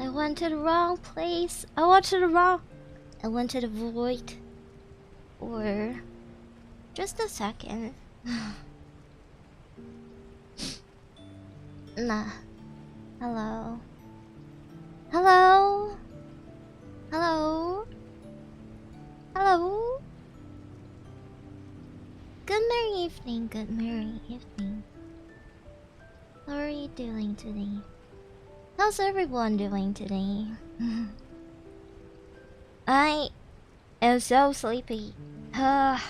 I went to the wrong place. I went to the void. Or just a second. Nah. Hello. Hello. Hello. Hello. Good merry evening. Good merry evening. How are you doing today? How's everyone doing today? I am so sleepy. I've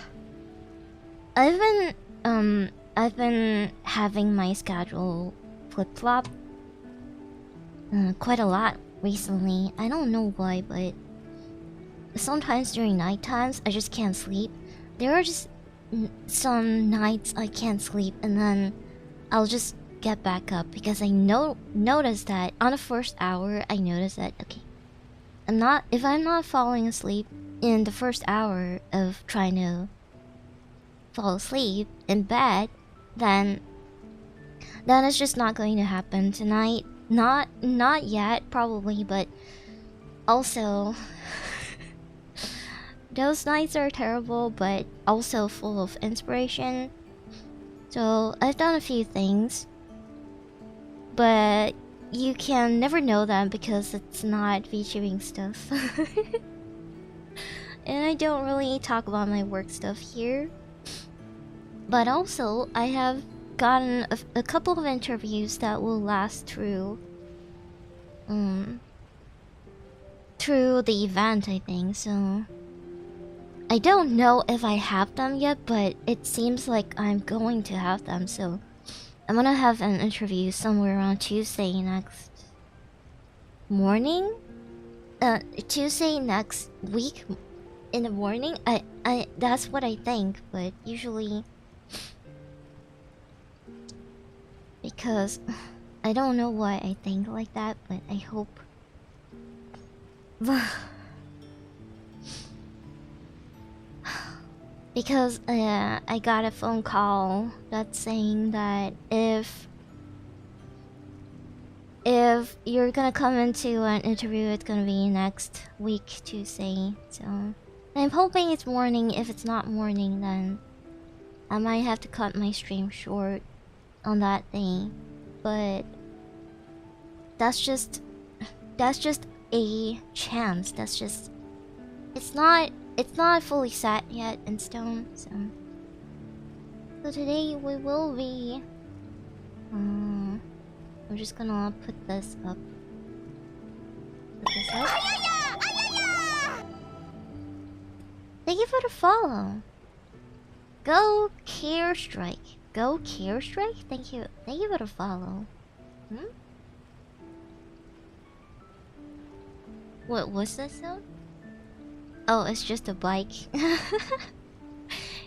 been having my schedule flip-flop quite a lot recently. I don't know why, but sometimes during night times I just can't sleep. There are just some nights I can't sleep, and then I'll just get back up because I noticed that on the first hour I noticed that okay, if I'm not falling asleep in the first hour of trying to fall asleep in bed, then it's just not going to happen tonight. Not yet, probably, but also those nights are terrible, but also full of inspiration. So I've done a few things, but you can never know them because it's not VTubing stuff. And I don't really talk about my work stuff here. But also, I have gotten a couple of interviews that will last through the event, I think, so I don't know if I have them yet, but it seems like I'm going to have them, so I'm gonna have an interview somewhere around Tuesday next morning? Tuesday next week in the morning? I that's what I think, but usually... Because I don't know why I think like that, but I hope. Because I got a phone call that's saying that if you're gonna come into an interview, it's gonna be next week Tuesday. So I'm hoping it's morning. If it's not morning, then I might have to cut my stream short on that day, but that's just a chance. That's just it's not fully set yet in stone. So today we will be I'm just gonna put this up. Thank you for the follow. Go Care Strike. Go Care Strike? Thank you for the follow. What was this sound? Oh, it's just a bike.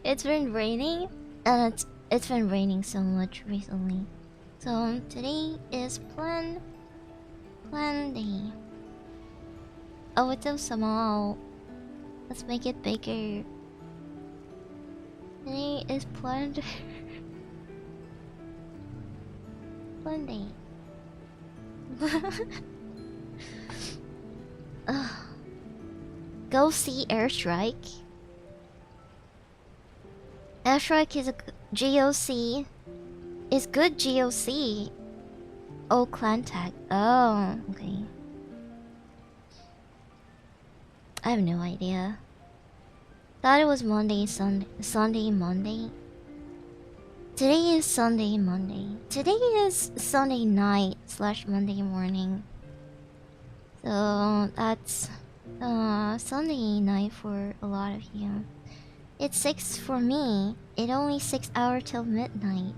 It's been raining, and it's been raining so much recently. So today is plan day. Oh, it's so small. Let's make it bigger. Today is plan day. Monday. Go see Airstrike. Airstrike is a GOC. Is good GOC. Oh, clan tag. Oh, okay. I have no idea. Thought it was Monday, Sunday, Monday. Today is Sunday, Monday. Today is Sunday night / Monday morning. So that's Sunday night for a lot of you. It's 6 for me. It's only 6 hours till midnight.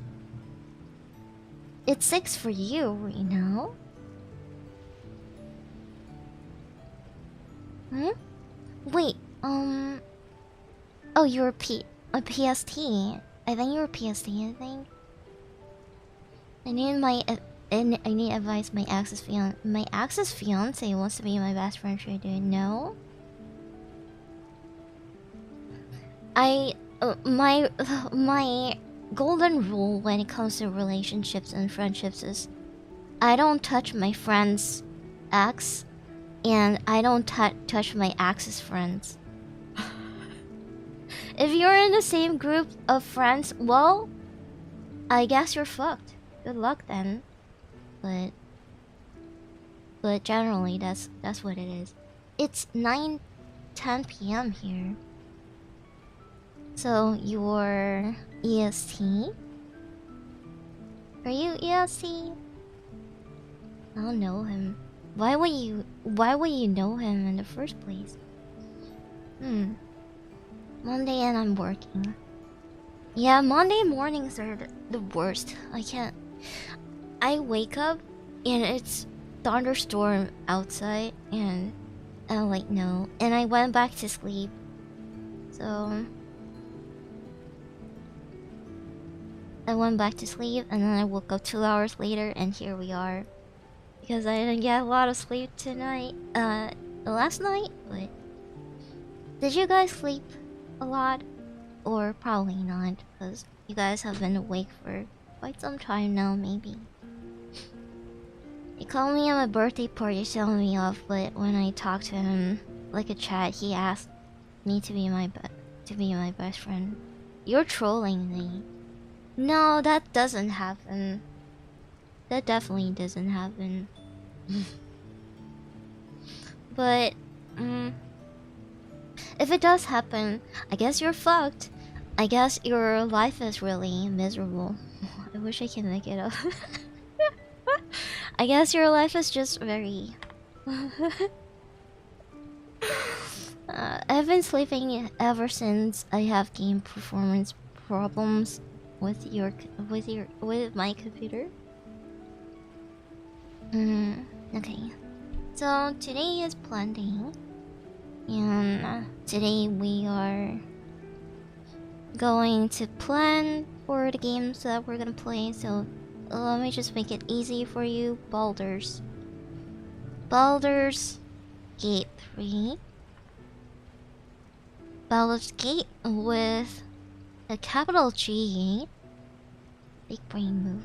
It's 6 for you, you know? Wait, oh, you're a PST. I think you're a PST, I think. I need advice. My ex's fiance wants to be my best friend. Should I do it? No. My golden rule when it comes to relationships and friendships is I don't touch my friends' ex, and I don't touch my ex's friends. If you're in the same group of friends, well, I guess you're fucked. Good luck then. But generally, that's what it is. It's 9:10 p.m. here. So you're EST? Are you EST? I don't know him. Why would you know him in the first place? Monday and I'm working. Yeah, Monday mornings are the worst. I wake up and it's thunderstorm outside and I'm like no. And I went back to sleep. So I went back to sleep and then I woke up 2 hours later and here we are. Because I didn't get a lot of sleep tonight. Last night, but did you guys sleep a lot? Or probably not, because you guys have been awake for quite some time now, maybe. He called me at my birthday party showing me off, but when I talked to him like a chat, he asked me to be my best friend. You're trolling me. No, that doesn't happen. That definitely doesn't happen. But if it does happen, I guess you're fucked. I guess your life is really miserable. I wish I can make it up. I guess your life is just very... I've been sleeping ever since I have game performance problems with my computer. Okay. So today is planting, and today we are going to plan for the games that we're gonna play. So let me just make it easy for you. Baldur's Gate 3. Baldur's Gate with a capital G. Big brain move.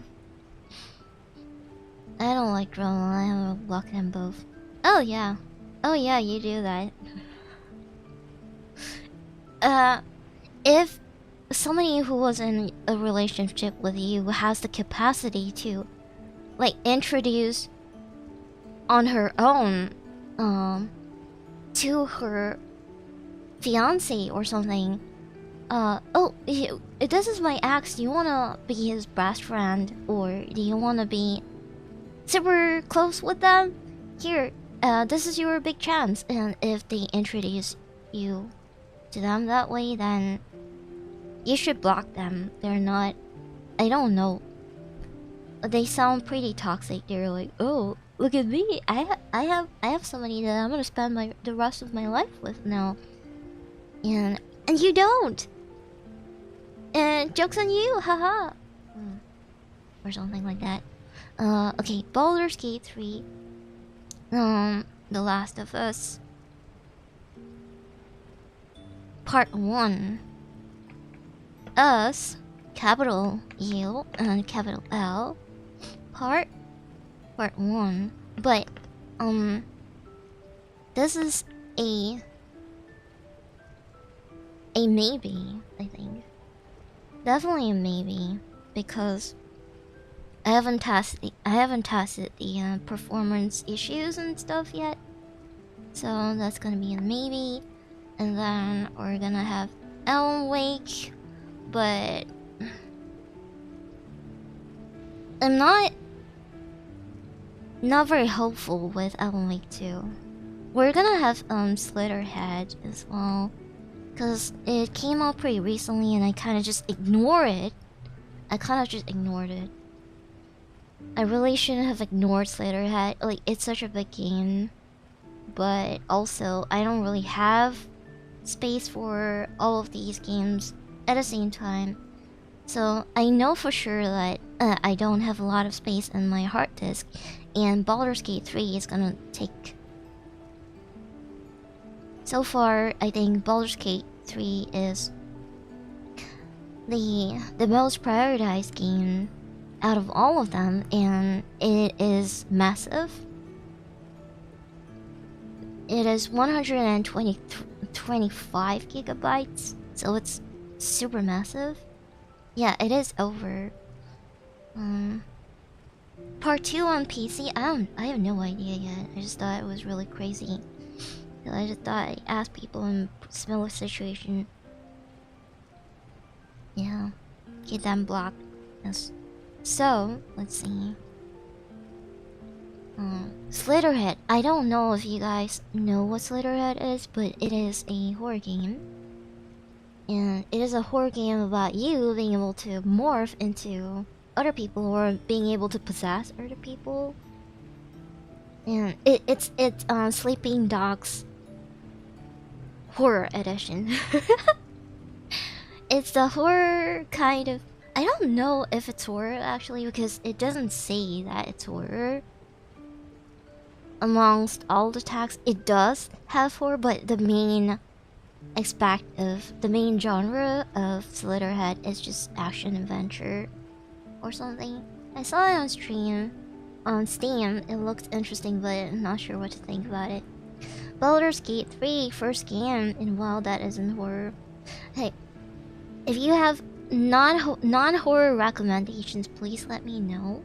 I don't like drama. I have to lock them both. Oh yeah, you do that. If somebody who was in a relationship with you has the capacity to, like, introduce on her own, to her fiance or something. This is my ex. Do you wanna be his best friend, or do you wanna be super close with them? Here, this is your big chance. And if they introduce you to them that way, then you should block them. They're not, I don't know, they sound pretty toxic. They're like, oh, look at me, I have somebody that I'm gonna spend the rest of my life with now, and you don't, and joke's on you, haha. Or something like that. Okay, Baldur's Gate 3, The Last of Us Part 1. Us, capital U and capital L, Part 1. But this is a maybe, I think. Definitely a maybe, because I haven't tested the performance issues and stuff yet. So that's gonna be a maybe. And then we're gonna have Alan Wake, but I'm not very hopeful with Alan Wake 2. We're gonna have Slitherhead as well, cause it came out pretty recently and I kinda just ignored it. I really shouldn't have ignored Slitherhead. Like, it's such a big game, but also I don't really have space for all of these games at the same time. So I know for sure that I don't have a lot of space in my hard disk, and Baldur's Gate 3 is gonna take... So far, I think Baldur's Gate 3 is the most prioritized game out of all of them, and it is massive. it is 125 gigabytes, so it's super massive. Yeah, it is over. Part 2 on PC, I have no idea yet. I just thought it was really crazy. I just thought I'd ask people in similar situation. Yeah, get them blocked. Yes. So, let's see. Slitterhead. I don't know if you guys know what Slitterhead is, but it is a horror game. And it is a horror game about you being able to morph into other people or being able to possess other people. And it's Sleeping Dogs Horror Edition. It's the horror kind of... I don't know if it's horror actually, because it doesn't say that it's horror. Amongst all the tags, it does have horror, but the main aspect of the main genre of Slitterhead is just action adventure or something. I saw it on stream on Steam. It looked interesting, but I'm not sure what to think about it. Baldur's Gate 3, first game in WoW that isn't horror. Hey, if you have non-horror recommendations, please let me know.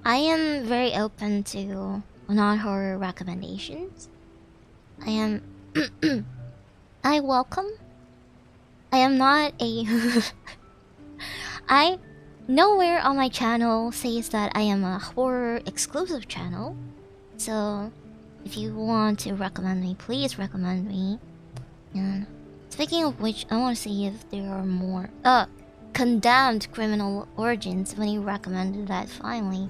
I am very open to non-horror recommendations. I am I welcome. I am not a I nowhere on my channel says that I am a horror exclusive channel. So if you want to recommend me, please recommend me. And speaking of which, I want to see if there are more Condemned Criminal Origins when you recommended that finally.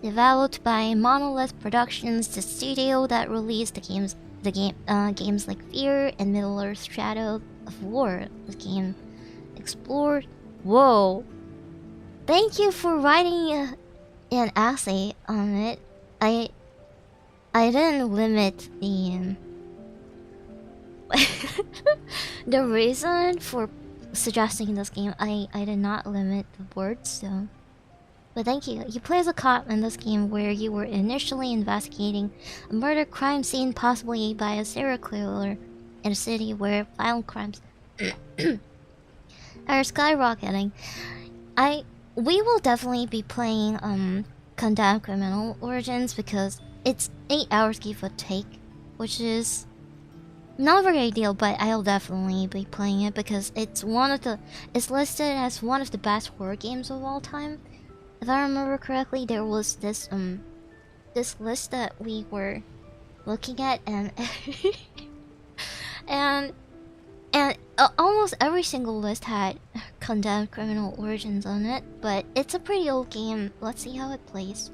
Developed by Monolith Productions, the studio that released games like Fear and Middle-earth: Shadow of War. The game explored. Whoa! Thank you for writing an essay on it. I didn't limit the the reason for suggesting this game. I did not limit the words, so. But thank you. You play as a cop in this game where you were initially investigating a murder crime scene, possibly by a serial killer, in a city where violent crimes are skyrocketing. We will definitely be playing Condemned Criminal Origins because it's 8 hours give or take, which is not very ideal, but I'll definitely be playing it because it's listed as one of the best horror games of all time. If I remember correctly, there was this list that we were looking at, and and almost every single list had Condemned Criminal Origins on it. But it's a pretty old game. Let's see how it plays.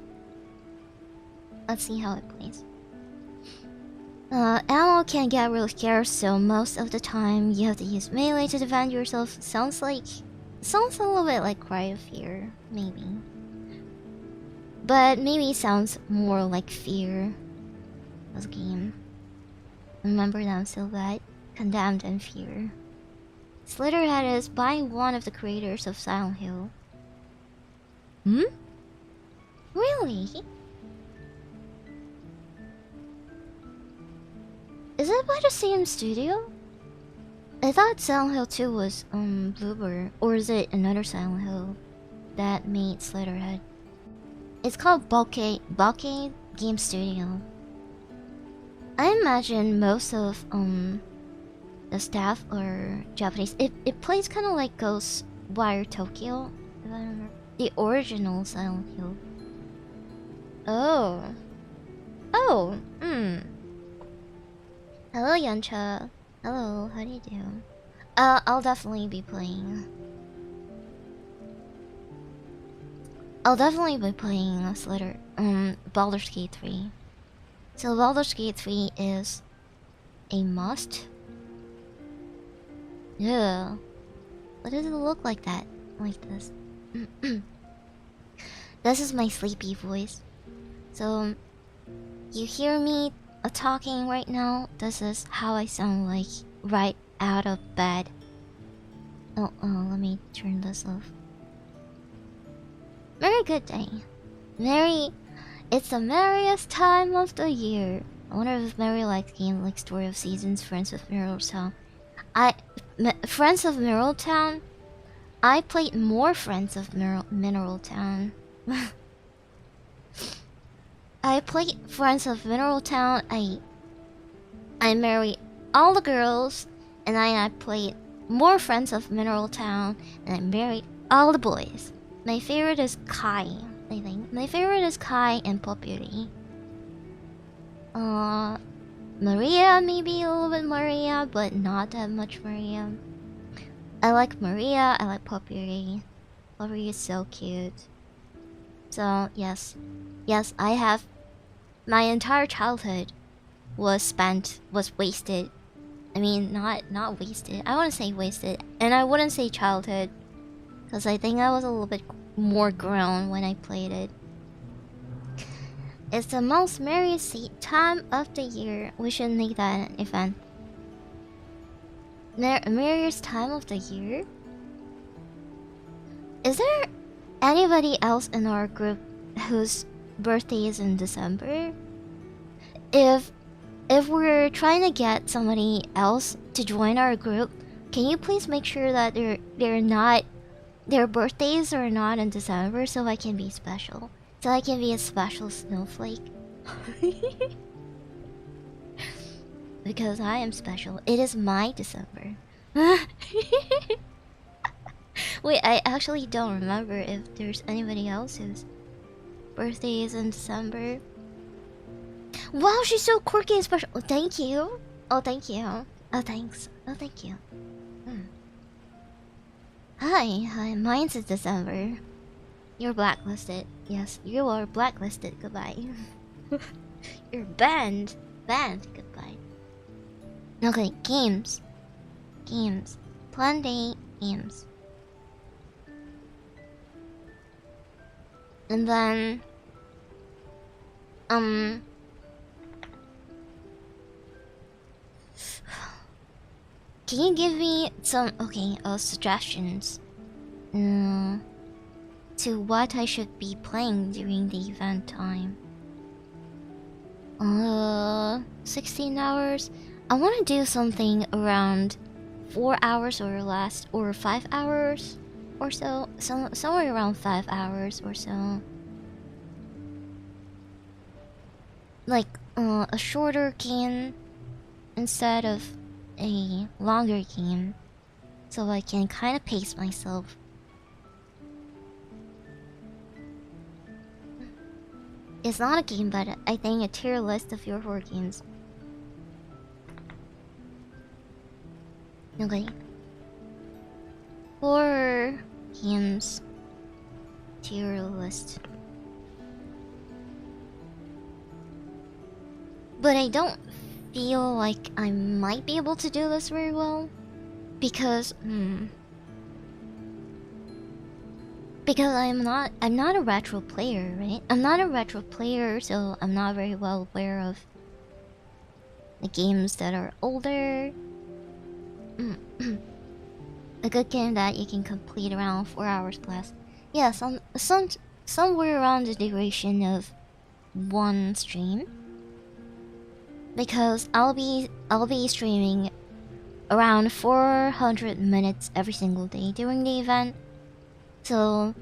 Ammo can get really scarce, so most of the time you have to use melee to defend yourself. Sounds a little bit like Cry of Fear, maybe. But maybe it sounds more like Fear. This game. Remember them so bad. Condemned and Fear. Slitterhead is by one of the creators of Silent Hill. Hmm? Really? Is it by the same studio? I thought Silent Hill 2 was Bloober, or is it another Silent Hill that made Slitterhead? It's called Backseating Game Studio. I imagine most of the staff are Japanese. It plays kind of like Ghostwire Tokyo, if I remember. The original Silent Hill. Oh. Hello, Yancha. Hello, how do you do? I'll definitely be playing. Baldur's Gate 3. So Baldur's Gate 3 is a must. Yeah. What does it look like that? Like this. This is my sleepy voice. So, you hear me talking right now? This is how I sound like right out of bed. Oh, let me turn this off. Very good day. It's the merriest time of the year. I wonder if Mary likes games like Story of Seasons, Friends of Mineral Town. Friends of Mineral Town? I played more Friends of Mineral Town. I played Friends of Mineral Town. I married all the girls, and I played more Friends of Mineral Town, and I married all the boys. My favorite is Kai, I think. My favorite is Kai and Popularity. Maria, maybe a little bit Maria, but not that much Maria. I like Maria, I like Popularity. Popularity is so cute. So, yes. Yes, I have... My entire childhood was wasted. I mean, not wasted. I want to say wasted. And I wouldn't say childhood. Because I think I was a little bit more grown when I played it. It's the most merriest time of the year. We should make that an event. Merriest time of the year? Is there anybody else in our group whose birthday is in December? If we're trying to get somebody else to join our group, can you please make sure that their birthdays are not in December, so I can be special? So I can be a special snowflake. Because I am special. It is my December. Wait, I actually don't remember if there's anybody else whose birthday is in December. Wow, she's so quirky and special. Oh, thank you. Oh, thank you. Oh, thanks. Oh, thank you. Hi, mine's in December. You're blacklisted. Yes, you are blacklisted. Goodbye. You're banned. Banned. Goodbye. Okay, games. Games. Plan day games. And then... Can you give me some, suggestions to what I should be playing during the event time? 16 hours? I want to do something around 4 hours or less, or 5 hours or so. Somewhere around 5 hours or so. Like, a shorter game instead of a longer game, so I can kind of pace myself. It's not a game, but I think a tier list of your horror games. Okay. Horror games tier list. But I don't feel like I might be able to do this very well. Because, Because I'm not a retro player, right? I'm not a retro player, so I'm not very well aware of the games that are older. A good game that you can complete around 4 hours plus. Yeah, somewhere around the duration of one stream. Because I'll be streaming around 400 minutes every single day during the event. So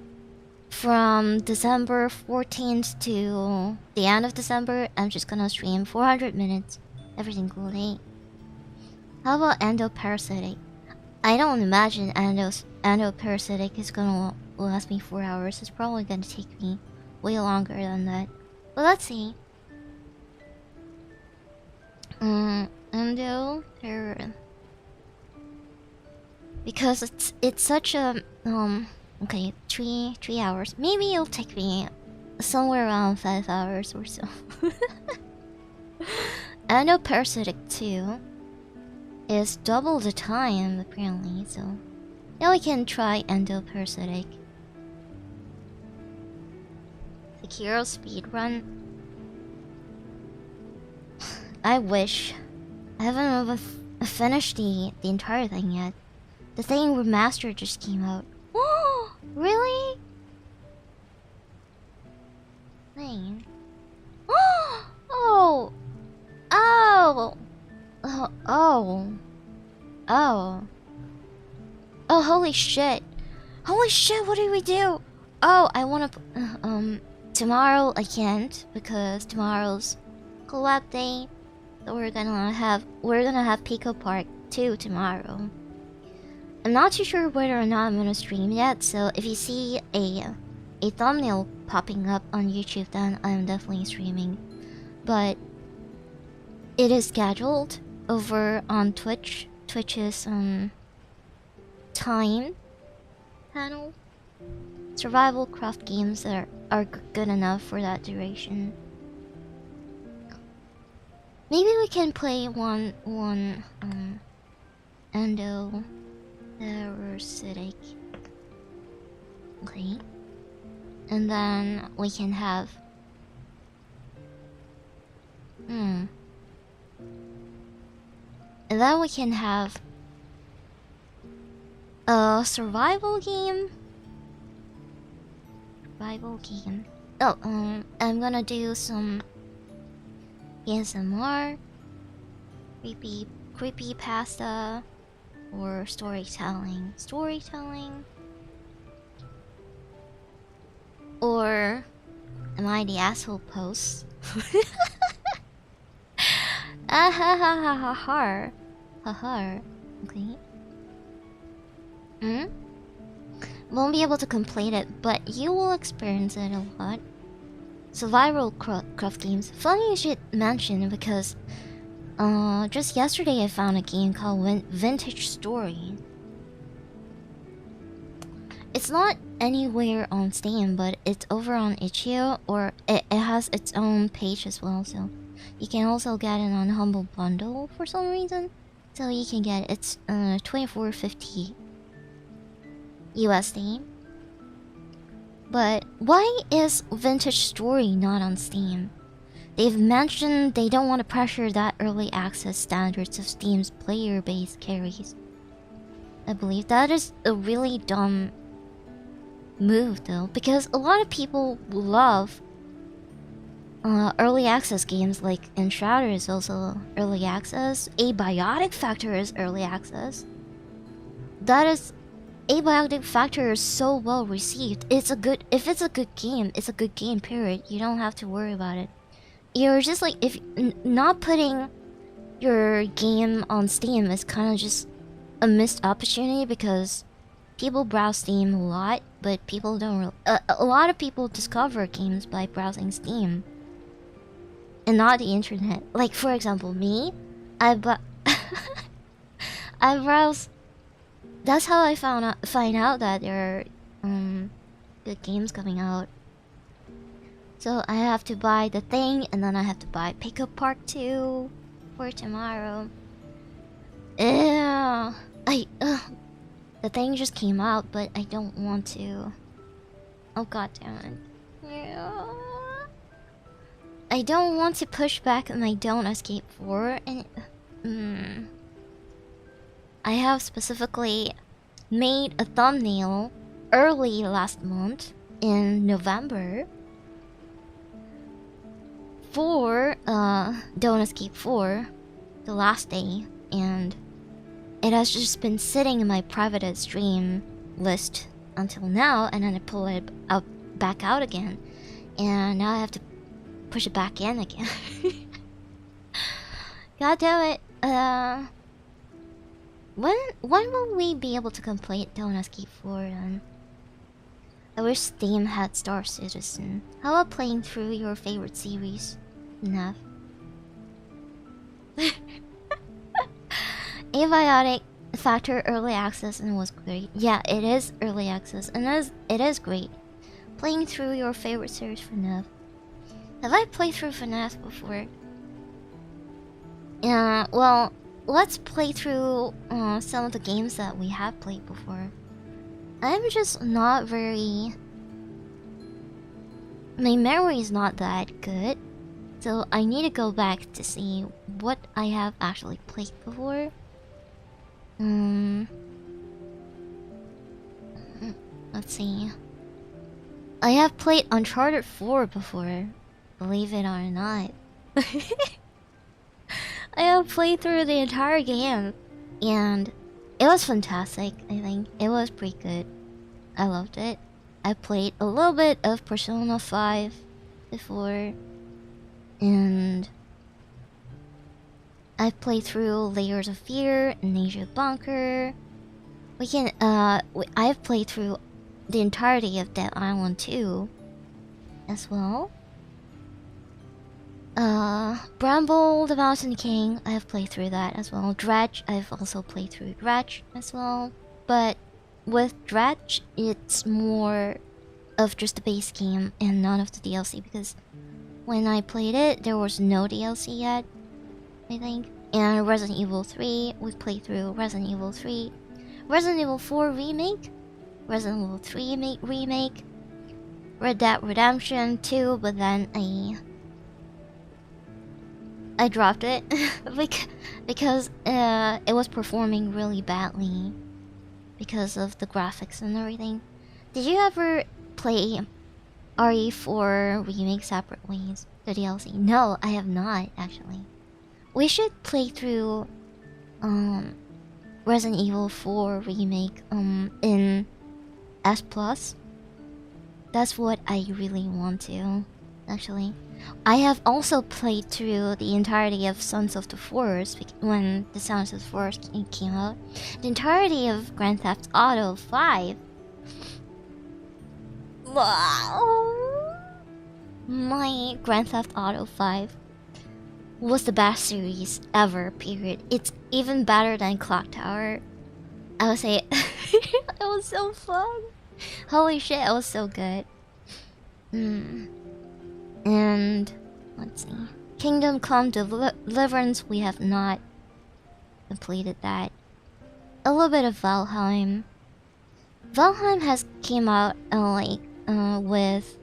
from December 14th to the end of December, I'm just gonna stream 400 minutes every single day. How about endoparasitic? I don't imagine endoparasitic is gonna last me 4 hours. It's probably gonna take me way longer than that. But let's see. Endo terror. Because it's such a okay, 3 hours. Maybe it'll take me somewhere around 5 hours or so. Endoparasitic 2 is double the time apparently, so now we can try endoparasitic. Sekiro speedrun. I wish. I haven't even finished the entire thing yet. The thing remastered just came out. Oh, really? Dang. Oh. Oh. Oh, holy shit. Holy shit, what do we do? Oh, I wanna... tomorrow I can't, because tomorrow's collab day. So we're gonna have Pico Park 2 tomorrow. I'm not too sure whether or not I'm gonna stream yet, so if you see a thumbnail popping up on YouTube, then I'm definitely streaming. But it is scheduled over on Twitch. Twitch's time panel. Survival craft games that are good enough for that duration. Maybe we can play one endo parasitic. Okay. And then we can have and then we can have a survival game. Oh, I'm gonna do some ASMR, creepy pasta, or storytelling. Or am I the asshole post? Ah ha ha ha ha ha ha ha. Okay. Won't be able to complete it, but you will experience it a lot. Survival craft games. Funny you should mention, because just yesterday I found a game called Vintage Story. It's not anywhere on Steam, but it's over on itch.io, or it has its own page as well, so you can also get it on Humble Bundle for some reason. So you can get it. It's $24.50 USD. But why is Vintage Story not on Steam? They've mentioned they don't want to pressure that early access standards of Steam's player-based carries. I believe that is a really dumb move, though, because a lot of people love early access games. Like Enshrouder is also early access. Abiotic Factor is early access. Abiotic Factor is so well received. If it's a good game, it's a good game, period. You don't have to worry about it. You're just like, if not putting your game on Steam is kind of just a missed opportunity, because people browse Steam a lot, but people don't a lot of people discover games by browsing Steam and not the internet. Like, for example, me, I browse. That's how I find out that there are good games coming out. So I have to buy The Thing, and then I have to buy Pickup Park 2 for tomorrow. Yeah, The Thing just came out, but I don't want to. Oh god damn it. Yeah. I don't want to push back my Don't Escape 4, and I have specifically made a thumbnail early last month in November for Don't Escape 4, the last day, and it has just been sitting in my private stream list until now, and then I pull it back out again, and now I have to push it back in again. God damn it. When will we be able to complete Don't Escape 4 then? I wish Steam had Star Citizen. How about playing through your favorite series? Enough. Abiotic Factor early access and was great. Yeah, it is early access and it is great. Playing through your favorite series for FNAF. Have I played through FNAF before? Yeah, well, let's play through some of the games that we have played before. I'm just not very... My memory is not that good, so I need to go back to see what I have actually played before. Let's see. I have played Uncharted 4 before, believe it or not. I have played through the entire game, and it was fantastic. I think it was pretty good. I loved it. I played a little bit of Persona 5 before, and I played through Layers of Fear, Amnesia Bunker. I've played through the entirety of Dead Island 2 as well. Bramble the Mountain King, I have played through that as well. Dredge, I've also played through Dredge as well. But with Dredge, it's more of just the base game and none of the DLC, because when I played it, there was no DLC yet, I think. And Resident Evil 3, we've played through Resident Evil 3. Resident Evil 4 Remake, Resident Evil 3 Remake, Red Dead Redemption 2, but then I dropped it because it was performing really badly because of the graphics and everything. Did you ever play RE4 Remake Separate Ways, the DLC? No, I have not actually. We should play through Resident Evil 4 Remake in S Plus. That's what I really want to, actually. I have also played through the entirety of Sons of the Forest when the Sons of the Forest came out. The entirety of Grand Theft Auto 5. Wow. My Grand Theft Auto 5 was the best series ever, period. It's even better than Clock Tower. I would say it was so fun. Holy shit, it was so good. And let's see. Kingdom Come Deliverance, we have not completed that. A little bit of Valheim. Valheim has came out with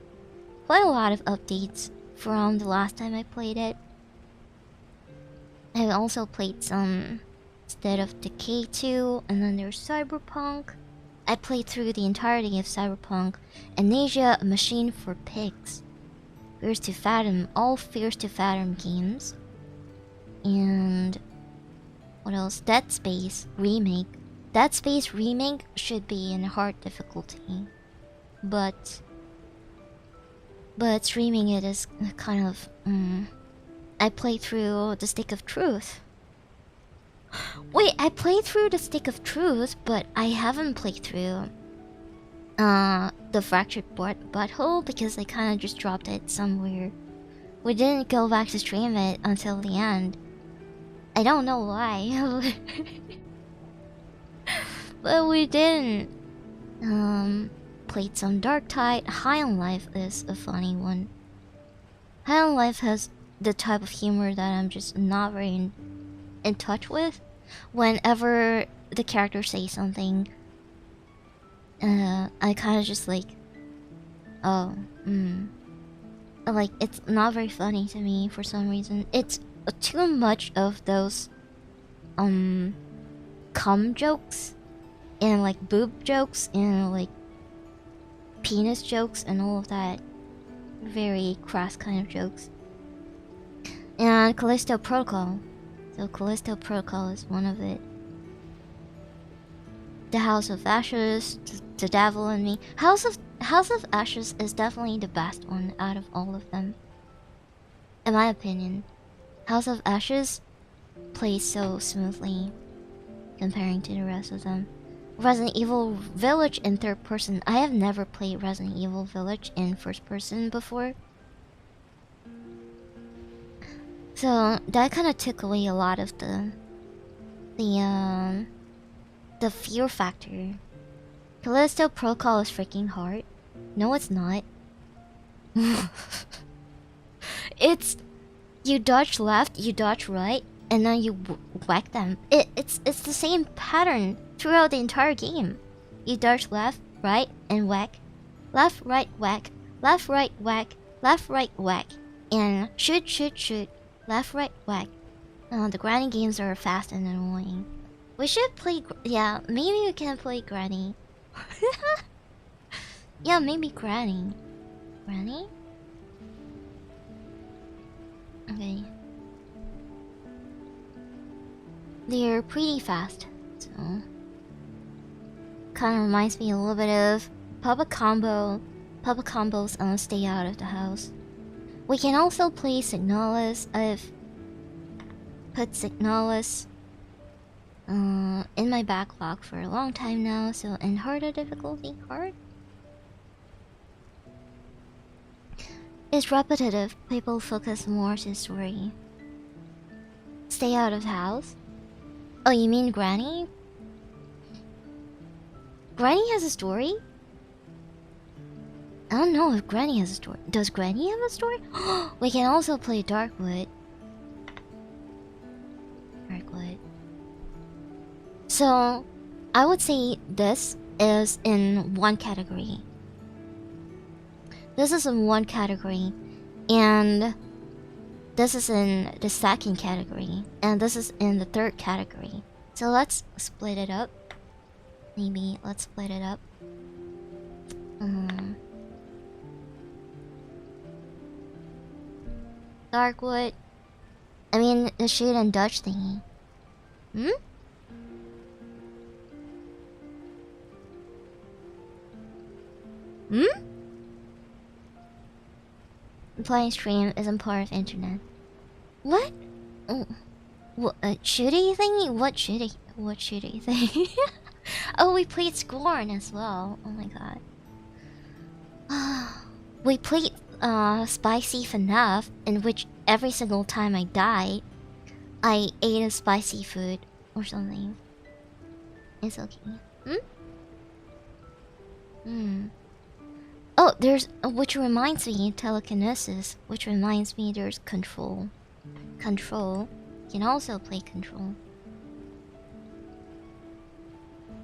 quite a lot of updates from the last time I played it. I also played some State of Decay 2, and then there's Cyberpunk. I played through the entirety of Cyberpunk, Amnesia, A Machine for Pigs, Fears to Fathom, all Fears to Fathom games. And what else? Dead Space Remake. Dead Space Remake should be in hard difficulty, but streaming it is kind of I played through the Stick of Truth. Wait, I played through the Stick of Truth, but I haven't played through the Fractured Butthole because I kind of just dropped it somewhere. We didn't go back to stream it until the end. I don't know why. But we didn't. Played some Dark Tide. High on Life is a funny one. High on Life has the type of humor that I'm just not very in touch with. Whenever the character says something, I kind of just like, like it's not very funny to me for some reason. It's too much of those cum jokes and like boob jokes and like penis jokes and all of that very crass kind of jokes. And Callisto Protocol. So Callisto Protocol is one of it. The House of Ashes, The Devil and Me. House of Ashes is definitely the best one out of all of them, in my opinion. House of Ashes plays so smoothly comparing to the rest of them. Resident Evil Village in third person. I have never played Resident Evil Village in first person before, so that kind of took away a lot of the fear factor. Callisto Protocol is freaking hard. No, it's not. It's you dodge left, you dodge right, and then you whack them. It's the same pattern throughout the entire game. You dodge left, right, and whack. Left, right, whack. Left, right, whack. Left, right, whack. And shoot, shoot, shoot. Left, right, whack. The granny games are fast and annoying. We should play... yeah, maybe we can play Granny. Yeah, maybe Granny. Granny? Okay. they're pretty fast. So kind of reminds me a little bit of Papa combos on Stay Out of the House. We can also play Signalis. I've put Signalis in my backlog for a long time now, so in harder difficulty, hard? It's repetitive, people focus more to story. Stay Out of the House? Oh, you mean Granny? Granny has a story? I don't know if Granny has a story. Does Granny have a story? We can also play Darkwood. Darkwood. So, I would say this is in one category. This is in one category. And this is in the second category. And this is in the third category. So let's split it up. Maybe let's split it up. Darkwood. I mean, the Shade and Dutch thingy. Hmm? Hmm? Playing stream isn't part of internet. What? Oh, what? Shooty thingy? What shooty? What shooty thing? Oh, we played Scorn as well. Oh my god. We played Spicy FNAF, in which every single time I died, I ate a spicy food or something. It's okay. Oh, there's... which reminds me, telekinesis. Which reminds me there's Control. Control. You can also play Control.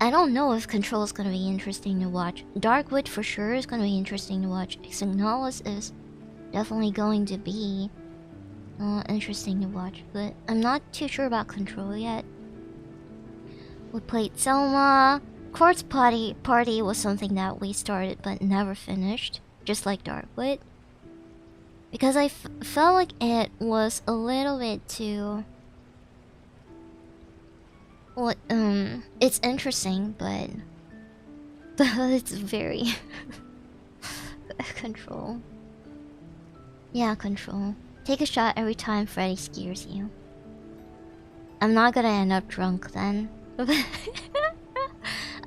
I don't know if Control is gonna be interesting to watch. Darkwood for sure is gonna be interesting to watch. Signalis is definitely going to be interesting to watch. But I'm not too sure about Control yet. We played Selma. Quartz Party was something that we started but never finished. Just like Darkwood. Because I felt like it was a little bit too... Well, it's interesting, but it's very Control. Yeah, Control. Take a shot every time Freddy scares you. I'm not gonna end up drunk then.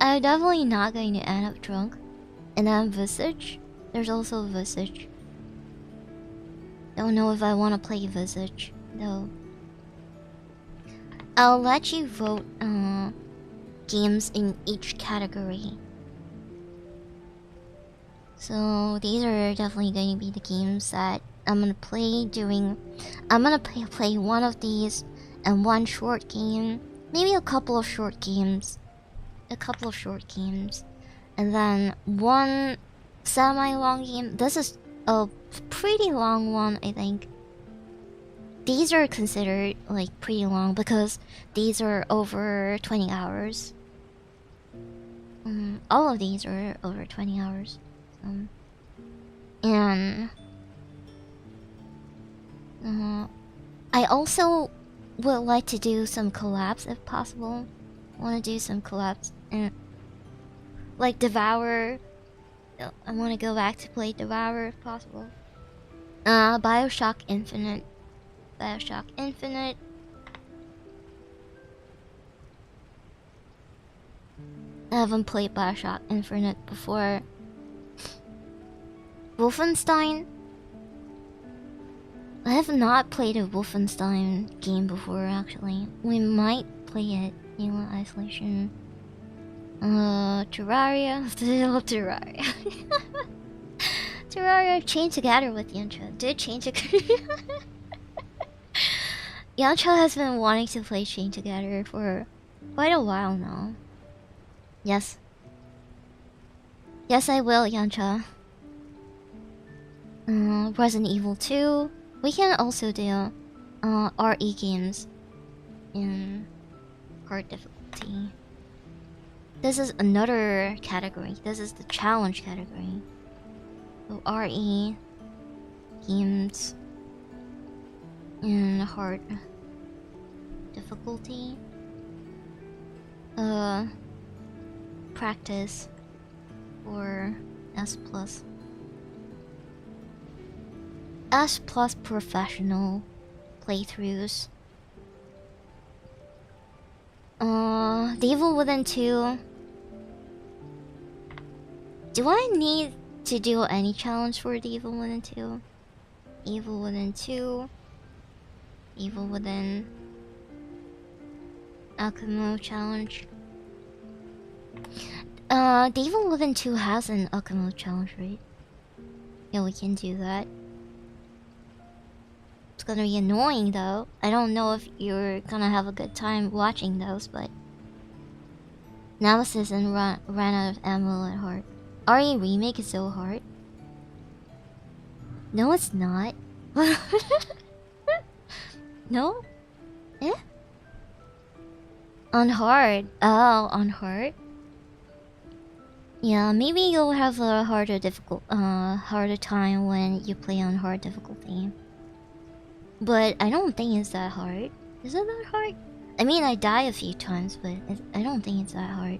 I'm definitely not going to end up drunk. And then Visage. There's also Visage. Don't know if I want to play Visage though. I'll let you vote games in each category. So these are definitely going to be the games that I'm gonna play during... I'm gonna play one of these and one short game. Maybe a couple of short games. And then one semi-long game. This is a pretty long one, I think. These are considered like pretty long because these are over 20 hours. All of these are over 20 hours. And I also would like to do some collabs if possible. I want to do some collabs and like Devour. I want to go back to play Devour if possible. Bioshock Infinite. Bioshock Infinite. I haven't played Bioshock Infinite before. Wolfenstein. I have not played a Wolfenstein game before actually. We might play it. Alien Isolation. Terraria. Terraria. Terraria chained together with Yancha. Did chain together. Yancha has been wanting to play Chain Together for quite a while now. Yes. Yes, I will, Yancha. Resident Evil 2. We can also do RE games in hard difficulty. This is another category. This is the challenge category. So RE games in hard difficulty. practice or S plus. S plus professional playthroughs. The Evil Within 2. Do I need to do any challenge for the Evil Within 2? Evil Within 2. Evil Within Akumo challenge. The Evil Within 2 has an Akumo challenge, right? Yeah, we can do that. It's gonna be annoying though. I don't know if you're gonna have a good time watching those, but Nemesis and ran out of ammo at heart. RE remake is so hard. No, it's not. No? Eh? On hard. Oh, on hard. Yeah, maybe you'll have a harder time when you play on hard difficulty. But I don't think it's that hard. Is it that hard? I mean, I die a few times, but I don't think it's that hard.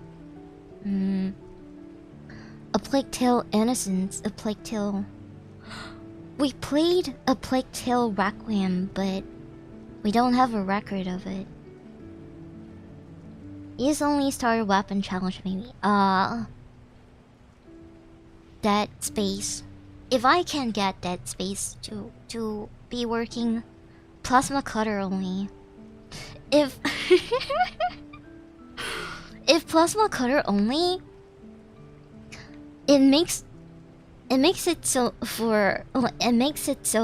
A Plague Tale Innocence, a Plague Tale... We played a Plague Tale Requiem, but we don't have a record of it. Use only starter weapon challenge, maybe. Dead Space. If I can get Dead Space to be working, plasma cutter only. If if plasma cutter only, it makes it so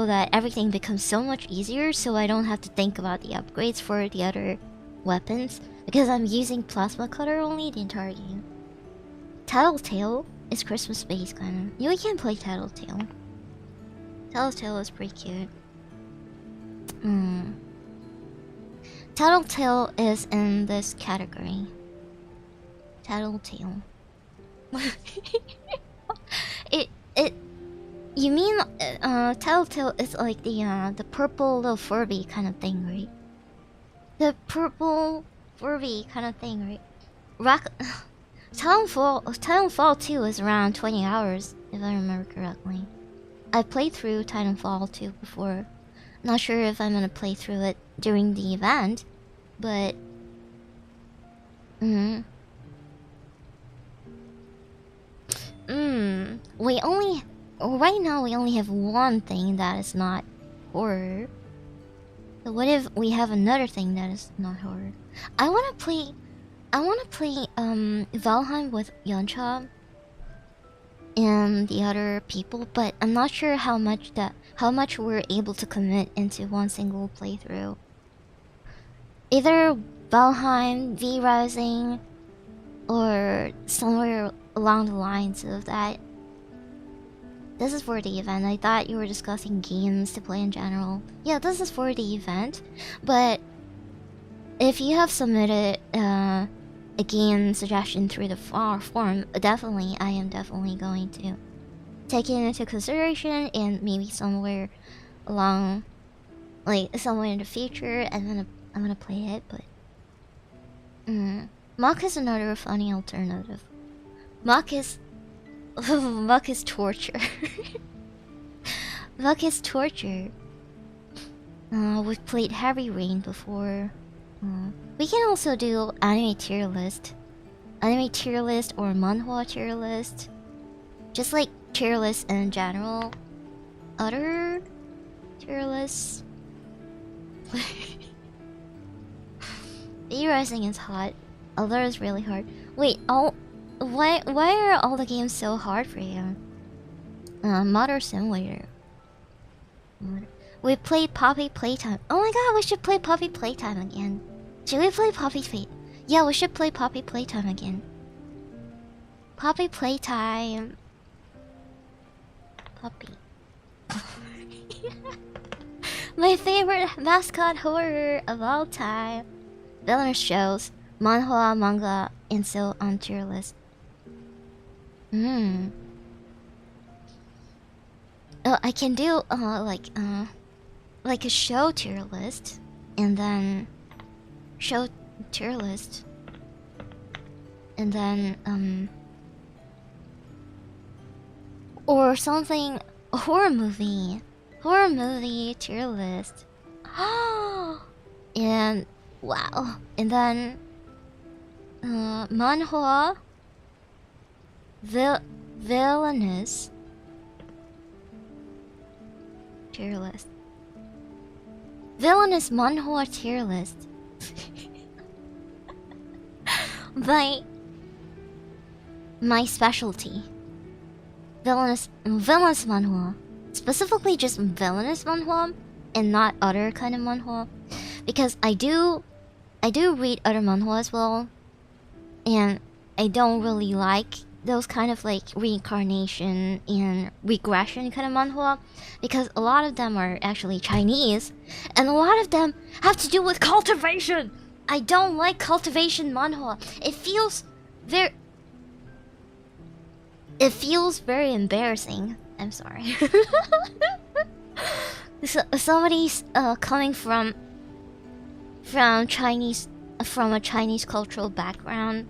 that everything becomes so much easier, so I don't have to think about the upgrades for the other weapons, because I'm using plasma cutter only the entire game. Tattletale is Christmas based kind of. Yeah, we can play Tattletale. Tattletale is pretty cute. Tattletale is in this category. Tattletale. You mean Tattletale is like the purple little Furby kind of thing, right? The purple Furby kind of thing, right? Titanfall 2 is around 20 hours, if I remember correctly. I played through Titanfall 2 before. Not sure if I'm gonna play through it during the event, but... Right now we only have one thing that is not horror. So what if we have another thing that is not horror? I wanna play Valheim with Yoncha and the other people, but I'm not sure how much we're able to commit into one single playthrough. Either Valheim, V-Rising, or somewhere along the lines of that. This is for the event. I thought you were discussing games to play in general. Yeah, this is for the event, but if you have submitted a game suggestion through the forum, I am definitely going to take it into consideration, and maybe somewhere along, like somewhere in the future, I'm gonna play it. But Mock is another funny alternative. Mock is Mock is torture. Mock is torture. We've played Heavy Rain before. We can also do anime tier list. Anime tier list or manhwa tier list. Just like tier list in general. Other tier lists. E-Rising is hot. Other is really hard. Wait, why are all the games so hard for you? Modern Simulator. We played Poppy Playtime. Oh my god, we should play Poppy Playtime again. Should we play Poppy Playtime? Yeah, we should play Poppy Playtime again. Poppy Playtime. Poppy. My favorite mascot horror of all time. Villainous shows, manhwa, manga, and so on tier list. I can do like a show tier list, and then show tier list. and then or something, a horror movie tier list. And wow, and then manhwa villainous tier list. Villainous manhwa tier list. By my specialty. Villainous manhwa. Specifically just villainous manhwa and not other kind of manhwa. Because I do read other manhwa as well. And I don't really like those kind of like reincarnation and regression kind of manhwa, because a lot of them are actually Chinese and a lot of them have to do with cultivation. I don't like cultivation manhwa. It feels very embarrassing. I'm sorry. Somebody's coming from a Chinese cultural background.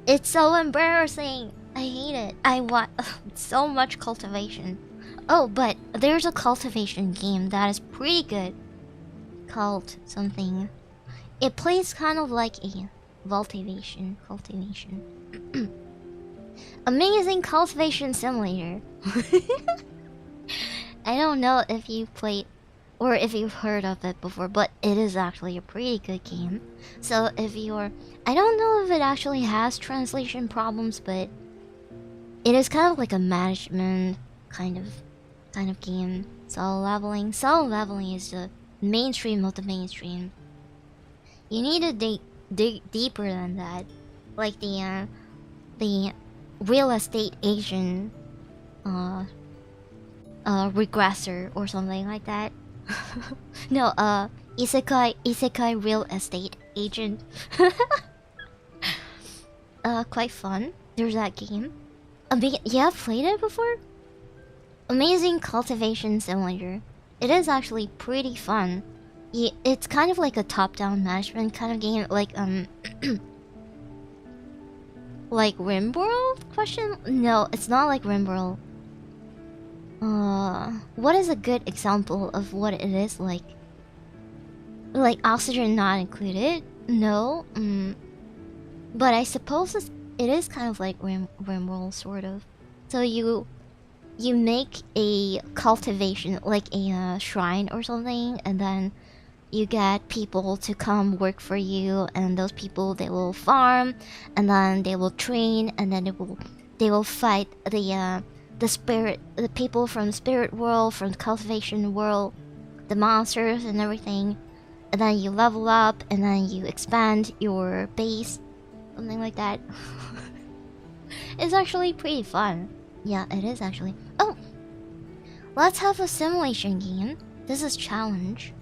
It's so embarrassing. I hate it. I want so much cultivation. Oh, but there's a cultivation game that is pretty good. Called something. It plays kind of like a cultivation. Amazing cultivation simulator. I don't know if you've played or if you've heard of it before, but it is actually a pretty good game. So if you're... I don't know if it actually has translation problems, but it is kind of like a management kind of game. Solo leveling is the mainstream of the mainstream. You need to dig deeper than that, like the real estate agent regressor or something like that. No, isekai real estate agent. Quite fun. There's that game. Yeah, I've played it before. Amazing cultivation simulator. It is actually pretty fun. It's kind of like a top-down management kind of game, like like RimWorld? Question? No, it's not like RimWorld. What is a good example of what it is like? Like oxygen not included? No. But I suppose it is kind of like RimWorld, sort of. So you make a cultivation, like a shrine or something, and then you get people to come work for you, and those people, they will farm, and then they will train, and then they will fight the people from the spirit world, from the cultivation world, the monsters and everything, and then you level up, and then you expand your base, something like that. It's actually pretty fun. Yeah, it is actually. Oh, let's have a simulation game. This is challenge.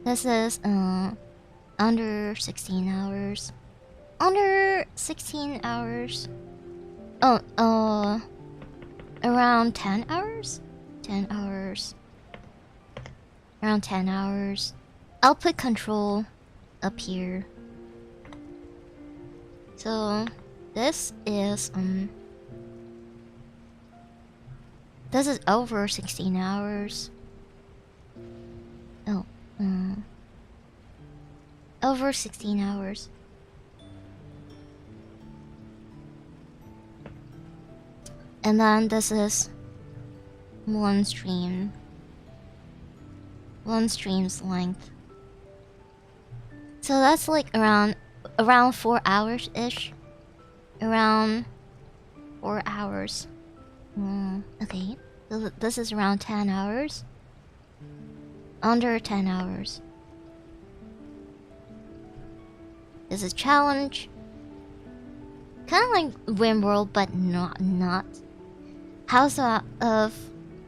This is under 16 hours. Under 16 hours. Oh, around 10 hours? 10 hours. Around 10 hours. I'll put control up here. So, this is over 16 hours. Oh, over 16 hours. And then this is one stream. One stream's length. So that's like around 4 hours ish. Around 4 hours. Okay. So this is around 10 hours. Under 10 hours. This is challenge. Kind of like RimWorld, but not. House of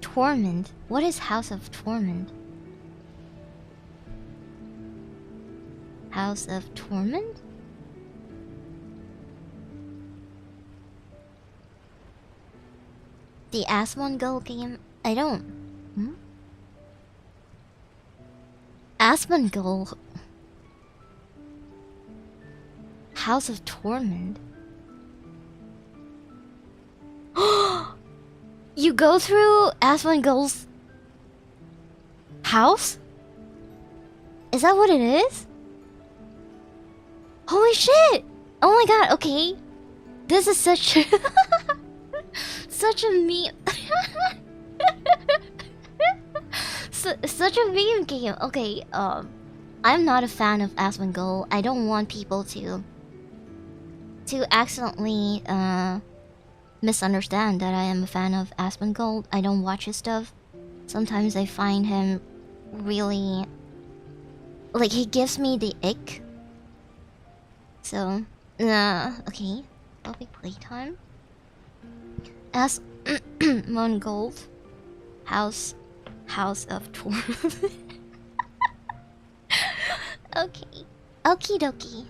Torment. What is House of Torment? House of Torment? The Asmongold game? I don't... Asmongold. House of Torment. You go through Asmongold's house? Is that what it is? Holy shit! Oh my god, okay. This is such a such a meme. Such a meme game. Okay, I'm not a fan of Asmongold. I don't want people to accidentally misunderstand that I am a fan of Asmongold. I don't watch his stuff. Sometimes I find him really, like, he gives me the ick. So, okay. Public playtime. Asmongold. House of Torment. Okay. Okie dokie.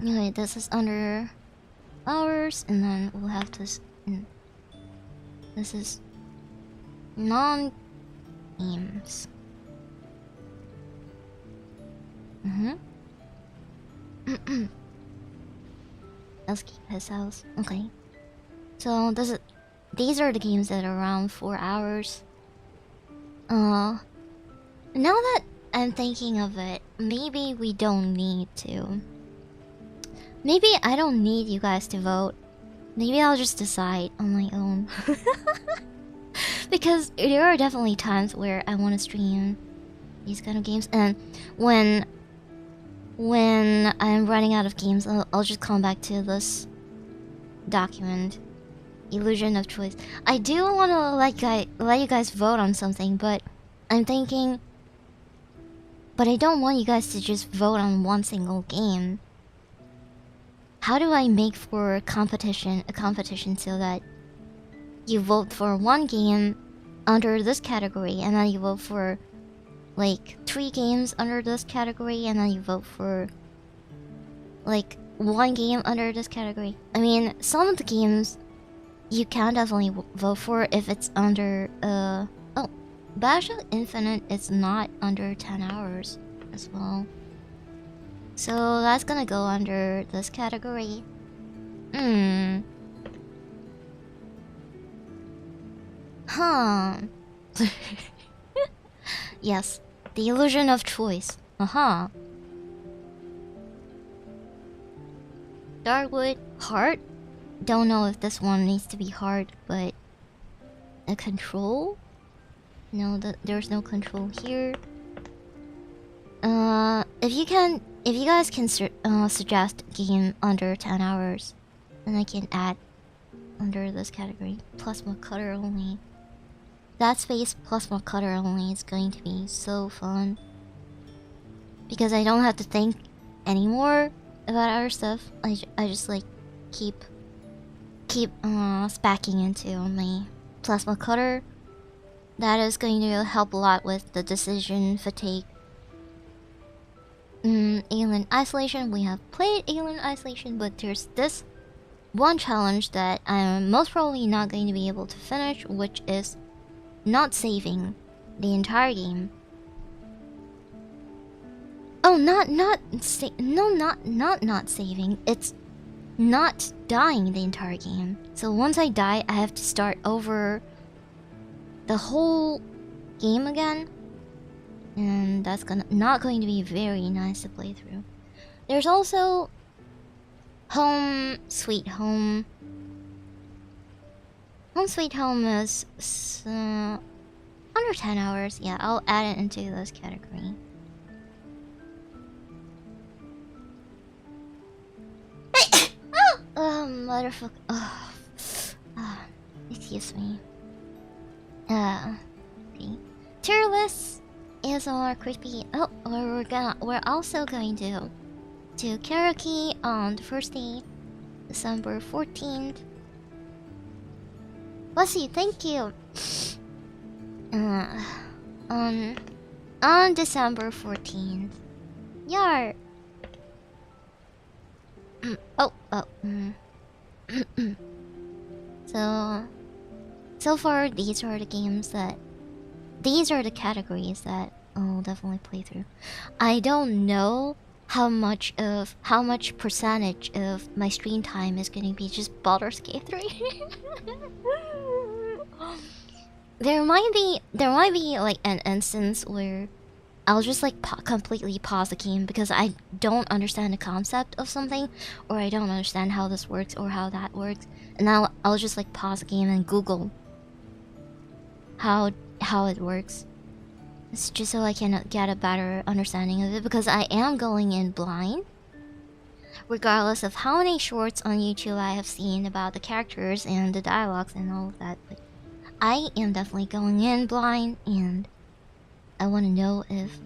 Okay, this is under hours, and then we'll have this. This is non-games. Let's keep his house. Okay. So these are the games that are around 4 hours. Now that I'm thinking of it, maybe we don't need to. Maybe I don't need you guys to vote. Maybe I'll just decide on my own. Because there are definitely times where I want to stream these kind of games, and when I'm running out of games, I'll just come back to this document. Illusion of choice. I do want to let you guys vote on something, but I'm thinking, but I don't want you guys to just vote on one single game. How do I make for a competition so that you vote for one game under this category, and then you vote for like 3 games under this category, and then you vote for like 1 game under this category? I mean, some of the games you can definitely vote for if it's under oh, Bioshock Infinite is not under 10 hours as well. So that's gonna go under this category. Huh. Yes, the illusion of choice. Darkwood, hard. Don't know if this one needs to be hard, but a control? No, there's no control here. If you guys can suggest a game under 10 hours, then I can add under this category. Plasma cutter only. That space plasma cutter only is going to be so fun, because I don't have to think anymore about other stuff. I just like keep spacking into my plasma cutter. That is going to help a lot with the decision fatigue. Alien Isolation. We have played Alien Isolation, but there's this one challenge that I'm most probably not going to be able to finish, which is not saving the entire game. Oh, not saving. It's not dying the entire game. So once I die, I have to start over the whole game again, and that's not going to be very nice to play through. There's also Home Sweet Home. Home Sweet Home is under 10 hours. Yeah, I'll add it into this category. Motherfucker. Excuse me. Okay. Tier list is more creepy. Oh, we're also going to do karaoke on the first day, December 14th. Bussy, thank you. On December 14th. Yar. So far, these are the categories that will definitely play through. I don't know how much percentage of my screen time is gonna be just Baldur's Gate 3. There might be like an instance where I'll just like completely pause the game because I don't understand the concept of something, or I don't understand how this works or how that works, and I'll just like pause the game and Google how it works. It's just so I can get a better understanding of it, because I am going in blind. Regardless of how many shorts on YouTube I have seen about the characters and the dialogues and all of that, but I am definitely going in blind, and I want to know if...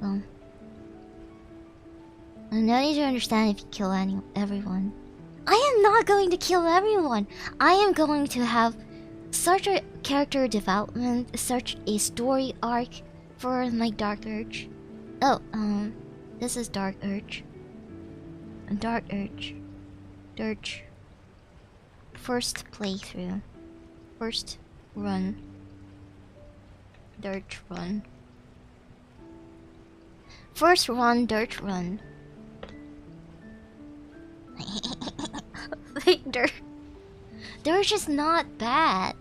well... I need to understand if you kill everyone. I am not going to kill everyone! I am going to have such a character development, such a story arc for my Dark Urge. Oh, this is Dark Urge. Dark Urge. Dirge. First playthrough. First run. Dirt run. First run, dirt run. Dirt. Dirge is not bad.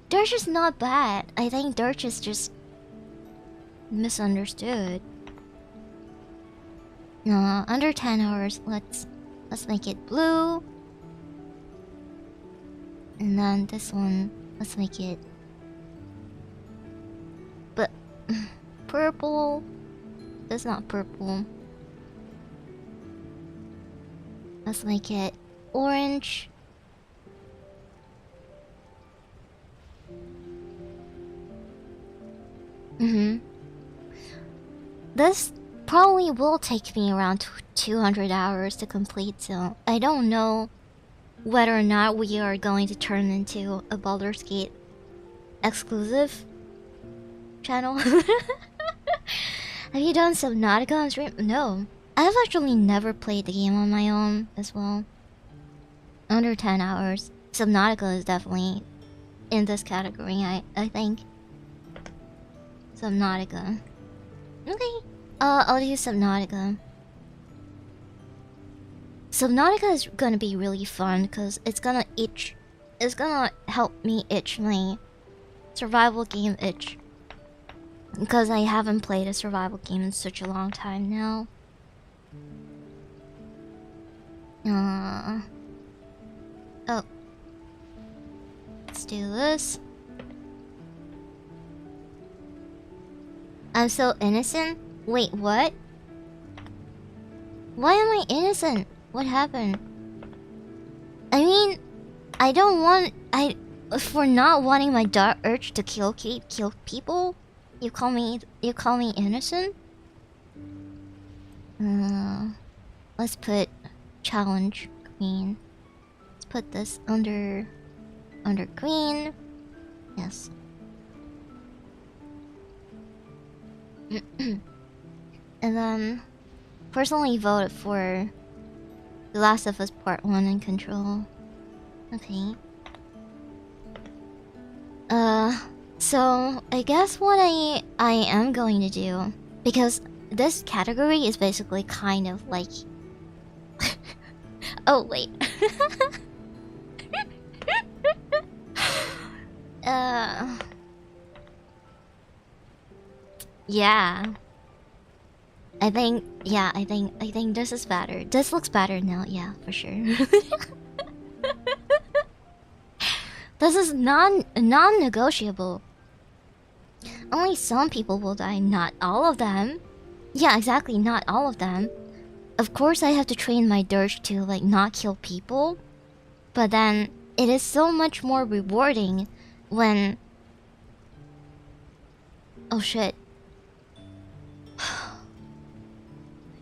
Dirge is not bad. I think Dirge is just misunderstood. No, under 10 hours. Let's make it blue. And then this one, let's make it... But... purple... That's not purple. Let's make it orange. This probably will take me around 200 hours to complete, so I don't know whether or not we are going to turn into a Baldur's Gate exclusive channel. Have you done Subnautica on stream? No. I've actually never played the game on my own as well. Under 10 hours. Subnautica is definitely in this category, I think. Subnautica. Okay. I'll do Subnautica. Subnautica is gonna be really fun because it's gonna itch. It's gonna help me itch my survival game itch. Because I haven't played a survival game in such a long time now. Oh. Let's do this. I'm so innocent? Wait, what? Why am I innocent? What happened? I mean, I don't want... For not wanting my dark urge to kill people? You call me innocent? Let's put challenge queen. Let's put this under queen. Yes. And then personally voted for The Last of Us Part 1 in control. Okay. So I guess what I am going to do, because this category is basically kind of like oh wait. Yeah. I think this is better. This looks better now, yeah, for sure. This is non-negotiable. Only some people will die, not all of them. Yeah, exactly, not all of them. Of course I have to train my dirge to like not kill people, but then it is so much more rewarding when... Oh shit.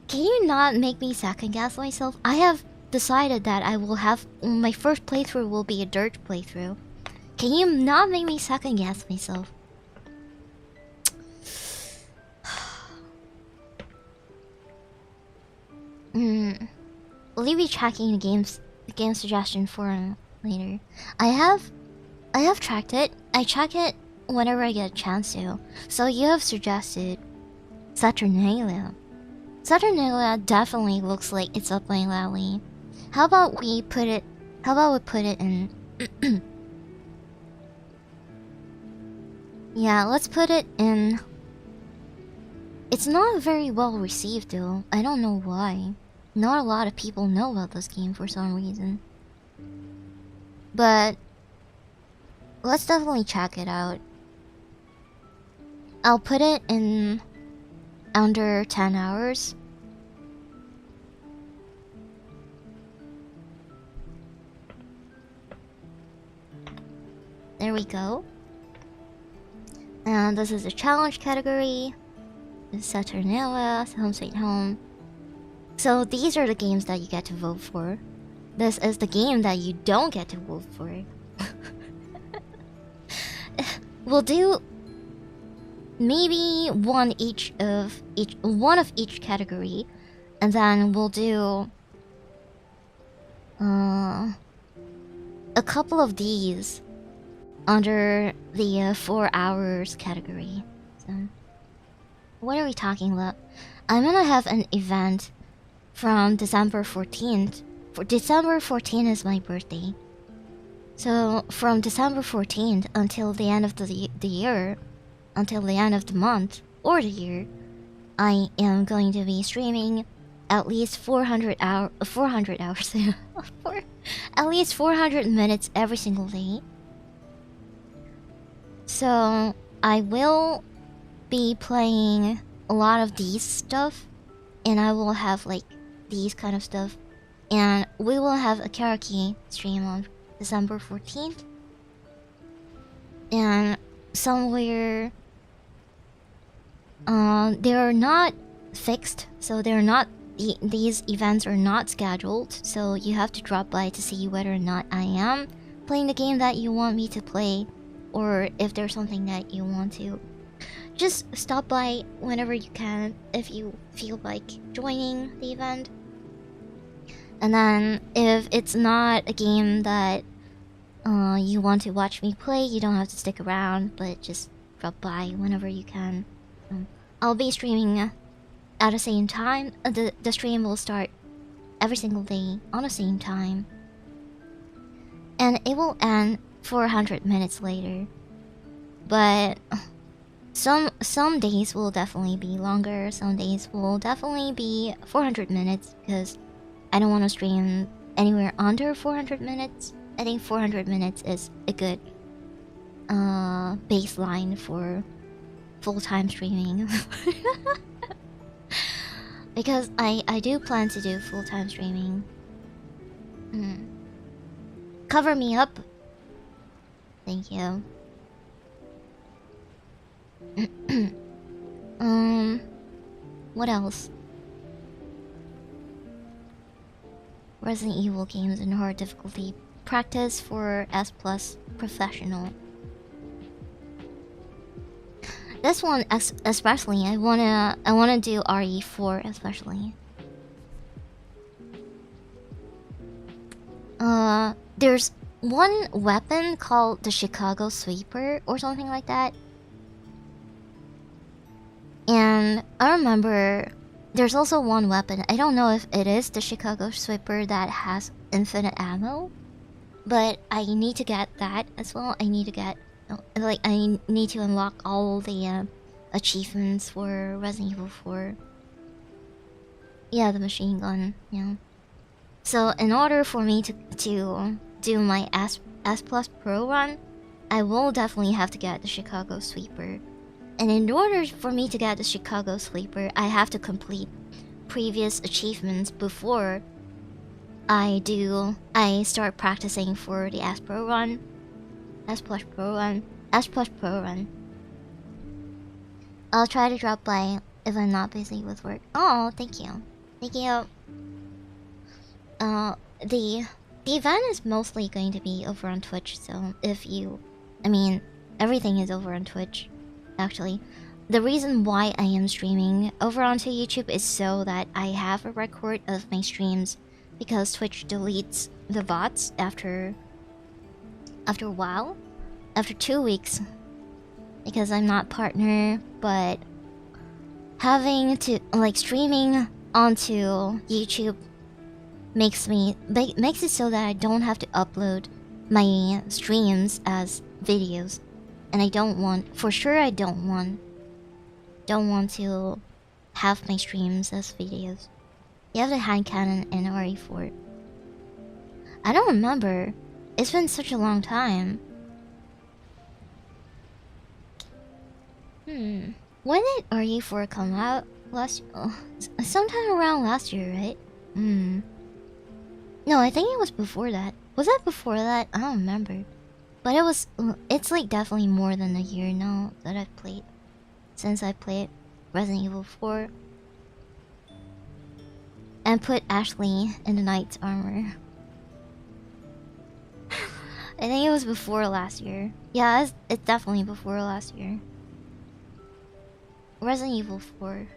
Can you not make me second guess myself? I have decided that I will have... My first playthrough will be a dirt playthrough. Can you not make me second guess myself? Will you be tracking the game suggestion forum later? I have tracked it. I check it whenever I get a chance to. So you have suggested Saturnalia. Saturnalia definitely looks like it's up my alley. How about we put it in yeah, let's put it in. It's not very well received though. I don't know why. Not a lot of people know about this game for some reason. But let's definitely check it out. I'll put it in under 10 hours. There we go. And this is a challenge category. Saturnalia, Home Sweet Home. So these are the games that you get to vote for. This is the game that you don't get to vote for. We'll do maybe one of each category, and then we'll do a couple of these under the 4 hours category. So what are we talking about? I'm gonna have an event from December 14th. For December 14th is my birthday. So from December 14th until the end of the year, until the end of the month or the year, I am going to be streaming at least 400 hours, at least 400 minutes every single day. So I will be playing a lot of these stuff, and I will have like these kind of stuff, and we will have a karaoke stream on December 14th, and somewhere they're not fixed, so they're not these events are not scheduled, so you have to drop by to see whether or not I am playing the game that you want me to play, or if there's something that you want to. Just stop by whenever you can if you feel like joining the event. And then if it's not a game that you want to watch me play, you don't have to stick around, but just drop by whenever you can. I'll be streaming at the same time. The stream will start every single day on the same time, and it will end 400 minutes later. But some days will definitely be longer. Some days will definitely be 400 minutes because I don't want to stream anywhere under 400 minutes. I think 400 minutes is a good baseline for full-time streaming. Because I do plan to do full-time streaming. Cover me up. Thank you. What else? Resident Evil games in hard difficulty. Practice for S+ professional. This one especially, I wanna do RE4 especially. There's one weapon called the Chicago Sweeper or something like that. And I remember there's also one weapon. I don't know if it is the Chicago Sweeper that has infinite ammo, but I need to get that as well. I need to get I need to unlock all the achievements for Resident Evil 4. Yeah, the machine gun. Yeah. So in order for me to do my S+ Pro run, I will definitely have to get the Chicago Sweeper. And in order for me to get the Chicago Sweeper, I have to complete previous achievements before I start practicing for the S+ Pro run. I'll try to drop by if I'm not busy with work. Oh, thank you. Thank you. The event is mostly going to be over on Twitch, so everything is over on Twitch, actually. The reason why I am streaming over onto YouTube is so that I have a record of my streams, because Twitch deletes the bots after a while. After 2 weeks, because I'm not partner, but having to like streaming onto YouTube makes it so that I don't have to upload my streams as videos, and I don't want to have my streams as videos. You have the hand cannon and RE4. I don't remember. It's been such a long time. When did RE4 come out? Sometime around last year, right? No, I think it was before that. Was that before that? I don't remember. But it's like definitely more than a year now that I've played. Since I played Resident Evil 4. And put Ashley in the knight's armor. I think it was before last year. Yeah, it's definitely before last year. Resident Evil 4.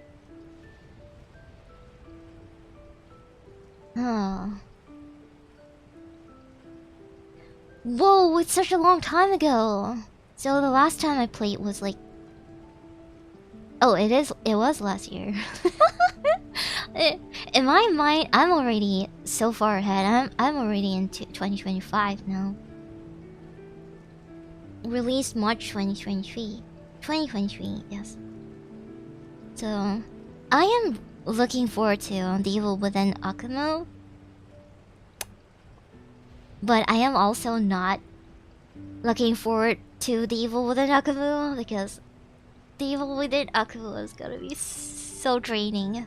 Oh. Whoa, it's such a long time ago. So the last time I played was like... Oh, it was last year. In my mind, I'm already so far ahead. I'm already into 2025 now. Released March 2023. 2023, yes. So, I am looking forward to The Evil Within Akumo. But I am also not looking forward to The Evil Within Akumo because The Evil Within Akumo is gonna be so draining.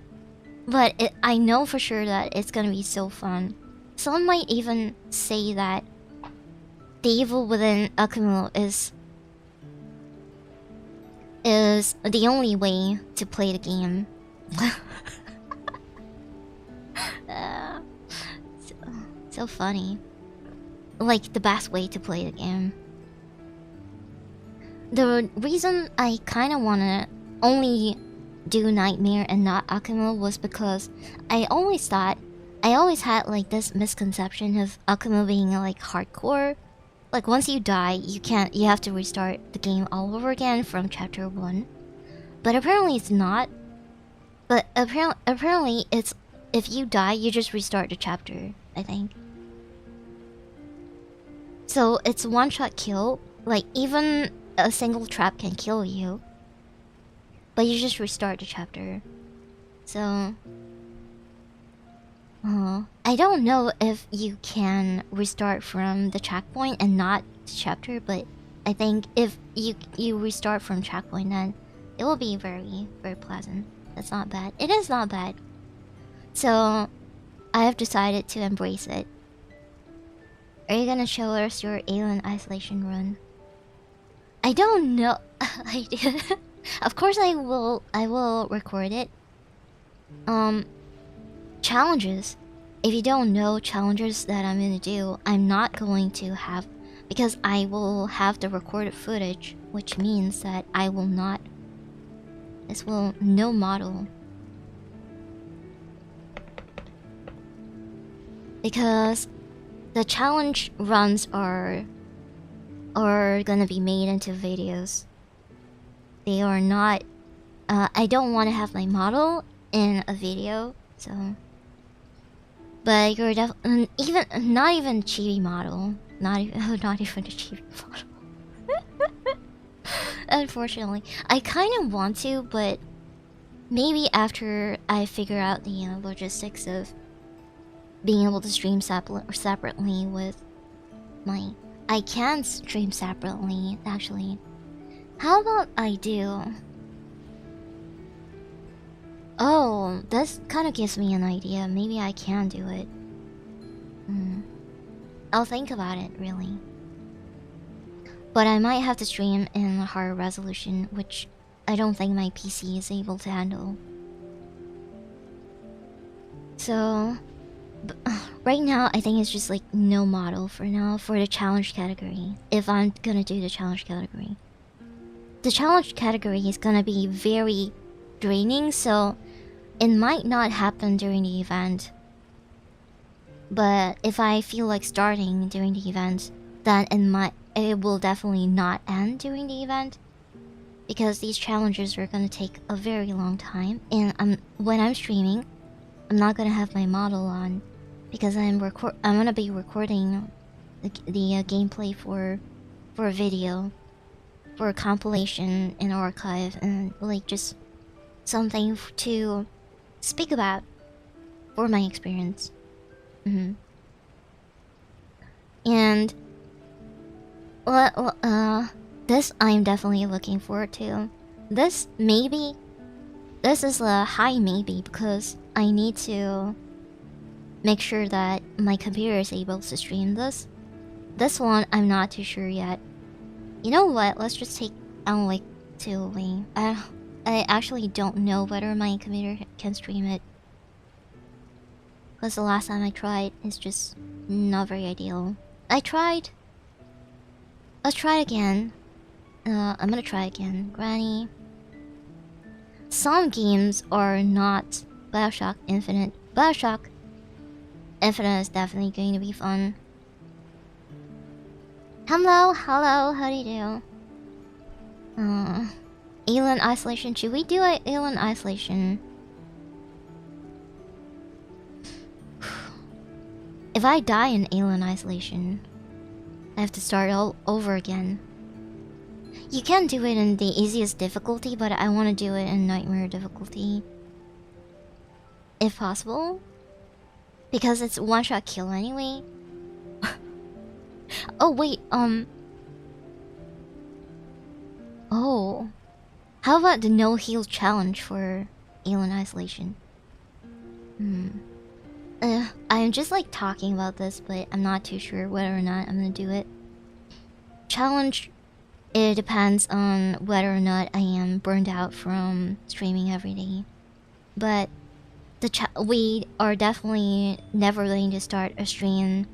But I know for sure that it's gonna be so fun. Some might even say that The Evil Within Akumo is the only way to play the game. So funny. Like the best way to play the game. The reason I kind of wanna only do Nightmare and not Akumo was because I always had like this misconception of Akumo being like hardcore. Like once you die, you have to restart the game all over again from chapter 1. But apparently it's not. But apparently it's, if you die, you just restart the chapter, I think. So it's one-shot kill. Like even a single trap can kill you. But you just restart the chapter. So... I don't know if you can restart from the checkpoint and not the chapter, but I think if you restart from checkpoint, then it will be very, very pleasant. That's not bad. It is not bad. So, I have decided to embrace it. Are you gonna show us your alien isolation run? I don't know. Of course I will record it. Challenges. If you don't know challenges that I'm gonna do, I'm not going to have, because I will have the recorded footage, which means that I will not. This will no model. Because the challenge runs are gonna be made into videos. They are not. I don't want to have my model in a video, so. But you're even not even a chibi model, not even a chibi model. Unfortunately, I kind of want to, but maybe after I figure out the logistics of being able to stream separately with my. I can stream separately, actually. How about I do? Oh, this kind of gives me an idea. Maybe I can do it. I'll think about it, really. But I might have to stream in a higher resolution, which I don't think my PC is able to handle. So, right now, I think it's just like no model for now for the challenge category. If I'm gonna do the challenge category. The challenge category is gonna be very draining, so it might not happen during the event. But if I feel like starting during the event, then it will definitely not end during the event. because these challenges are gonna take a very long time, and when I'm streaming, I'm not gonna have my model on because I'm gonna be recording the gameplay for a video, for a compilation and archive, and like just something to speak about for my experience. And this I'm definitely looking forward to. This is a high maybe because I need to make sure that my computer is able to stream this. This one I'm not too sure yet. You know what? Let's just take like 2 away. I actually don't know whether my computer can stream it. Because the last time I tried, it's just not very ideal. I tried. Let's try again. I'm gonna try again. Granny. Some games are not BioShock Infinite. BioShock Infinite is definitely going to be fun. Hello, how do you do? Alien Isolation. Should we do a Alien Isolation? If I die in Alien Isolation, I have to start all over again. You can do it in the easiest difficulty, but I want to do it in Nightmare difficulty. If possible. Because it's one-shot kill anyway. Oh, wait, oh. How about the no-heal challenge for Alien Isolation? I'm just like talking about this, but I'm not too sure whether or not I'm gonna do it. Challenge, it depends on whether or not I am burned out from streaming every day. But we are definitely never going to start a stream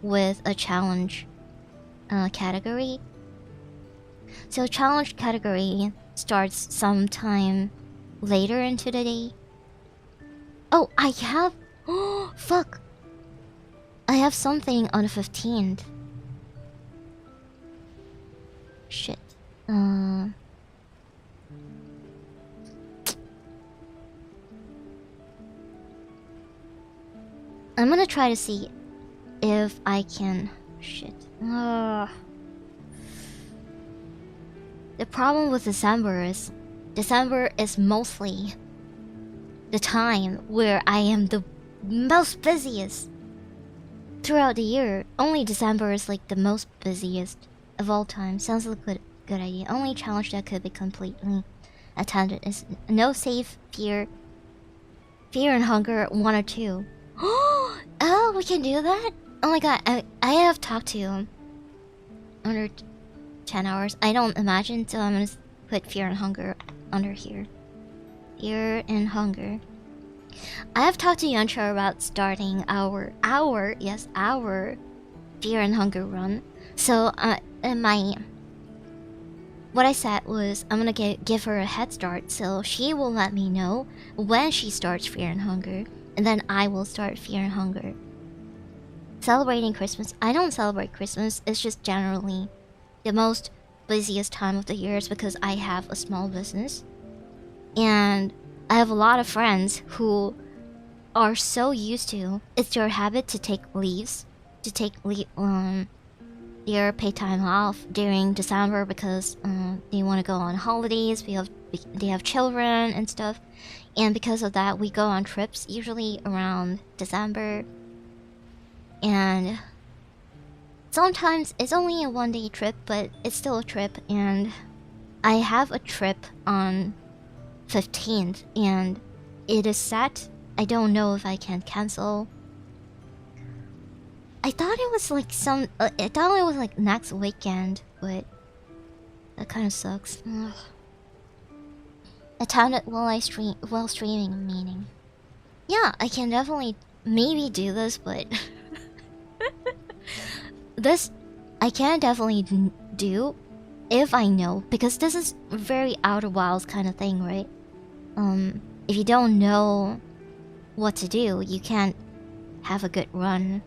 with a challenge category. So challenge category starts sometime later into the day. Oh, I have... Oh, fuck! I have something on the 15th. Shit. I'm gonna try to see if I can... Shit. The problem with December is mostly the time where I am the most busiest throughout the year. Only December is like the most busiest of all time. Sounds like a good idea. Only challenge that could be completely attended is no save, fear and hunger 1 or 2. Oh, we can do that? Oh my god, I have talked to you under 10 hours. I don't imagine, so I'm gonna put fear and hunger under here. Fear and hunger. I have talked to Yantra about starting our fear and hunger run. So what I said was I'm gonna give her a head start, so she will let me know when she starts fear and hunger, and then I will start fear and hunger. Celebrating Christmas. I don't celebrate Christmas. It's just generally the most busiest time of the year is because I have a small business. And I have a lot of friends who are so used to, it's their habit to take leaves, their paid time off during December because they want to go on holidays, they have children and stuff. And because of that, we go on trips, usually around December. And sometimes it's only a 1-day trip, but it's still a trip. And I have a trip on 15th, and it is set. I don't know if I can cancel. I thought it was like next weekend, but that kind of sucks. Ugh. Attended while streaming, meaning. Yeah, I can definitely maybe do this, but this I can definitely do if I know, because this is very Outer Wilds kind of thing, right? If you don't know what to do, you can't have a good run.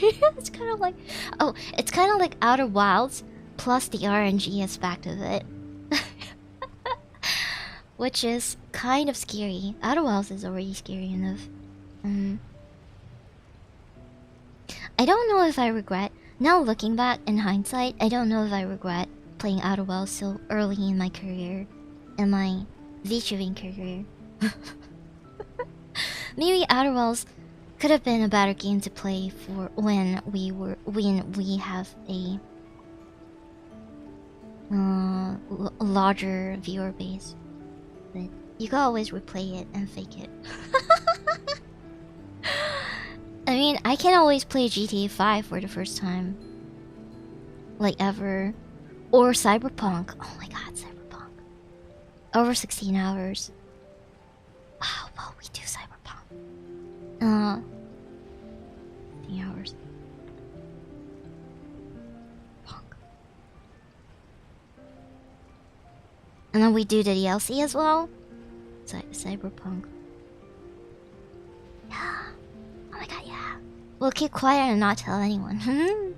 It's kind of like, it's kind of like Outer Wilds plus the RNG aspect of it. which is kind of scary. Outer Wilds is already scary enough. I don't know if I regret. Now looking back in hindsight, I don't know if I regret playing Outer Wilds so early in my career, in my VTubing career. Maybe Outer Wilds could have been a better game to play for when we have a larger viewer base. But you can always replay it and fake it. I mean, I can always play GTA 5 for the first time. Like ever. Or Cyberpunk. Oh my god, Cyberpunk. Over 16 hours. Wow, well, we do Cyberpunk. 16 hours. Punk. And then we do the DLC as well. Cyberpunk. Yeah. Oh my god, yeah. We'll keep quiet and not tell anyone.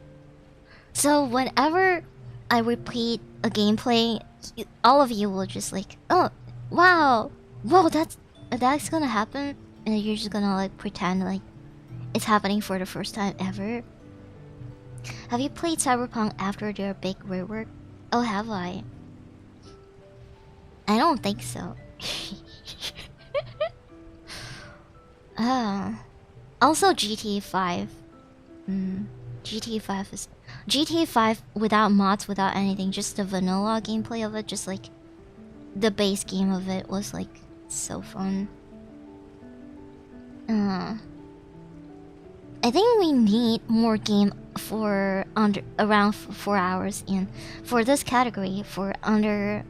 So whenever I repeat a gameplay, all of you will just like, oh, wow, whoa, that's gonna happen, and you're just gonna like pretend like it's happening for the first time ever. Have you played Cyberpunk after their big rework? Oh, have I? I don't think so. Also GTA 5. GTA 5 without mods, without anything, just the vanilla gameplay of it, just like the base game of it was like so fun. I think we need more game for around 4 hours, and for this category for under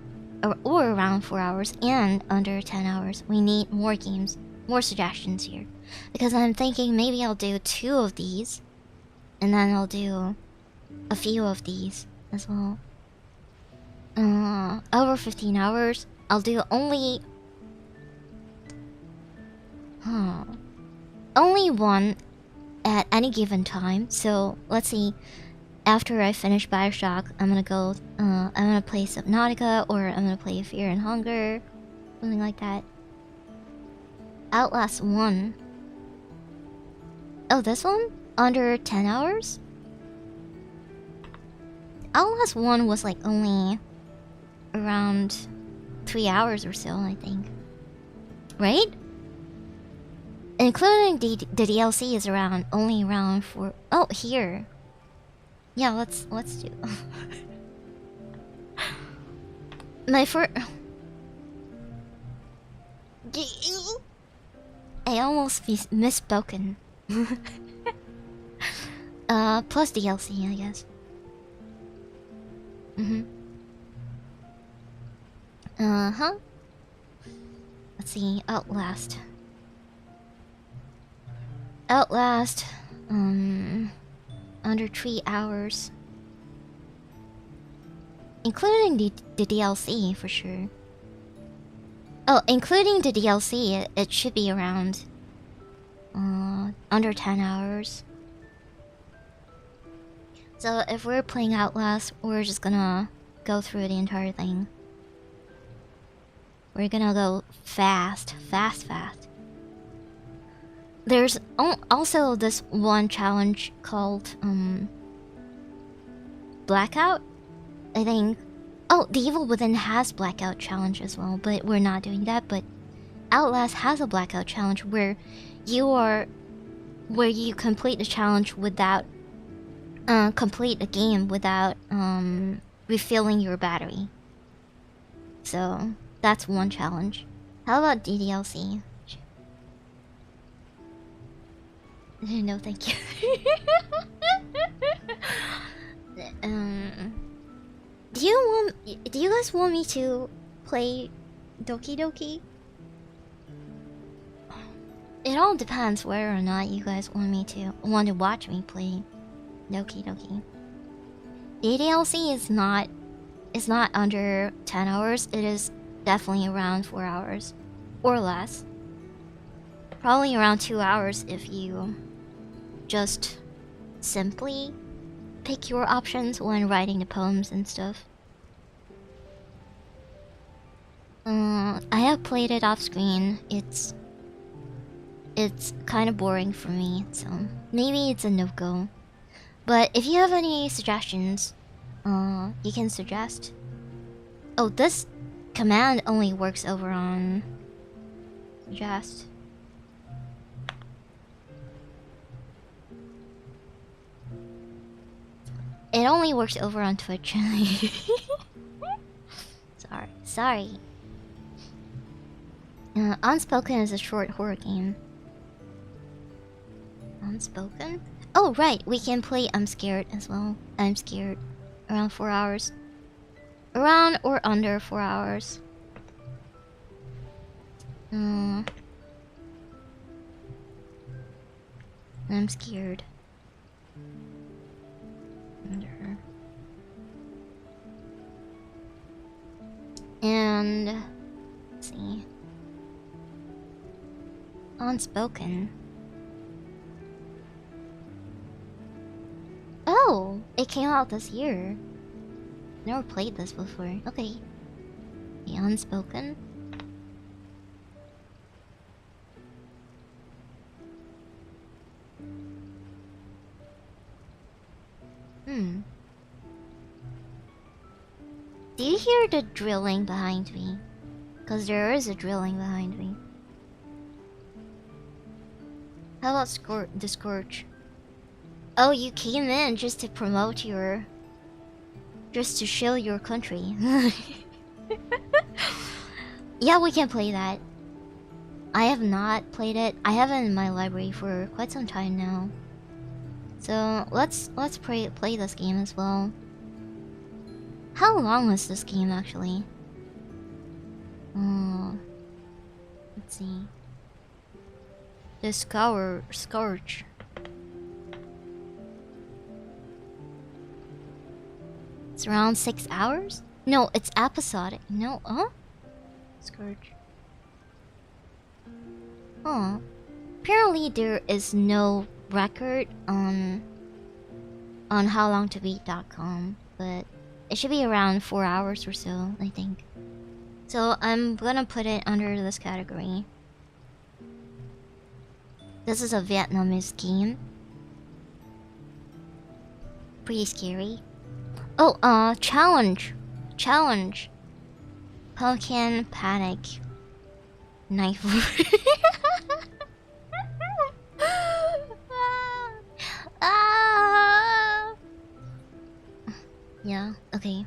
or around 4 hours and under 10 hours, we need more games, more suggestions here. Because I'm thinking maybe I'll do 2 of these, and then I'll do a few of these as well. Over 15 hours, I'll do only one at any given time. So let's see, after I finish Bioshock, I'm gonna go, I'm gonna play Subnautica, or I'm gonna play Fear and Hunger, something like that. Outlast 1. Oh, this one? Under 10 hours? Outlast 1 was like only around 3 hours or so, I think. Right? Including the DLC is only around 4. Oh, here. Yeah, let's do. My first. I almost misspoken. Plus DLC, I guess. Let's see, Outlast, under 3 hours. Including the DLC, for sure. Oh, including the DLC, it should be around under 10 hours. So if we're playing Outlast, we're just gonna go through the entire thing. We're gonna go fast. There's also this one challenge called Blackout, I think. Oh, The Evil Within has Blackout challenge as well, but we're not doing that. But Outlast has a Blackout challenge where you complete the challenge without complete a game without refilling your battery. So that's one challenge. How about DDLC? No, thank you. Do you guys want me to play Doki Doki? It all depends whether or not you guys want to watch me play Doki Doki. DDLC is not under 10 hours. It is definitely around 4 hours or less. Probably around 2 hours if you just simply pick your options when writing the poems and stuff. I have played it off screen. It's kind of boring for me, so maybe it's a no-go. But if you have any suggestions, you can suggest. Oh, this command only works over on suggest. It only works over on Twitch. Sorry. Unspoken is a short horror game. Unspoken? Oh, right, we can play I'm Scared as well. I'm Scared. Around 4 hours. Around or under 4 hours. I'm Scared. Under. And let's see. Unspoken. Oh, it came out this year. Never played this before. Okay. The Unspoken. Do you hear the drilling behind me? Because there is a drilling behind me. How about the Scorch? Oh, you came in just to promote your... just to show your country. Yeah, we can play that. I have not played it. I have it in my library for quite some time now. So let's play this game as well. How long was this game actually? Let's see. The Scourge. It's around 6 hours? No, it's episodic. No, Scourge. Oh. Apparently there is no record on howlongtobeat.com, but it should be around 4 hours or so, I think. So I'm gonna put it under this category. This is a Vietnamese game. Pretty scary. Oh, challenge. Pumpkin Panic. Knife. Yeah, okay.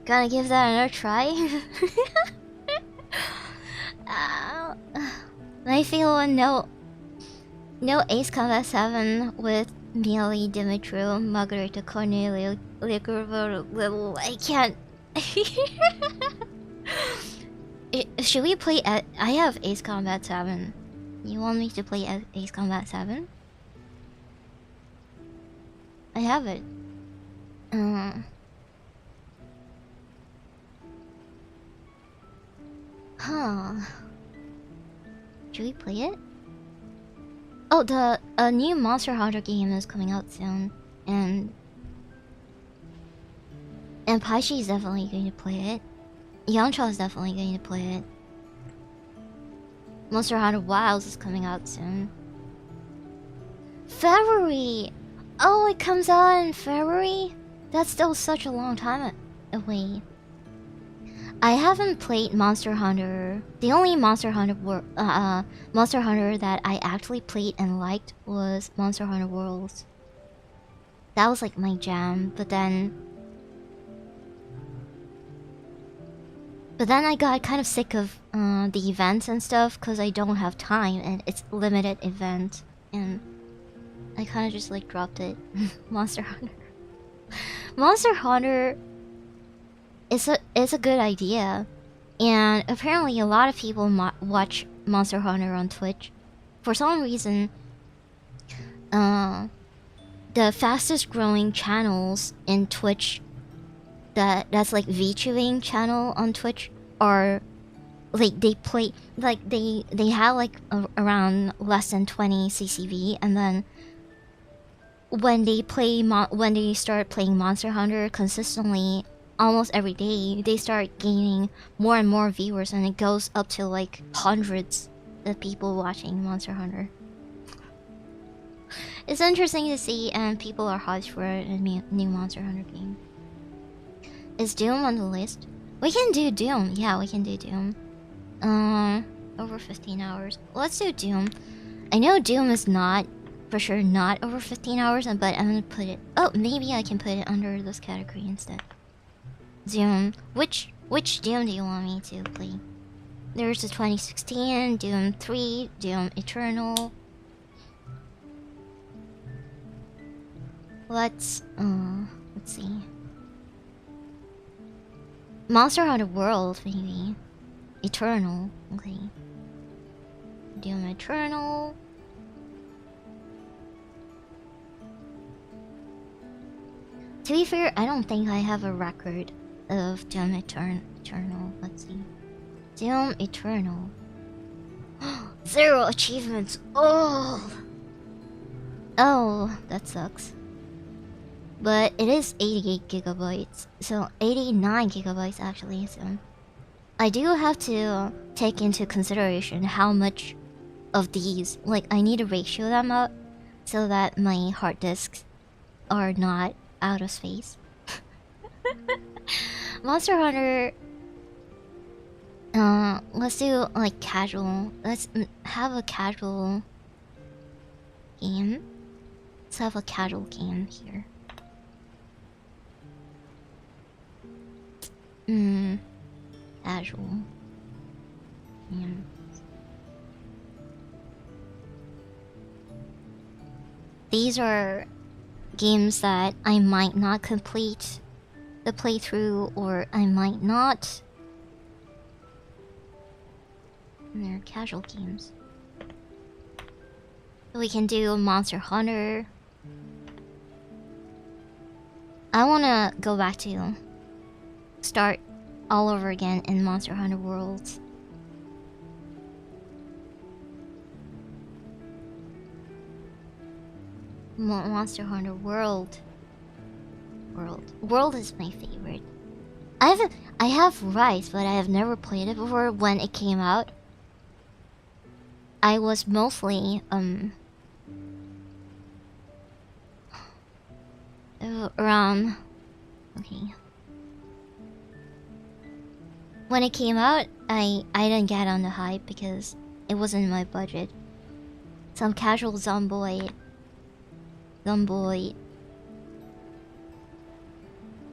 Gonna give that another try. I feel no Ace Combat 7 with Mieli, Dimitru, Margarita, Cornelio, Little. I can't. Should we play? I have Ace Combat 7. You want me to play Ace Combat 7? I have it. Huh. Should we play it? Oh, the new Monster Hunter game is coming out soon, and Paishi is definitely going to play it. Yamcha is definitely going to play it. Monster Hunter Wilds is coming out soon. February! Oh, it comes out in February? That's still such a long time away. I haven't played Monster Hunter. The only Monster Hunter that I actually played and liked was Monster Hunter Worlds. That was like my jam, but then I got kind of sick of the events and stuff because I don't have time and it's limited event, and I kind of just like dropped it. Monster Hunter is a good idea, and apparently a lot of people watch Monster Hunter on Twitch. For some reason, the fastest growing channels in Twitch that's like VTubing channel on Twitch are like they play like they have like around less than 20 CCV, and then when they start playing Monster Hunter consistently almost every day, they start gaining more and more viewers, and it goes up to like hundreds of people watching Monster Hunter. It's interesting to see, and people are hyped for a new Monster Hunter game. Is Doom on the list? We can do Doom. Yeah, we can do Doom. Over 15 hours. Let's do Doom. I know Doom is not, for sure, not over 15 hours, but I'm gonna put it... Oh, maybe I can put it under this category instead. Doom. Which Doom do you want me to play? There's the 2016, Doom 3, Doom Eternal. Let's see. Monster Hunter World, maybe. Eternal, okay. Doom Eternal. To be fair, I don't think I have a record of Doom Eternal. Let's see. Doom Eternal. 0 achievements. Oh, that sucks. But it is 88 gigabytes, so 89 gigabytes actually, so I do have to take into consideration how much of these, like, I need to ratio them up so that my hard disks are not out of space. Monster Hunter, let's do like casual. Let's have a casual game. Let's have a casual game here. Casual. These are games that I might not complete the playthrough, or I might not. And they're casual games. We can do Monster Hunter. I wanna go back to start all over again in Monster Hunter World. Monster Hunter World. World is my favorite. I have Rise, but I have never played it before. When it came out, I was mostly around. Okay. When it came out, I didn't get on the hype because it wasn't in my budget. Some casual Zomboid,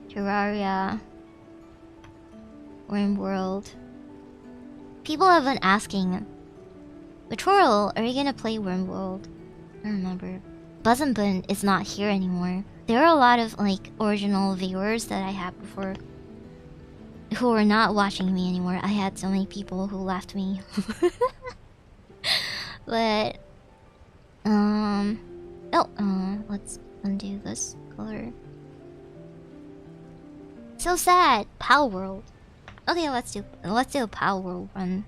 Terraria, Wormworld. People have been asking, Patrol, are you gonna play Wormworld? I don't remember. Buzz and Bun is not here anymore. There are a lot of like original viewers that I had before who are not watching me anymore. I had so many people who left me. But let's undo this color. So sad. Power World. Okay, let's do a Power World run.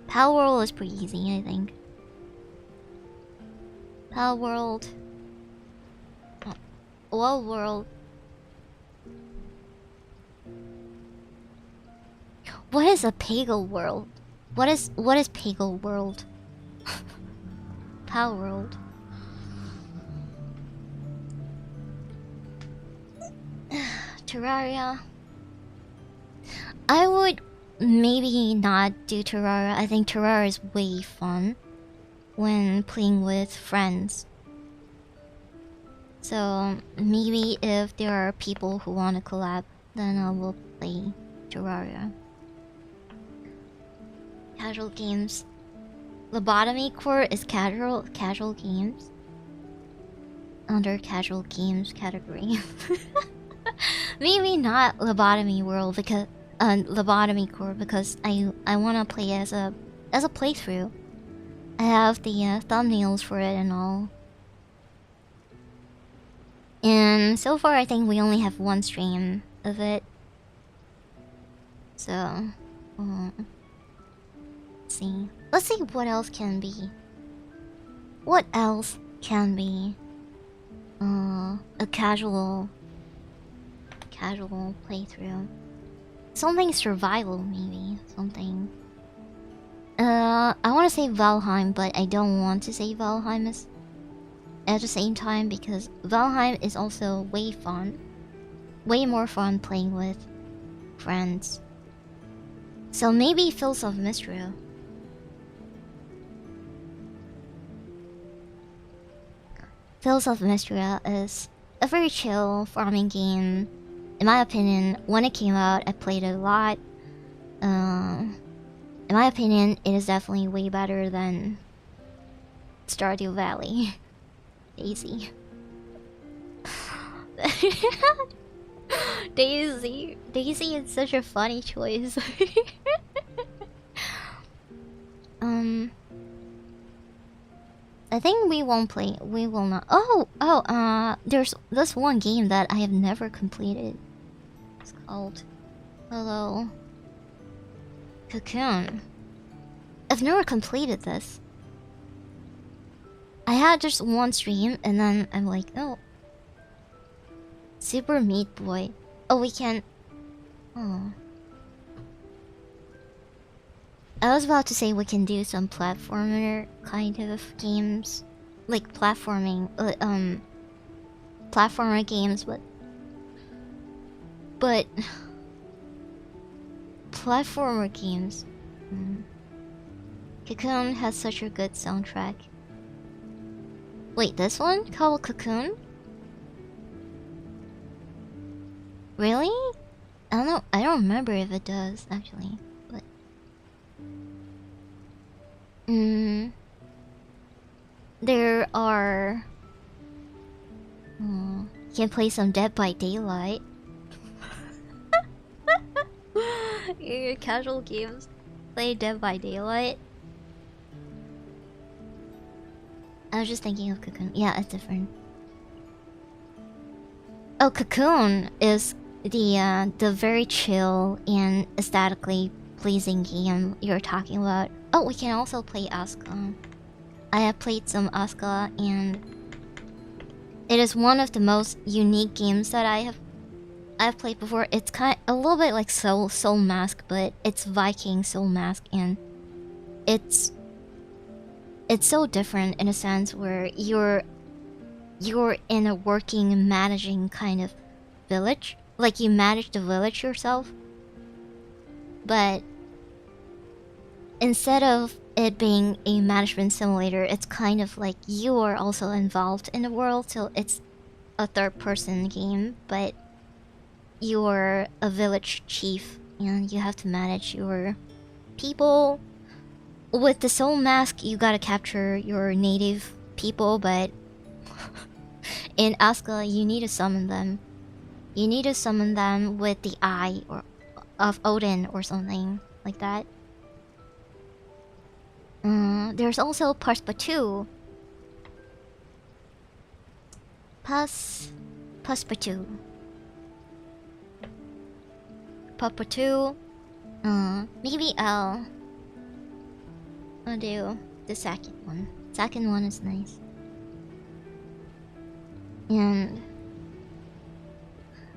Power World is pretty easy, I think. Power World. World World. What is a Pagel World? What is Pagel World? Power World. Terraria. I would maybe not do Terraria. I think Terraria is way fun when playing with friends. So maybe if there are people who want to collab, then I will play Terraria. Casual games. Lobotomy Core is casual games. Under casual games category. Maybe not Lobotomy World because Lobotomy Core, because I wanna play as a playthrough. I have the thumbnails for it and all. And so far I think we only have one stream of it. So let's see what else can be. What else can be a casual casual playthrough. Something survival, maybe. Something. I want to say Valheim, but I don't want to say Valheim at the same time because Valheim is also way fun. Way more fun playing with friends. So maybe Fields of Mistral. Fields of Mistral is a very chill farming game. In my opinion, when it came out, I played it a lot. In my opinion, it is definitely way better than Stardew Valley. Daisy. Daisy is such a funny choice. I think we won't play. We will not. There's this one game that I have never completed. It's called Hello Cocoon. I've never completed this. I had just one stream and then I'm like, oh. Super Meat Boy. Oh, we can... Oh. I was about to say we can do some platformer kind of games. Like platforming... platformer games, but... platformer games... Cocoon has such a good soundtrack. Wait, this one? Called Cocoon? Really? I don't know. I don't remember if it does, actually. But... There are... You can play some Dead by Daylight. Your casual games. Play Dead by Daylight. I was just thinking of Cocoon. Yeah, it's different. Oh, Cocoon is the very chill and aesthetically pleasing game you're talking about. Oh, we can also play Asuka. I have played some Asuka and it is one of the most unique games that I've played before. It's kind of a little bit like Soul Mask, but it's Viking Soul Mask, and it's so different in a sense where you're in a working, managing kind of village. Like you manage the village yourself. But instead of it being a management simulator, it's kind of like you are also involved in the world. So it's a third-person game, but you're a village chief and you have to manage your people. With the Soul Mask, you gotta capture your native people, but in Asuka, you need to summon them. You need to summon them with the eye of Odin or something like that. There's also Paspatu. Paspatu. Paspatu. Maybe I'll do the second one. Second one is nice. And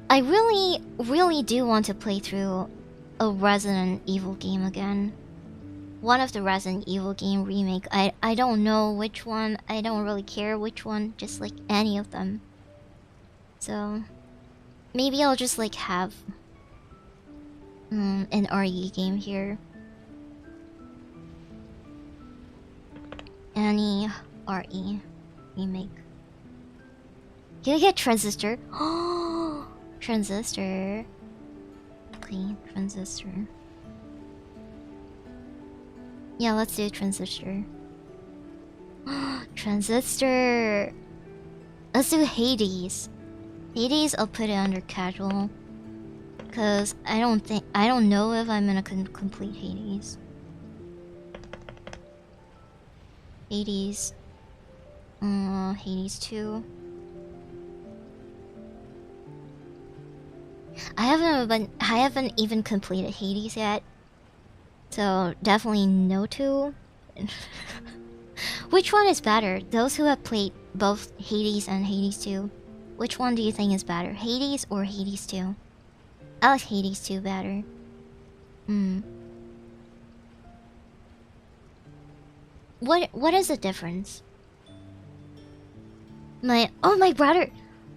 I really do want to play through a Resident Evil game again. One of the Resident Evil game remake. I don't know which one. I don't really care which one. Just like any of them. So maybe I'll just like have an RE game here. Any RE remake. Can we get Transistor? Oh, Transistor. Okay, Transistor. Yeah, let's do Transistor. Transistor. Let's do Hades. Hades, I'll put it under casual. Cause I don't know if I'm gonna complete Hades. Hades. Hades 2. I haven't even completed Hades yet. So definitely no 2. Which one is better? Those who have played both Hades and Hades 2, which one do you think is better? Hades or Hades 2? I like Hades 2 better. What is the difference? My brother.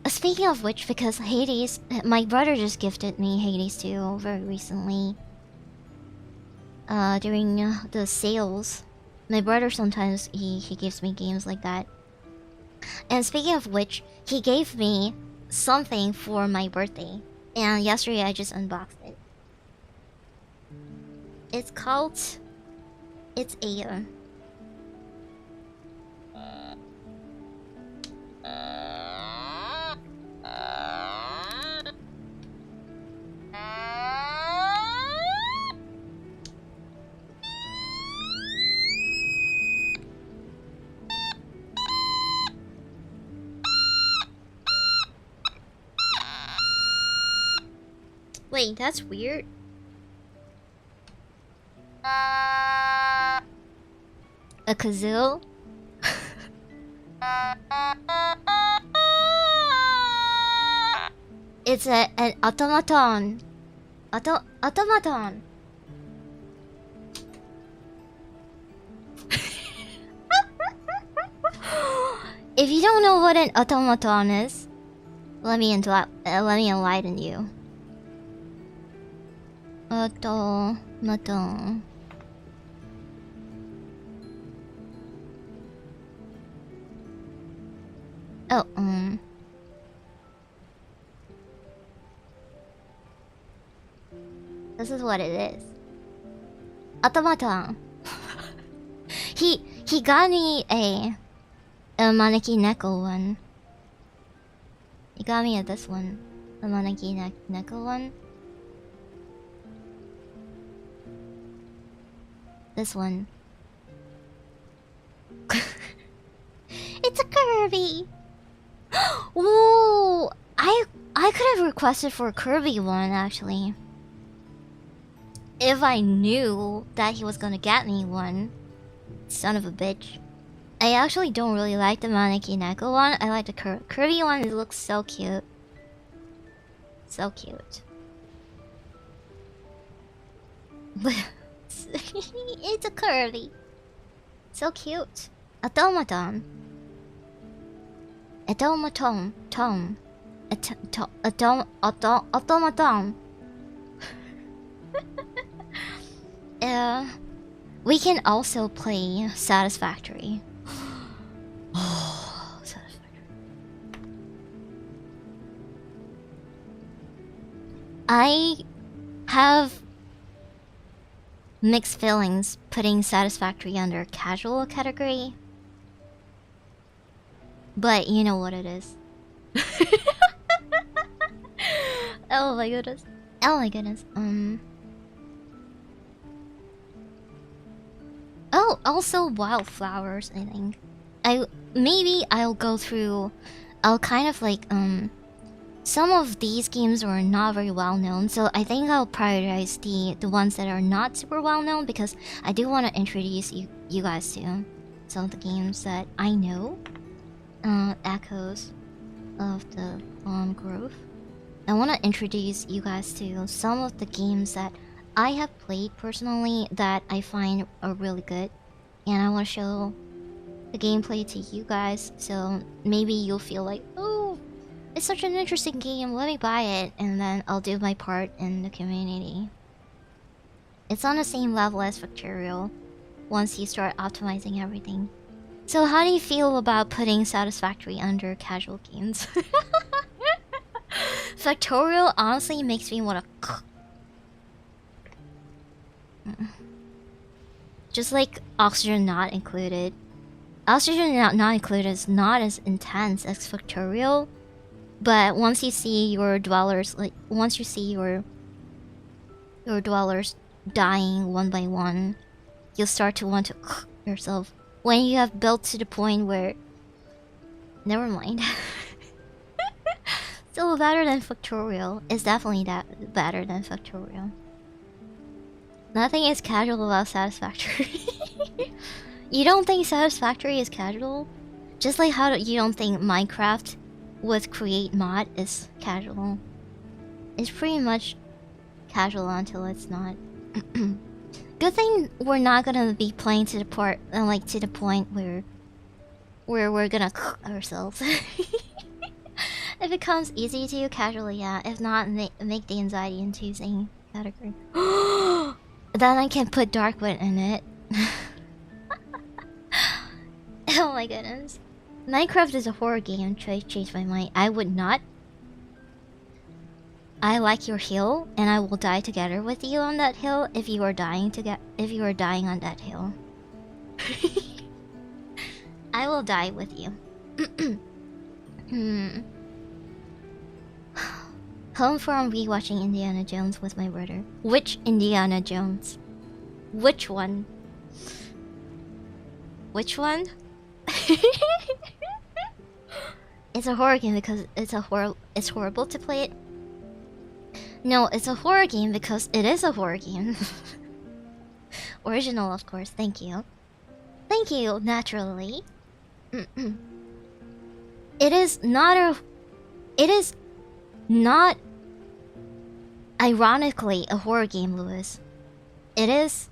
Speaking of which, because Hades, my brother just gifted me Hades 2 very recently. During the sales, my brother sometimes he gives me games like that. And speaking of which, he gave me something for my birthday, and yesterday I just unboxed it. It's called. It's a. Wait, that's weird. A kazoo? It's an automaton. Automaton. If you don't know what an automaton is, let me enlighten you. Automaton. Oh, this is what it is. Automaton. he got me a Maneki Neko one. He got me this one. A Maneki Neko one. This one. It's a Kirby! Ooh! I could have requested for a Kirby one, actually. If I knew that he was gonna get me one. Son of a bitch. I actually don't really like the Maneki Neko one. I like the Kirby one. It looks so cute. So cute. It's a Kirby. So cute. Automaton. Automaton. Automaton. We can also play Satisfactory. Oh, Satisfactory. I have mixed feelings putting Satisfactory under casual category. But you know what it is. Oh my goodness. Oh my goodness. Oh, also wildflowers, I think. I'll go through. I'll kind of like some of these games are not very well known, so I think I'll prioritize the ones that are not super well known, because I do want to introduce you guys to some of the games that I know. Echoes of the Palm Grove. I want to introduce you guys to some of the games that I have played personally that I find are really good, and I want to show the gameplay to you guys, so maybe you'll feel like, oh, it's such an interesting game, let me buy it, and then I'll do my part in the community. It's on the same level as Factorial once you start optimizing everything. So how do you feel about putting Satisfactory under casual games? Factorial honestly makes me want to... Just like Oxygen Not Included. Oxygen Not Included is not as intense as Factorial, but once you see your dwellers, like once you see your dwellers dying one by one, you'll start to want to yourself. When you have built to the point where... Never mind. Still better than Factorial. It's definitely better than Factorial. Nothing is casual about Satisfactory. You don't think Satisfactory is casual? Just like how you don't think Minecraft with Create Mod is casual. It's pretty much casual until it's not. Good thing we're not gonna be playing to the part, like to the point where we're gonna cook ourselves. If it comes easy to you, casually, yeah. If not, make the anxiety-inducing category. Then I can put Darkwood in it. Oh my goodness. Minecraft is a horror game. Change my mind. I would not. I like your hill, and I will die together with you on that hill if you are dying on that hill. I will die with you. Home from rewatching Indiana Jones with my brother. Which Indiana Jones? Which one? Which one? It's a horror game because it's horrible to play it. No, it's a horror game because it is a horror game. Original, of course. Thank you. Thank you, naturally. It is not ironically a horror game, Lewis. It is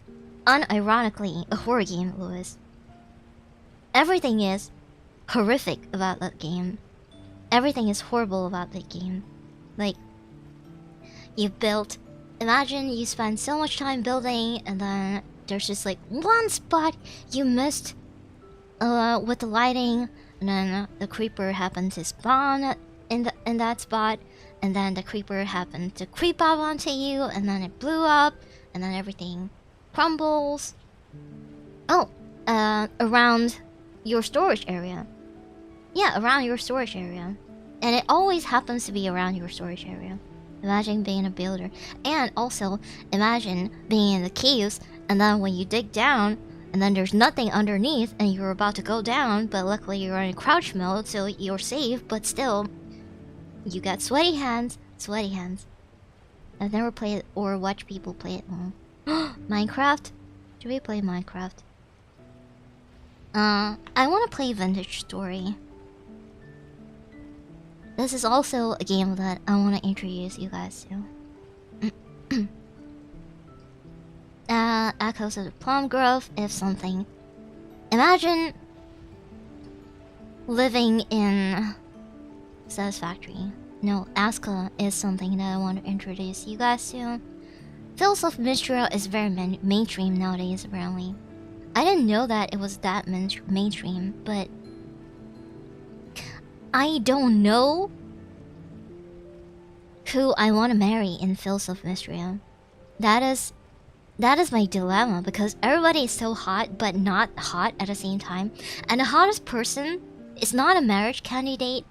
unironically a horror game, Lewis. Everything is horrific about that game. Everything is horrible about that game. Like, you built... Imagine you spend so much time building, and then there's just like one spot you missed with the lighting, and then the creeper happened to spawn in that spot, and then the creeper happened to creep up onto you, and then it blew up, and then everything crumbles. Oh, around your storage area. Yeah, around your storage area. And it always happens to be around your storage area. Imagine being a builder. And also, imagine being in the caves, and then when you dig down, and then there's nothing underneath, and you're about to go down, but luckily you're in crouch mode, so you're safe, but still, you got sweaty hands. Sweaty hands. I've never played or watched people play it long. Minecraft? Should we play Minecraft? I want to play Vintage Story. This is also a game that I want to introduce you guys to. Echoes of the Plum Grove, if something. Imagine living in Satisfactory. No, Aska is something that I want to introduce you guys to. Tales of Mistral is very mainstream nowadays, apparently. I didn't know that it was that mainstream, but I don't know who I want to marry in Tales of Mistral. That is my dilemma, because everybody is so hot but not hot at the same time, and the hottest person is not a marriage candidate,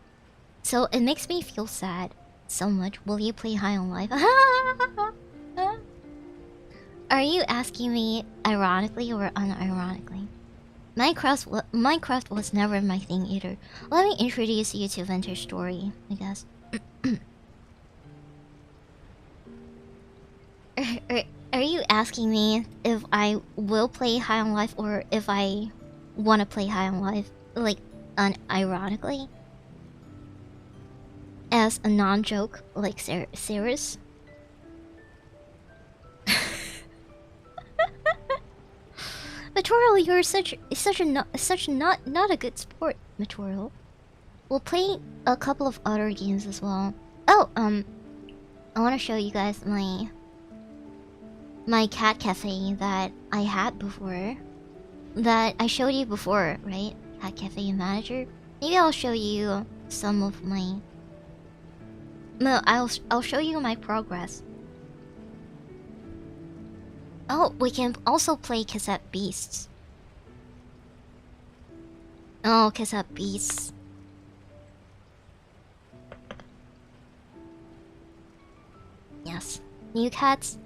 so it makes me feel sad so much. Will you play High on Life? Are you asking me ironically or unironically? Minecraft was never my thing either. Let me introduce you to Vintage Story, I guess. Are you asking me if I will play High on Life or if I want to play High on Life, like, unironically? As a non-joke, like serious? Matorial, you're such not a good sport, Matorial. We'll play a couple of other games as well. Oh, I want to show you guys my cat cafe that I had before. That I showed you before, right? Cat cafe manager. Maybe I'll show you some of my. No, I'll show you my progress. Oh, we can also play Cassette Beasts. Oh, Cassette Beasts. Yes. New cats.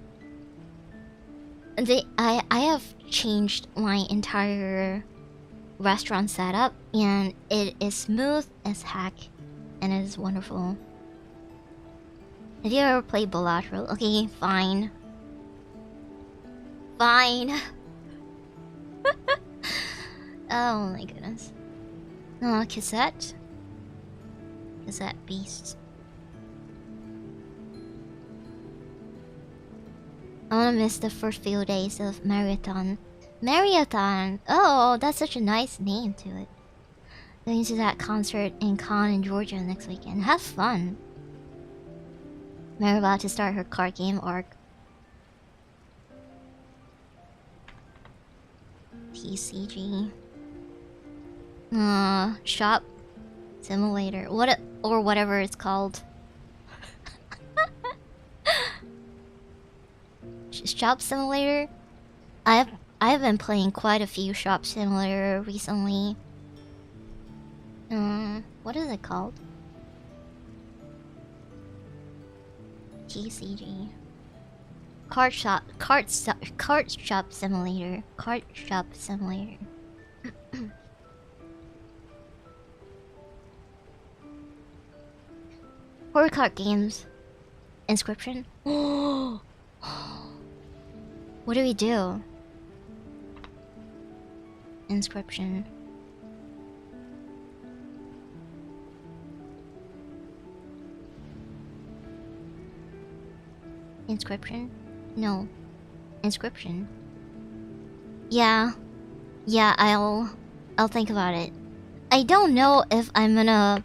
I have changed my entire restaurant setup, and it is smooth as heck, and it is wonderful. Have you ever played Bilateral? Okay, fine. Fine. Oh my goodness. Oh, Cassette Beasts. I wanna miss the first few days of marathon. Marathon! Oh, that's such a nice name to it. Going to that concert in Con in Georgia next weekend. Have fun! Mary about to start her card game arc. TCG. Shop simulator. Or whatever it's called. Shop simulator? I've been playing quite a few shop simulator recently. What is it called? TCG. Card shop simulator. Card shop simulator. Horror card games. Inscription. What do we do? Inscription. Inscription? No. Inscription. Yeah. Yeah, I'll think about it. I don't know if I'm gonna...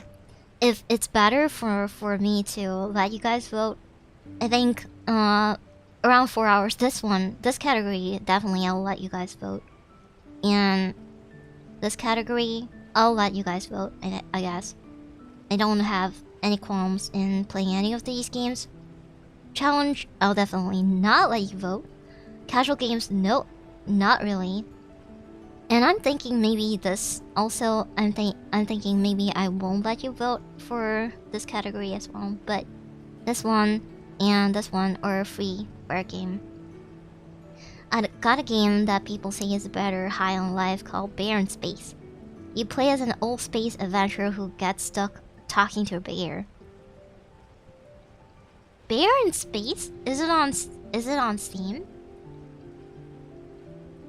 If it's better for me to let you guys vote. I think, around 4 hours. This category, definitely I'll let you guys vote. And this category, I'll let you guys vote, I guess. I don't have any qualms in playing any of these games. Challenge, I'll definitely not let you vote. Casual games, no, not really. And I'm thinking maybe this also. I'm thinking maybe I won't let you vote for this category as well. But this one and this one are free for a game. I got a game that people say is better high on life called Bear in Space. You play as an old space adventurer who gets stuck talking to a bear. Bear in Space? Is it on Steam?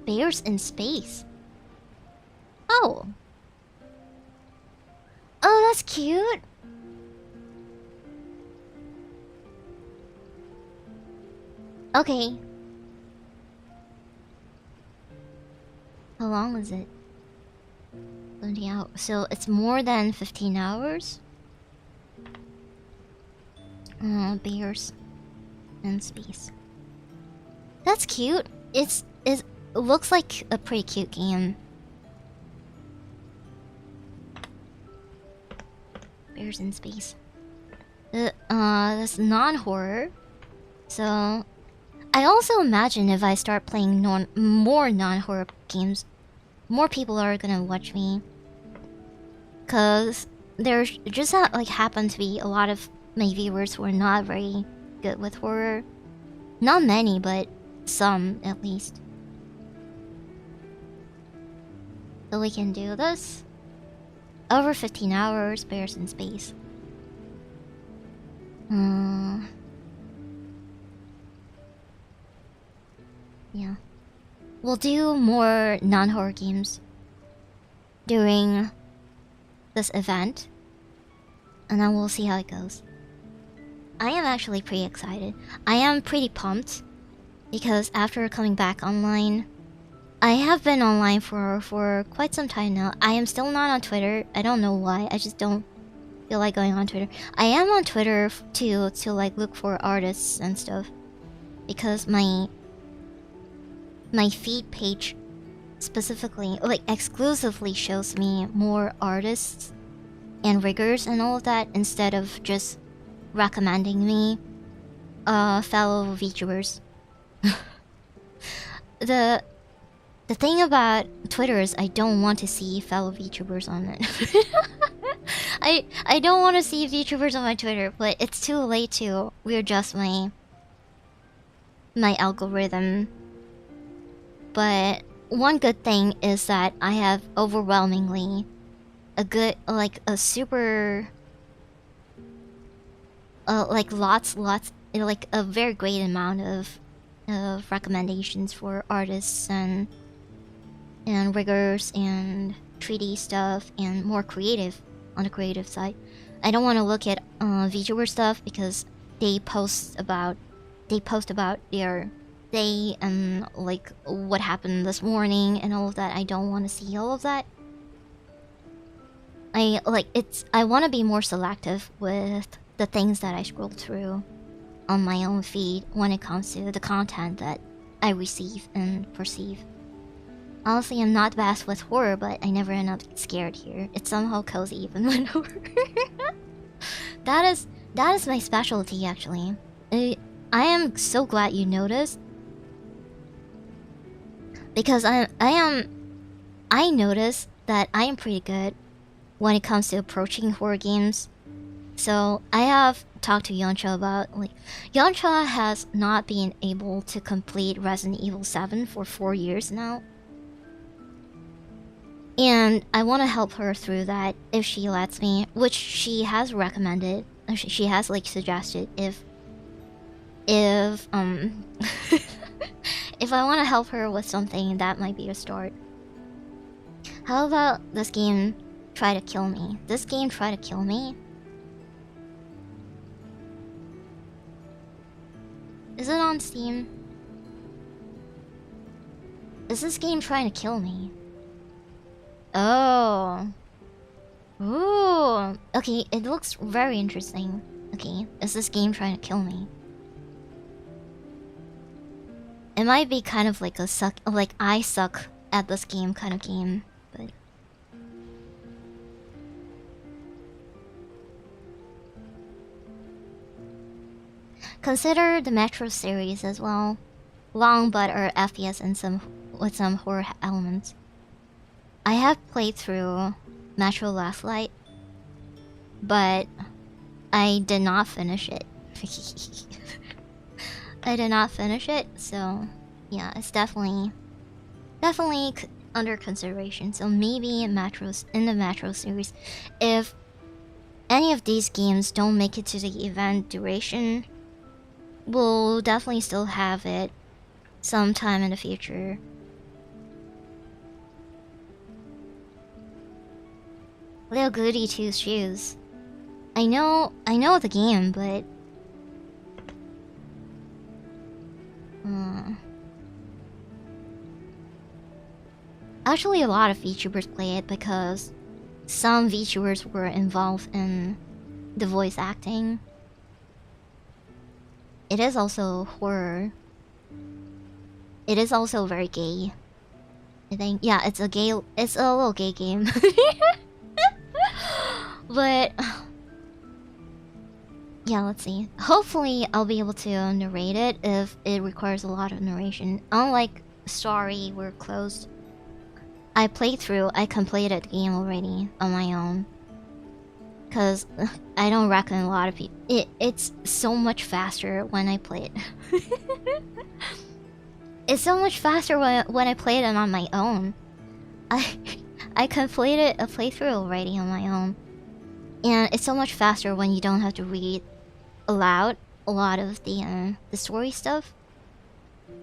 Bears in Space. Oh. Oh, that's cute. Okay. How long is it? 20 hours. So it's more than 15 hours? Bears in Space. That's cute. It looks like a pretty cute game. Bears in Space. That's non-horror. So I also imagine if I start playing more non-horror games, more people are gonna watch me. Cause there's just happen to be a lot of my viewers who are not very good with horror. Not many, but some at least. So we can do this. Over 15 hours, Bears in Space. Yeah. We'll do more non-horror games during this event. And then we'll see how it goes. I am actually pretty excited. I am pretty pumped. Because after coming back online... I have been online for quite some time now. I am still not on Twitter. I don't know why. I just don't feel like going on Twitter. I am on Twitter to look for artists and stuff. Because my feed page specifically, exclusively shows me more artists and riggers and all of that instead of just recommending me fellow VTubers. The thing about Twitter is I don't want to see fellow VTubers on it. I don't want to see VTubers on my Twitter, but it's too late to readjust my algorithm. But one good thing is that I have overwhelmingly a good, a super, lots, a very great amount of recommendations for artists and riggers and 3D stuff and more creative on the creative side. I don't want to look at VTuber stuff because they post about their day and like what happened this morning and all of that. I don't want to see all of that. I want to be more selective with the things that I scroll through on my own feed when it comes to the content that I receive and perceive. Honestly, I'm not best with horror, but I never end up scared here. It's somehow cozy even when horror. That is my specialty, actually. I am so glad you noticed, because I notice that I am pretty good when it comes to approaching horror games. So I have talked to Yoncha about, like, Yoncha has not been able to complete Resident Evil 7 for 4 years now. And I want to help her through that if she lets me, which she has recommended. She has like suggested if if I want to help her with something, that might be a start. How about this game try to kill me? This game try to kill me? Is it on Steam? Is this game trying to kill me? Oh. Ooh. Okay, it looks very interesting. Okay, is this game trying to kill me? It might be kind of like a I suck at this game kind of game, but... Consider the Metro series as well. Long but are FPS and with some horror elements. I have played through Metro Last Light, but I did not finish it. I did not finish it, so yeah, it's definitely under consideration. So maybe in the Metro series, if any of these games don't make it to the event duration, we'll definitely still have it sometime in the future. Little Goody Two Shoes. I know the game, but actually a lot of VTubers play it because some VTubers were involved in the voice acting. It is also horror. It is also very gay, I think. Yeah, it's a little gay game. But yeah, let's see. Hopefully I'll be able to narrate it if it requires a lot of narration. Unlike Sorry, We're Closed, I completed the game already on my own. Cause I don't reckon a lot of people. It's so much faster when I play it. It's so much faster when I play it on my own. I completed a playthrough already on my own, and it's so much faster when you don't have to read aloud a lot of the story stuff,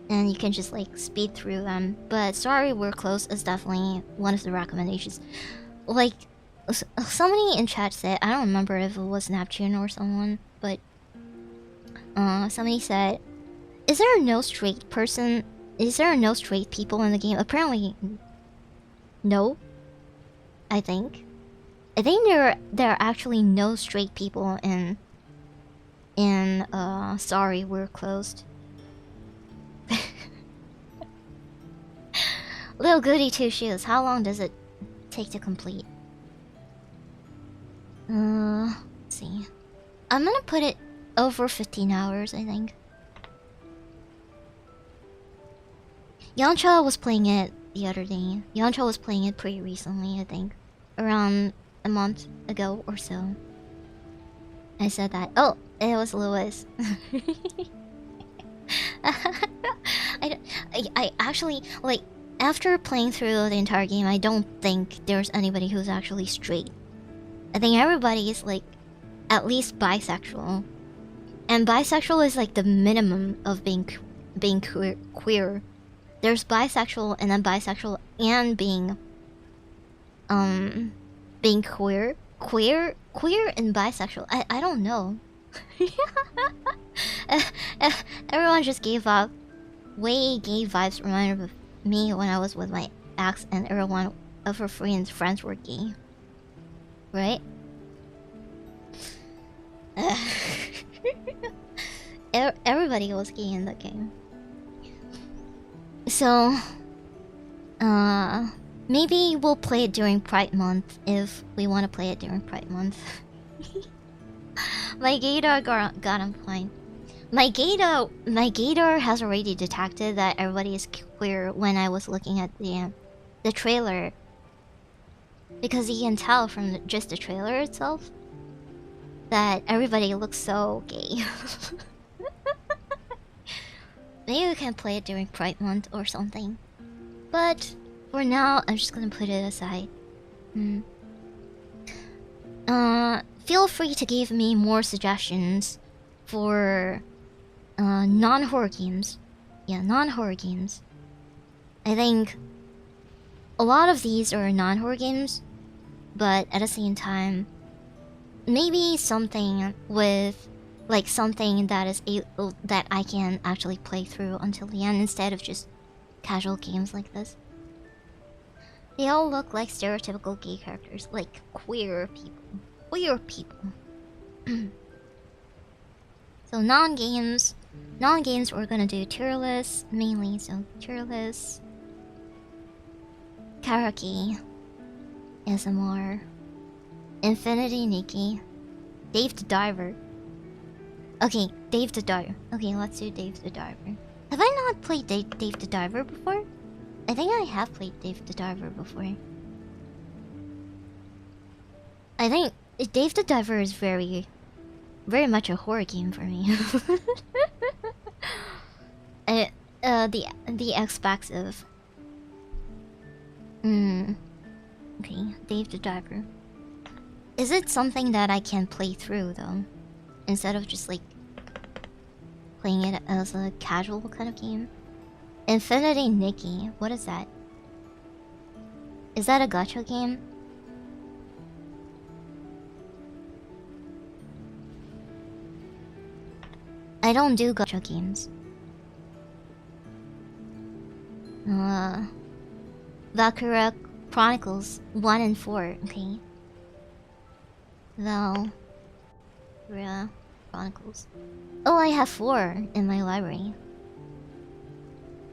and you can just like speed through them. But Sorry, We're Close is definitely one of the recommendations. Like, somebody in chat said, I don't remember if it was Neptune or someone, but somebody said, is there no straight people in the game? Apparently no. I think there are actually no straight people in Sorry, We're Closed. Little Goody Two Shoes, how long does it take to complete? Let's see. I'm gonna put it over 15 hours, I think. Yoncha was playing it the other day. Yoncha was playing it pretty recently, I think. Around a month ago or so. I said that. Oh, it was Lewis. I actually, like, after playing through the entire game, I don't think there's anybody who's actually straight. I think everybody is, like, at least bisexual. And bisexual is, like, the minimum of being queer. There's bisexual and then bisexual and being queer. Queer and bisexual. I don't know. Everyone just gave up. way gay vibes reminded me when I was with my ex and everyone of her friends were gay. Right? Everybody was gay in the game. So, maybe we'll play it during Pride Month if we want to play it during Pride Month. My gaydar got on point. My gaydar has already detected that everybody is queer when I was looking at the trailer. Because he can tell from just the trailer itself that everybody looks so gay. Maybe we can play it during Pride Month or something. But for now, I'm just gonna put it aside. Feel free to give me more suggestions for non-horror games. Yeah, non-horror games. I think a lot of these are non-horror games, but at the same time, maybe something with like something that is that I can actually play through until the end instead of just casual games like this. They all look like stereotypical gay characters, like queer people. Queer people. So non-games we're gonna do tier list mainly. So tier list, karaoke, ASMR, Infinity Nikki, Dave the Diver. Okay, Dave the Diver. Okay, let's do Dave the Diver. Have I not played Dave the Diver before? I think I have played Dave the Diver before. I think Dave the Diver is very much a horror game for me. The expansive. Okay, Dave the Diver. Is it something that I can play through though? Instead of just like playing it as a casual kind of game? Infinity Nikki, what is that? Is that a gacha game? I don't do gacha games. Valkyria Chronicles 1 and 4, okay. Valkyria Chronicles. Oh, I have 4 in my library.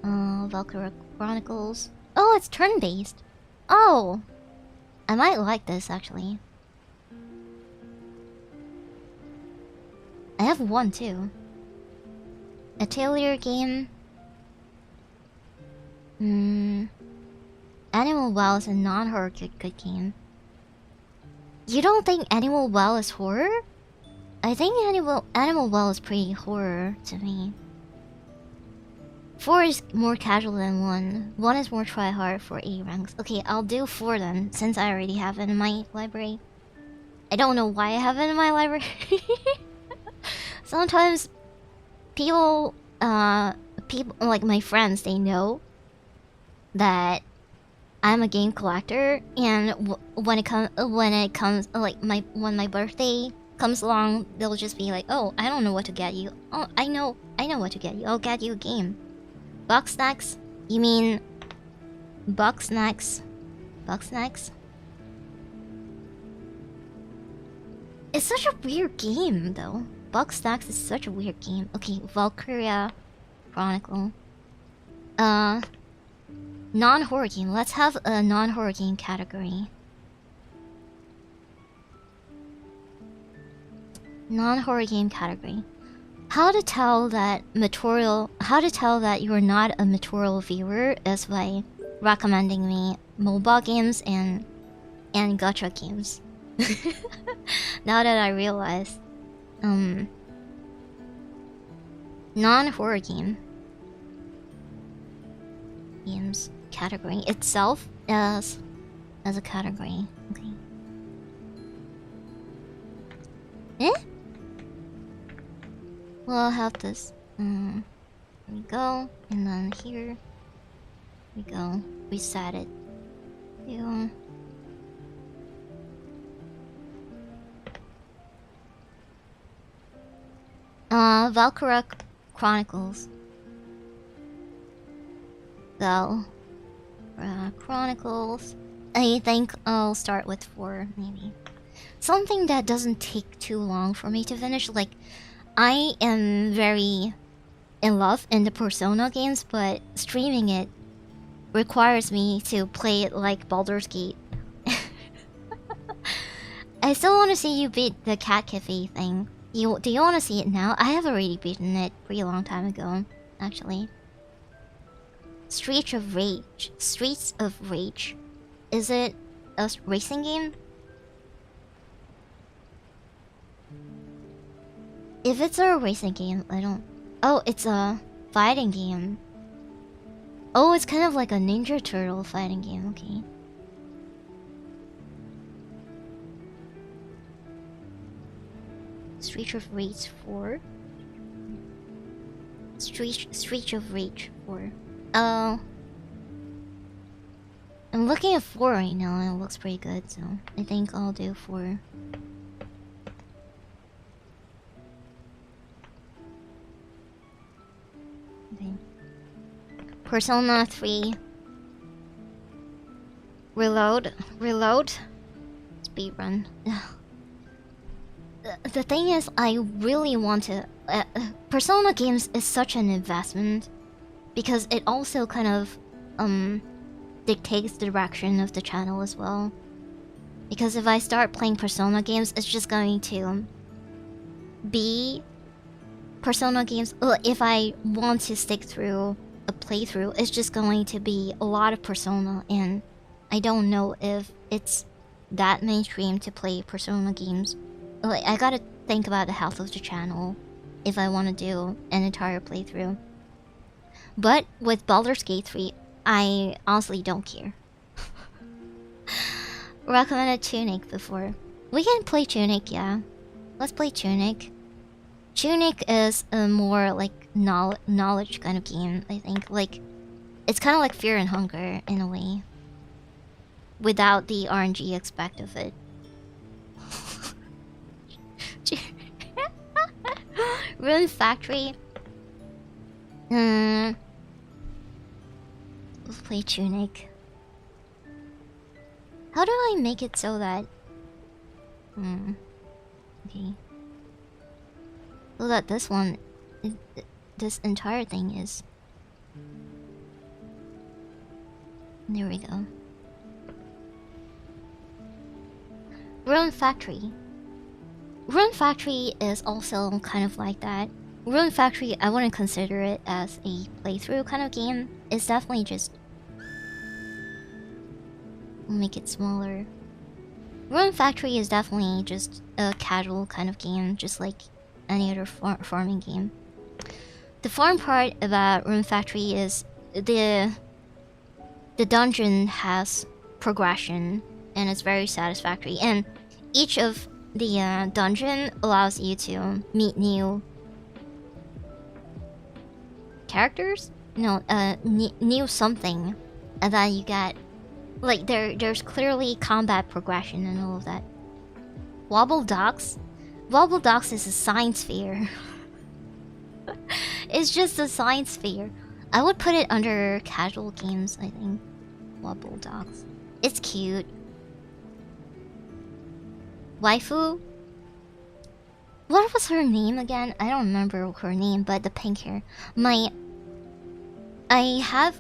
Valkyria Chronicles. Oh, it's turn-based. Oh! I might like this, actually. I have 1 too. Atelier game. Animal Well is a non-horror good game. You don't think Animal Well is horror? I think Animal Well is pretty horror to me. 4 is more casual than 1. 1 is more try-hard for A ranks. Okay, I'll do 4 then, since I already have it in my library. I don't know why I have it in my library. Sometimes people like my friends, they know that I'm a game collector, and when it comes like when my birthday comes along, they'll just be like, "Oh, I don't know what to get you. Oh, I know what to get you. I'll get you a game." Box snacks? You mean box snacks? Box snacks? It's such a weird game, though. Box snacks is such a weird game. Okay, Valkyria Chronicle. Non-horror game. Let's have a non-horror game category. Non-horror game category. How to tell that you're not a mature viewer is by recommending me mobile games and gacha games. Now that I realize, non-horror games category itself as a category. Okay. Eh? Well, I'll have this. Here we go, and then here we go. Reset it. Yeah. Valkyria Chronicles. go. Chronicles. I think I'll start with 4, maybe. Something that doesn't take too long for me to finish. Like, I am very in love in the Persona games, but streaming it requires me to play it like Baldur's Gate. I still want to see you beat the Cat Cafe thing. Do you want to see it now? I have already beaten it pretty long time ago, actually. Streets of Rage. Streets of Rage. Is it a racing game? If it's a racing game, I don't... Oh, it's a fighting game. Oh, it's kind of like a Ninja Turtle fighting game, okay. Street of Rage 4. Street of Rage 4. Oh. I'm looking at 4 right now and it looks pretty good, so I think I'll do 4. Okay. Persona 3. Reload. Speedrun. The thing is, I really want to... Persona games is such an investment because it also kind of dictates the direction of the channel as well. Because if I start playing Persona games, it's just going to be Persona games. If I want to stick through a playthrough, it's just going to be a lot of Persona, and I don't know if it's that mainstream to play Persona games. Like, I gotta think about the health of the channel if I want to do an entire playthrough. But with Baldur's Gate 3, I honestly don't care. Recommended Tunic before. We can play Tunic, yeah. Let's play Tunic. Tunic is a more like knowledge kind of game, I think. Like, it's kind of like Fear and Hunger in a way, without the RNG aspect of it. Rune Factory. Let's play Tunic. How do I make it so that... Okay. So that this one... This entire thing is... There we go. Rune Factory. Rune Factory is also kind of like that. Rune Factory, I wouldn't consider it as a playthrough kind of game. It's definitely just... We'll make it smaller. Rune Factory is definitely just a casual kind of game, just like any other farming game. The fun part about Rune Factory is the dungeon has progression, and it's very satisfactory. And each of the dungeon allows you to meet new characters. No, new something that you get. Like there's clearly combat progression and all of that. Wobble Docks. Wobble Docks is a science fair. It's just a science fair. I would put it under casual games, I think. Wobble Docks. It's cute. Waifu? What was her name again? I don't remember her name, but the pink hair. I had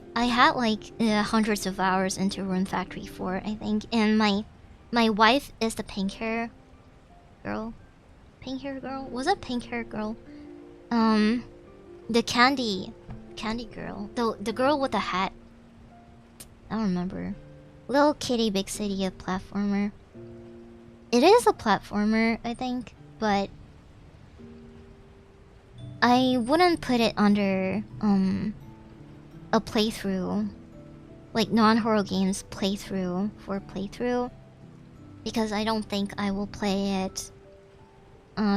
like hundreds of hours into Rune Factory 4, I think, and my wife is the pink hair girl. Pink hair girl? Was it pink hair girl? The candy girl. The girl with the hat. I don't remember. Little Kitty Big City, a platformer. It is a platformer, I think, but I wouldn't put it under a playthrough, like non-horror games playthrough for playthrough, because I don't think I will play it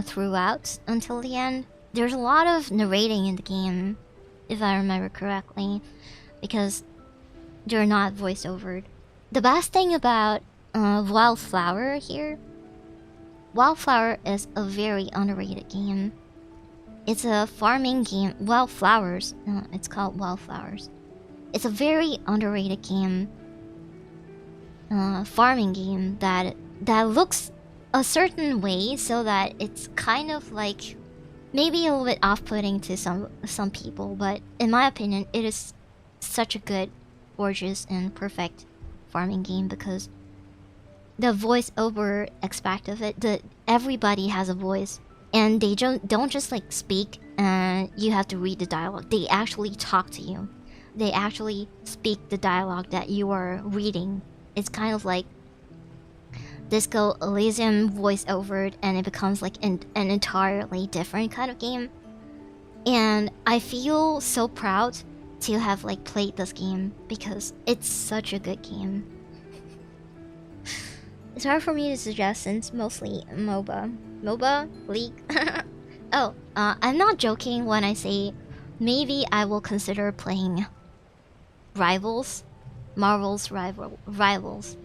throughout until the end. There's a lot of narrating in the game, if I remember correctly, because they're not voice overed. The best thing about Wildflower here, Wildflower is a very underrated game. It's a farming game. Wildflowers. No, it's called Wildflowers. it's a very underrated game, farming game that looks a certain way, so that it's kind of like maybe a little bit off-putting to some people, but in my opinion, it is such a good, gorgeous, and perfect farming game because the voice-over aspect of it, everybody has a voice, and they don't just like speak and you have to read the dialogue. They actually talk to you. They actually speak the dialogue that you are reading. It's kind of like Disco Elysium voice-over, and it becomes like an entirely different kind of game. And I feel so proud to have like played this game because it's such a good game. It's hard for me to suggest since mostly MOBA, League. Oh, I'm not joking when I say maybe I will consider playing Rivals, Marvel's Rivals.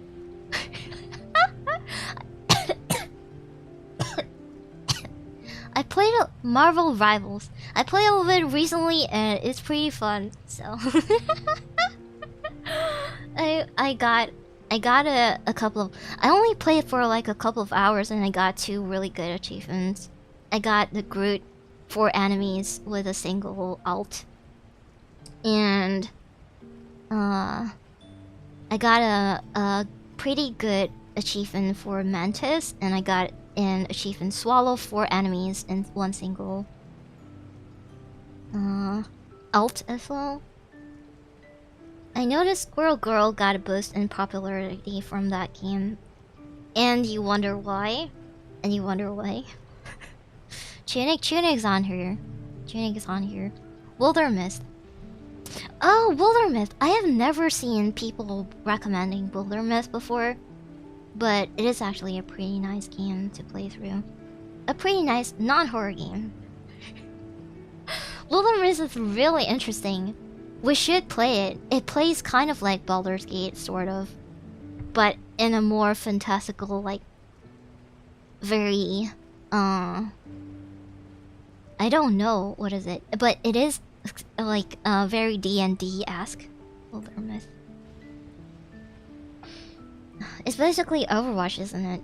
I played a Marvel Rivals. I played a little bit recently and it's pretty fun. So I got a couple of, I only played for like a couple of hours and I got 2 really good achievements. I got the Groot 4 enemies with a single alt. And I got a pretty good achievement for Mantis, and I got an achievement Swallow 4 enemies in 1 single alt as well. I noticed Squirrel Girl got a boost in popularity from that game. And you wonder why? And you wonder why? Tunic's on here. Tunic is on here. Wildermyst. Oh, Wildermyst! I have never seen people recommending Wildermyst before. But it is actually a pretty nice game to play through. A pretty nice non-horror game. Wildermyst is really interesting. We should play it. It plays kind of like Baldur's Gate, sort of. But in a more fantastical, like... very... I don't know, what is it? But it is, like, very D&D-esque. Wildermyst. It's basically Overwatch, isn't it?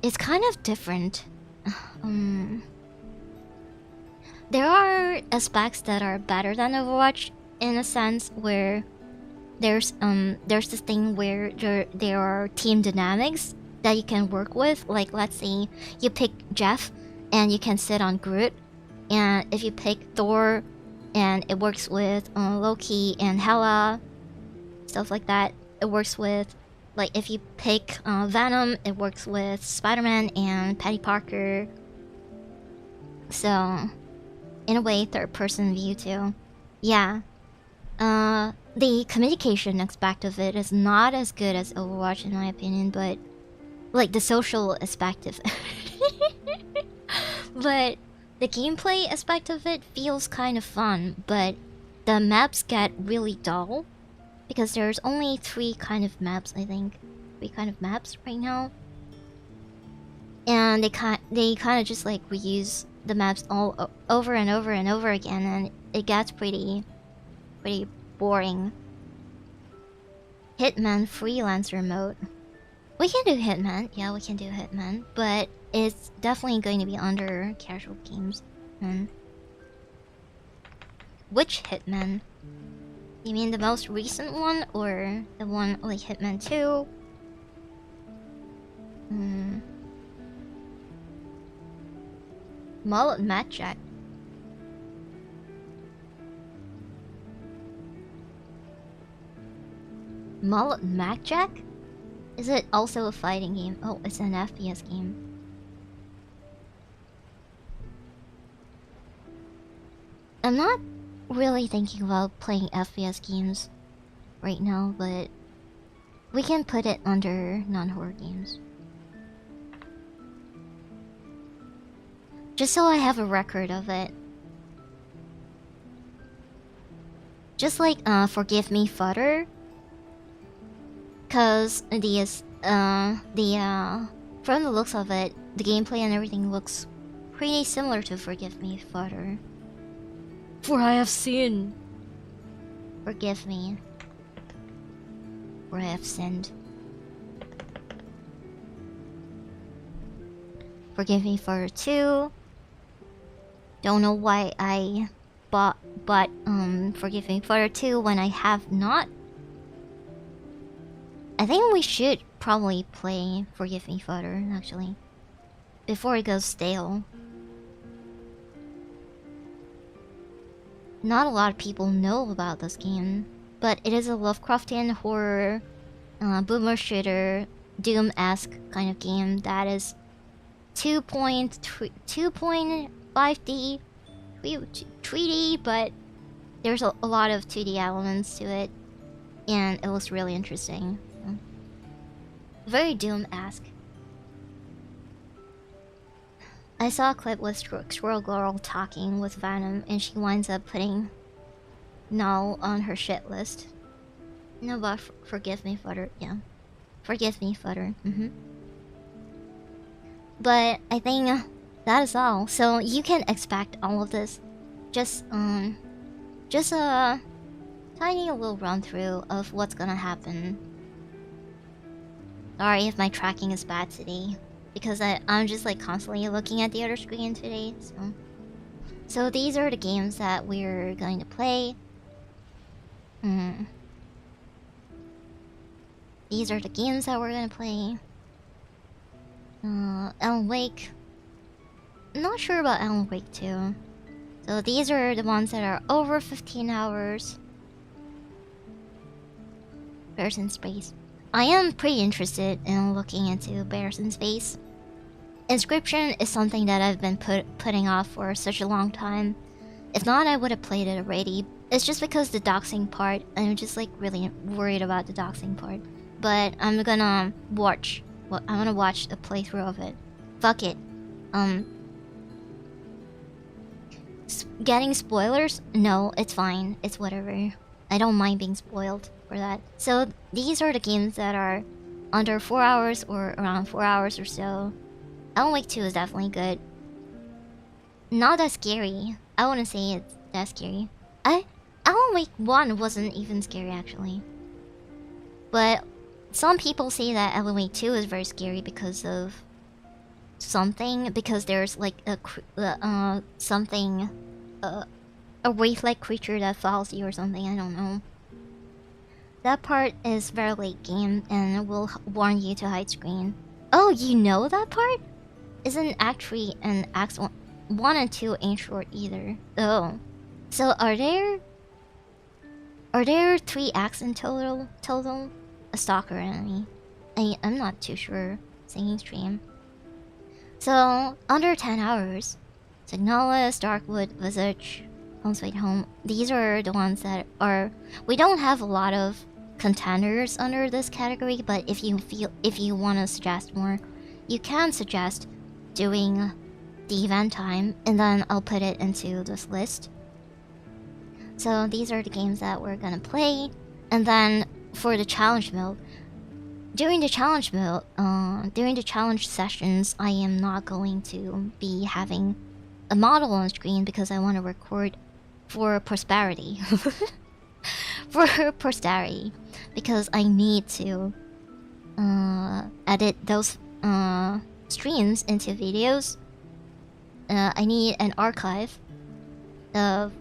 It's kind of different. There are aspects that are better than Overwatch in a sense where there's this thing where there are team dynamics that you can work with. Like, let's say you pick Jeff and you can sit on Groot, and if you pick Thor and it works with Loki and Hela, stuff like that. It works with, like, if you pick Venom, it works with Spider-Man and Petty Parker. So, in a way, third-person view too. Yeah. The communication aspect of it is not as good as Overwatch in my opinion, but like the social aspect of it. But the gameplay aspect of it feels kind of fun, but the maps get really dull. Because there's only 3 kind of maps, I think. 3 kind of maps right now. And they kind of just like reuse the maps all over and over and over again, and it gets pretty boring. Hitman freelancer mode. We can do Hitman. Yeah, we can do Hitman, but it's definitely going to be under casual games. Which Hitman? You mean the most recent one, or the one like Hitman 2? Mullet Matchjack. Mullet Matchjack? Is it also a fighting game? Oh, it's an FPS game. I'm not really thinking about playing FPS games right now, but we can put it under non-horror games. Just so I have a record of it. Just like Forgive Me Fodder. Cause from the looks of it, the gameplay and everything looks pretty similar to Forgive Me Fodder. For I have sinned. Forgive me. For I have sinned. Forgive me for 2. Don't know why I bought Forgive me for 2 when I have not. I think we should probably play Forgive Me Further, actually, before it goes stale. Not a lot of people know about this game, but it is a Lovecraftian horror, boomer shooter, Doom-esque kind of game that is 2.5D, 3D, but there's a lot of 2D elements to it, and it looks really interesting. Very Doom-esque. I saw a clip with Squirrel Girl talking with Venom, and she winds up putting Null on her shit list. No, but Forgive Me Further, yeah. Forgive Me Further, But I think that is all. So you can expect all of this. Just a tiny little run through of what's gonna happen. Sorry if my tracking is bad today, because I'm just like constantly looking at the other screen today. So these are the games that we're going to play. These are the games that we're gonna play. Alan Wake. Not sure about Alan Wake 2. So these are the ones that are over 15 hours. Bears in Space. I am pretty interested in looking into Bears in Space. Inscription is something that I've been putting off for such a long time. If not, I would have played it already. It's just because the doxing part, I'm just like really worried about the doxing part. But I'm gonna watch. Well, I'm gonna watch a playthrough of it. Fuck it. Getting spoilers? No, it's fine. It's whatever. I don't mind being spoiled for that. So these are the games that are under 4 hours or around 4 hours or so. Alan Wake 2 is definitely good. Not that scary. I wouldn't say it's that scary. Alan Wake 1 wasn't even scary actually. But some people say that Alan Wake 2 is very scary because of something. Because there's like a wraith-like creature that follows you or something. I don't know. That part is very late game and will warn you to hide screen. Oh, you know that part? Isn't Act 3 and Acts 1 and 2 ain't short either. Oh. So are there 3 acts in total? A stalker enemy. I'm not too sure. Singing stream. So under 10 hours. Signalis, Darkwood, Visage, Home Sweet Home. These are the ones that are. We don't have a lot of contenders under this category, but if you want to suggest more, you can suggest doing the event time, and then I'll put it into this list. So these are the games that we're gonna play, and then for the challenge mode, during the challenge sessions, I am not going to be having a model on screen because I want to record for prosperity. For posterity, because I need to edit those streams into videos. I need an archive of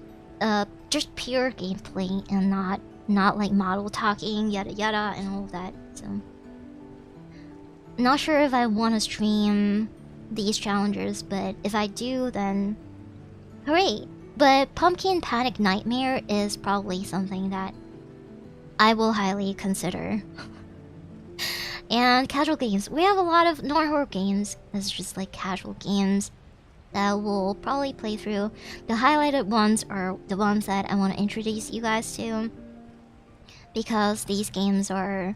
just pure gameplay and not like model talking, yada yada, and all of that. So, not sure if I want to stream these challenges, but if I do, then hooray! But Pumpkin Panic Nightmare is probably something that I will highly consider. And casual games. We have a lot of non-horror games. It's just like casual games that we'll probably play through. The highlighted ones are the ones that I want to introduce you guys to, because these games are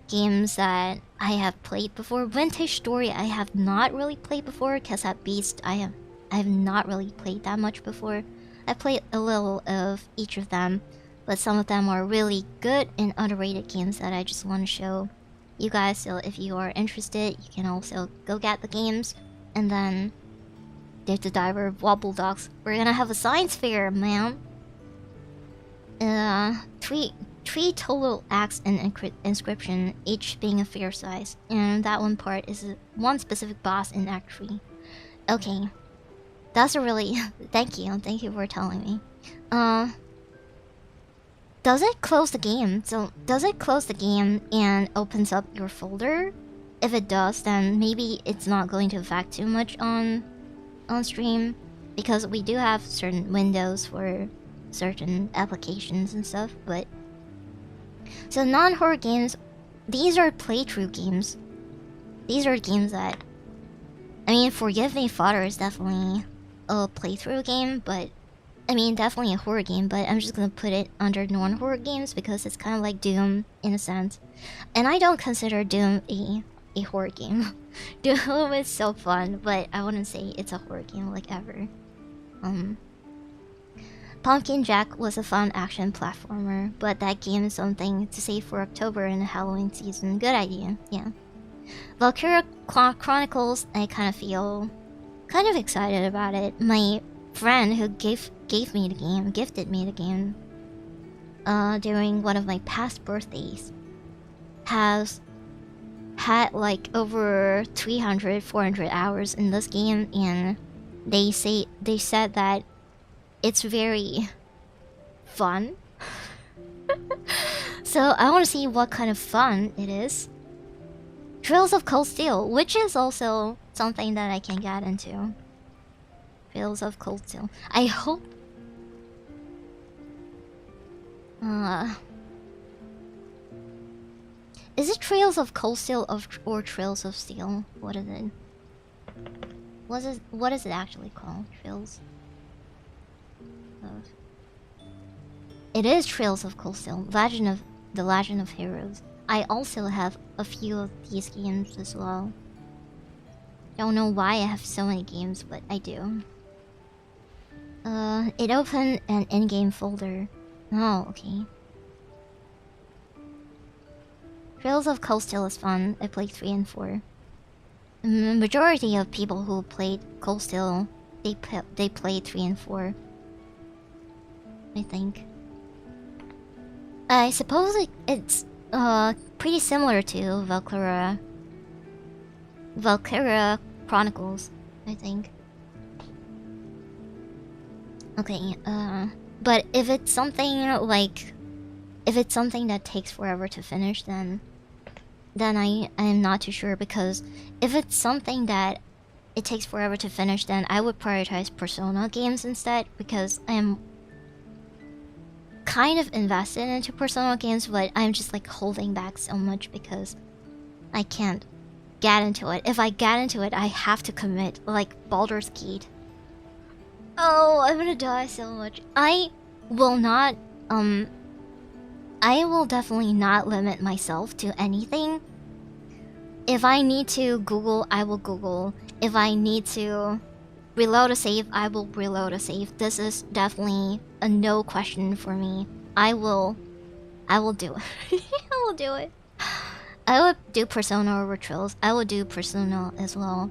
games that I have played before. Vintage Story I have not really played before, because at Beast I have not really played that much before. I played a little of each of them, but some of them are really good and underrated games that I just want to show you guys. So if you are interested, you can also go get the games, and then Dave the Diver, Wobble Dogs. We're gonna have a science fair, man. Three total acts in inscription, each being a fair size, and that one part is one specific boss in Act 3. Okay, that's a really thank you for telling me. Does it close the game? So does it close the game and opens up your folder? If it does, then maybe it's not going to affect too much on stream, because we do have certain windows for certain applications and stuff. But so non-horror games, these are playthrough games. These are games that, I mean, Forgive Me Father is definitely a playthrough game, but I mean, definitely a horror game, but I'm just gonna put it under non-horror games because it's kind of like Doom in a sense. And I don't consider Doom a horror game. Doom is so fun, but I wouldn't say it's a horror game like ever. Pumpkin Jack was a fun action platformer, but that game is something to save for October and the Halloween season. Good idea, yeah. Valkyria Chronicles, I kind of feel kind of excited about it. My friend who gifted me the game during one of my past birthdays has had like over 300-400 hours in this game, and they said that it's very fun. So I want to see what kind of fun it is. Trails of Cold Steel, which is also something that I can get into. Trails of Cold Steel. I hope... Is it Trails of Cold Steel or Trails of Steel? What is it? What is it actually called? Trails of... It is Trails of Cold Steel. The Legend of Heroes. I also have a few of these games as well. Don't know why I have so many games, but I do. It opened an in-game folder. Oh, okay. Trails of Cold Steel is fun. I played 3 and 4. The majority of people who played Cold Steel, they played 3 and 4. I think. I suppose it's pretty similar to Valkyria Chronicles, I think. Okay, but if it's something like, if it's something that takes forever to finish, then I am not too sure, because if it's something that it takes forever to finish, then I would prioritize Persona games instead, because I am kind of invested into Persona games, but I'm just like holding back so much because I can't get into it. If I get into it, I have to commit, like Baldur's Gate. Oh, I'm gonna die so much. I will definitely not limit myself to anything. If I need to Google, I will Google. If I need to reload a save, I will reload a save. This is definitely a no question for me. I will do it. I will do it. I would do Persona over Trails. I would do Persona as well.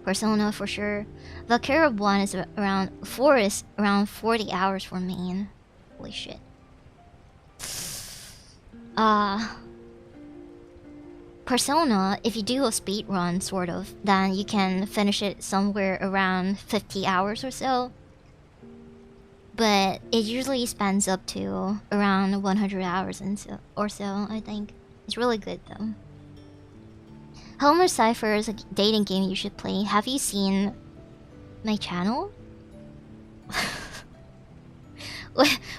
Persona for sure. Valkyria 1 is around 4 is around 40 hours for main. Holy shit. Persona, if you do a speed run sort of, then you can finish it somewhere around 50 hours or so. But it usually spends up to around 100 hours or so, I think. It's really good though. Homer Cypher is a dating game you should play. Have you seen my channel?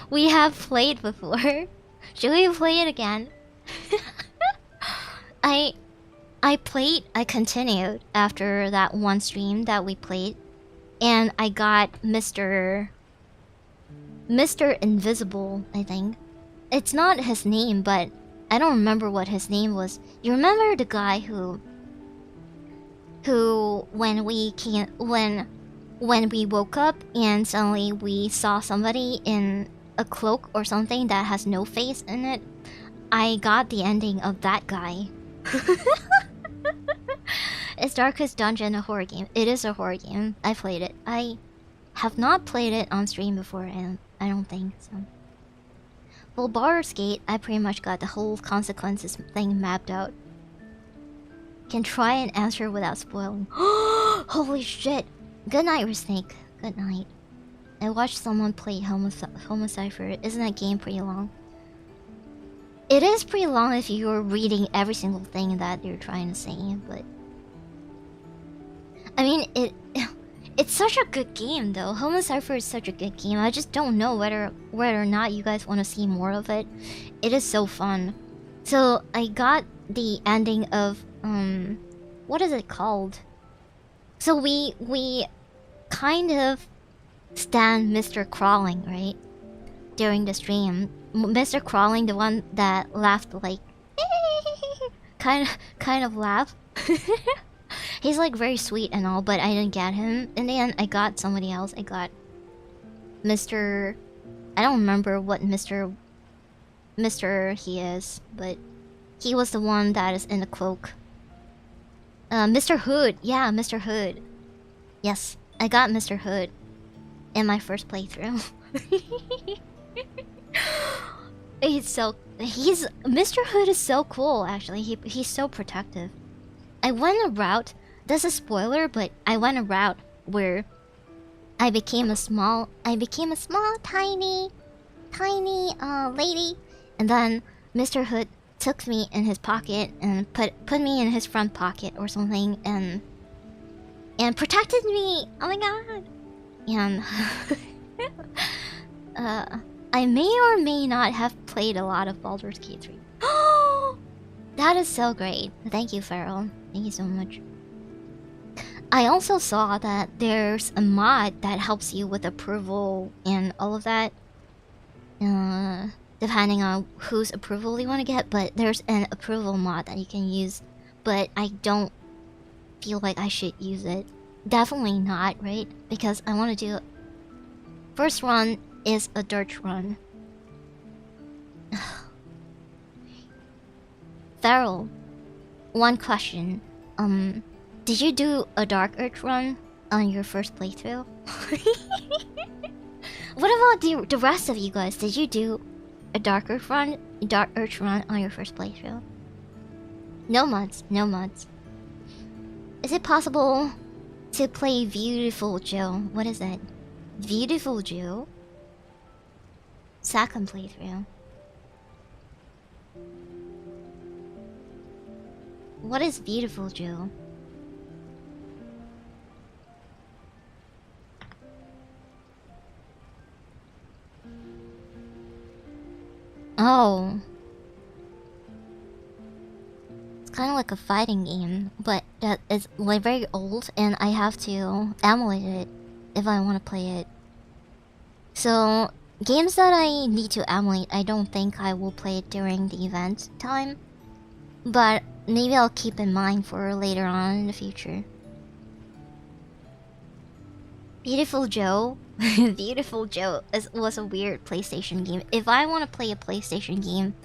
We have played before. Should we play it again? I continued after that one stream that we played, and I got Mr. Invisible, I think. It's not his name, but I don't remember what his name was. You remember the guy who when we woke up and suddenly we saw somebody in a cloak or something that has no face in it? I got the ending of that guy. Is Darkest Dungeon a horror game? It is a horror game. I played it. I have not played it on stream before, and I don't think so. Well, Baldur's Gate, I pretty much got the whole consequences thing mapped out. Can try and answer without spoiling. Holy shit! Good night, Snake. Good night. I watched someone play Homocipher. Isn't that game pretty long? It is pretty long if you're reading every single thing that you're trying to say, but... I mean, it's such a good game, though. Homocipher is such a good game. I just don't know whether or not you guys want to see more of it. It is so fun. So, I got the ending of, what is it called? So we kind of stand Mr. Crawling, right? During the stream. Mr. Crawling, the one that laughed like... kind of laugh. He's like very sweet and all, but I didn't get him. In the end, I got somebody else. I got Mr. I don't remember what Mr. he is, but he was the one that is in the cloak. Mr. Hood. Yeah, Mr. Hood. Yes, I got Mr. Hood in my first playthrough. Mr. Hood is so cool, actually. He's so protective. I went a route. This is a spoiler, but I went a route where I became a small, tiny lady, and then Mr. Hood took me in his pocket and put me in his front pocket or something, and protected me. Oh my god! And I may or may not have played a lot of Baldur's Gate 3. That is so great. Thank you, Farrell. Thank you so much. I also saw that there's a mod that helps you with approval and all of that. Depending on whose approval you want to get, but there's an approval mod that you can use. But I don't feel like I should use it. Definitely not, right? Because I want to do... First run is a dirt run. Farrell, one question. Did you do a Dark Earth run on your first playthrough? What about the rest of you guys? Did you do a Dark Earth run on your first playthrough? No mods, no mods. Is it possible to play Beautiful Joe? What is it? Beautiful Joe? Second playthrough. What is Beautiful Joe? Oh. It's kind of like a fighting game, but that is like very old, and I have to emulate it if I want to play it. So, games that I need to emulate, I don't think I will play it during the event time. But maybe I'll keep in mind for later on in the future. Beautiful Joe? Beautiful Joe was a weird PlayStation game. If I want to play a PlayStation game,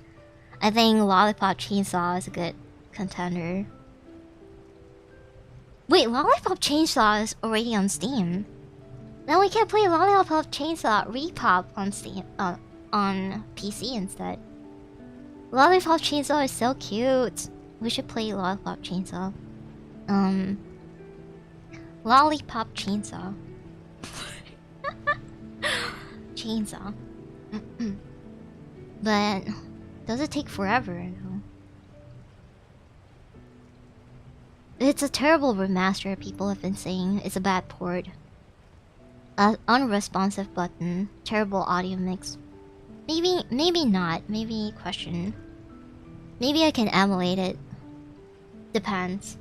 I think Lollipop Chainsaw is a good contender. Wait, Lollipop Chainsaw is already on Steam. Now we can play Lollipop Chainsaw Repop on Steam, on PC instead. Lollipop Chainsaw is so cute. We should play Lollipop Chainsaw. Lollipop Chainsaw. Chainsaw. But does it take forever? No. It's a terrible remaster. People have been saying it's a bad port. Unresponsive button. Terrible audio mix. Maybe not. Maybe question. Maybe I can emulate it. Depends.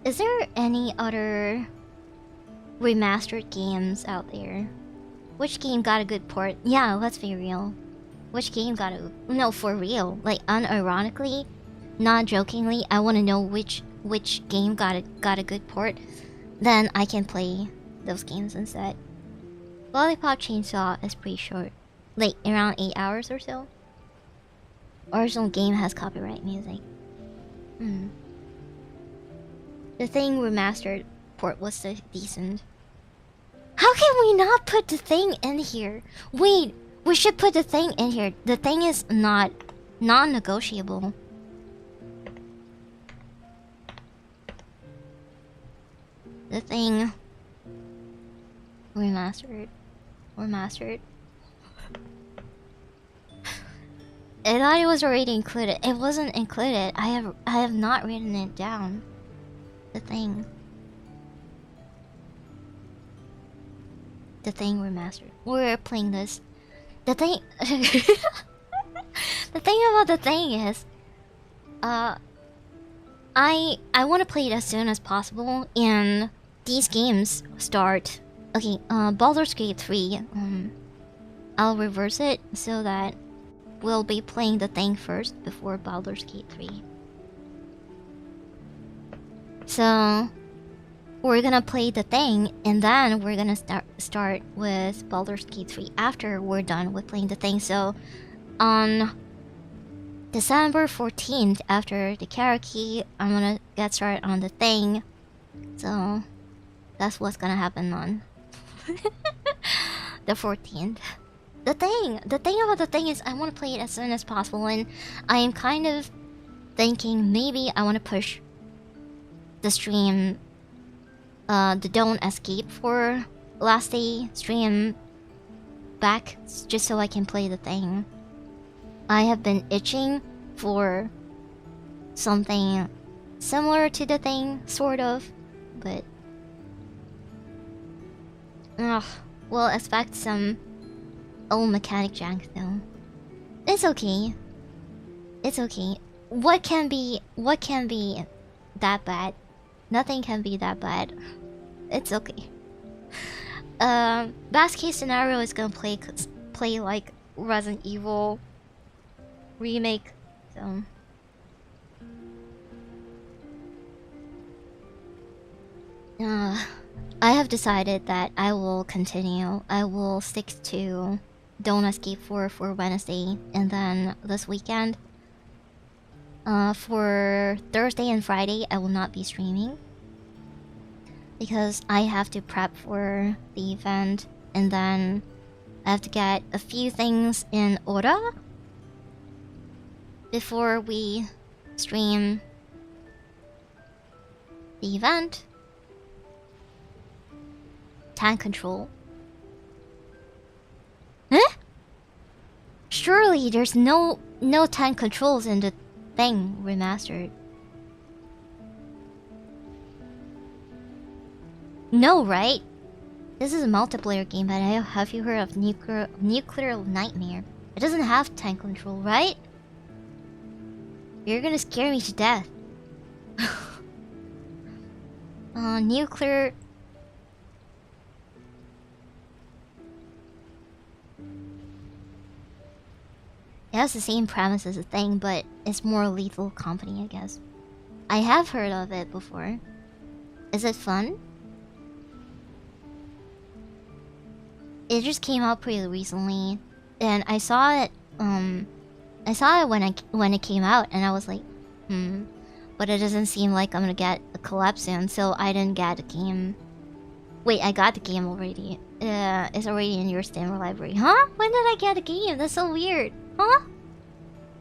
Is there any other remastered games out there? Which game got a good port? Yeah, let's be real. Which game got a... No, for real. Like, unironically, not jokingly, I want to know which game got a good port. Then I can play those games instead. Lollipop Chainsaw is pretty short. Like, around 8 hours or so. Original game has copyright music. Hmm. The Thing remastered port was so decent. How can we not put the Thing in here? Wait, we should put the Thing in here. The Thing is not non-negotiable. The Thing remastered. I thought it was already included. It wasn't included. I have not written it down. The Thing. The Thing remastered. We're playing this. The thing. The thing about the Thing is, I want to play it as soon as possible, and these games start. Okay, Baldur's Gate 3. I'll reverse it so that we'll be playing the Thing first before Baldur's Gate 3. So we're gonna play the Thing, and then we're gonna start with Baldur's Gate 3 after we're done with playing the Thing. So on December 14th, after the karaoke, I'm gonna get started on the Thing. So that's what's gonna happen on the 14th. The thing about the Thing is I want to play it as soon as possible, and I am kind of thinking maybe I want to push the stream, the Don't Escape for last day stream back, just so I can play the Thing. I have been itching for something similar to the Thing, sort of, but we'll expect some old mechanic jank though. It's okay. It's okay. What can be that bad? Nothing can be that bad. It's okay. Best case scenario is gonna play like Resident Evil remake. So I have decided that I will continue. I will stick to Don't Escape for Wednesday, and then this weekend, for Thursday and Friday, I will not be streaming because I have to prep for the event, and then I have to get a few things in order before we stream the event. Tank control. Huh? Surely there's no tank controls in the Thing remastered. No, right? This is a multiplayer game, but have you heard of Nuclear Nightmare? It doesn't have tank control, right? You're gonna scare me to death. Nuclear. It has the same premise as a Thing, but it's more lethal company, I guess. I have heard of it before. Is it fun? It just came out pretty recently, and I saw it. I saw it when it came out, and I was like, but it doesn't seem like I'm gonna get a collab soon, so I didn't get the game. Wait, I got the game already. It's already in your Steam library, huh? When did I get the game? That's so weird. Huh?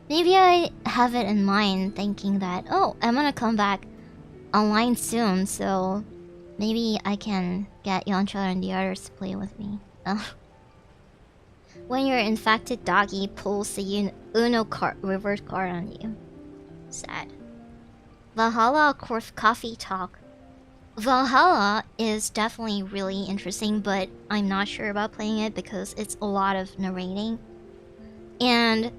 Maybe I have it in mind thinking that, oh, I'm gonna come back online soon, so maybe I can get Yoncha and the others to play with me. When your infected doggy pulls the Uno card, reverse card on you. Sad. Valhalla Coffee Talk. Valhalla is definitely really interesting, but I'm not sure about playing it because it's a lot of narrating. And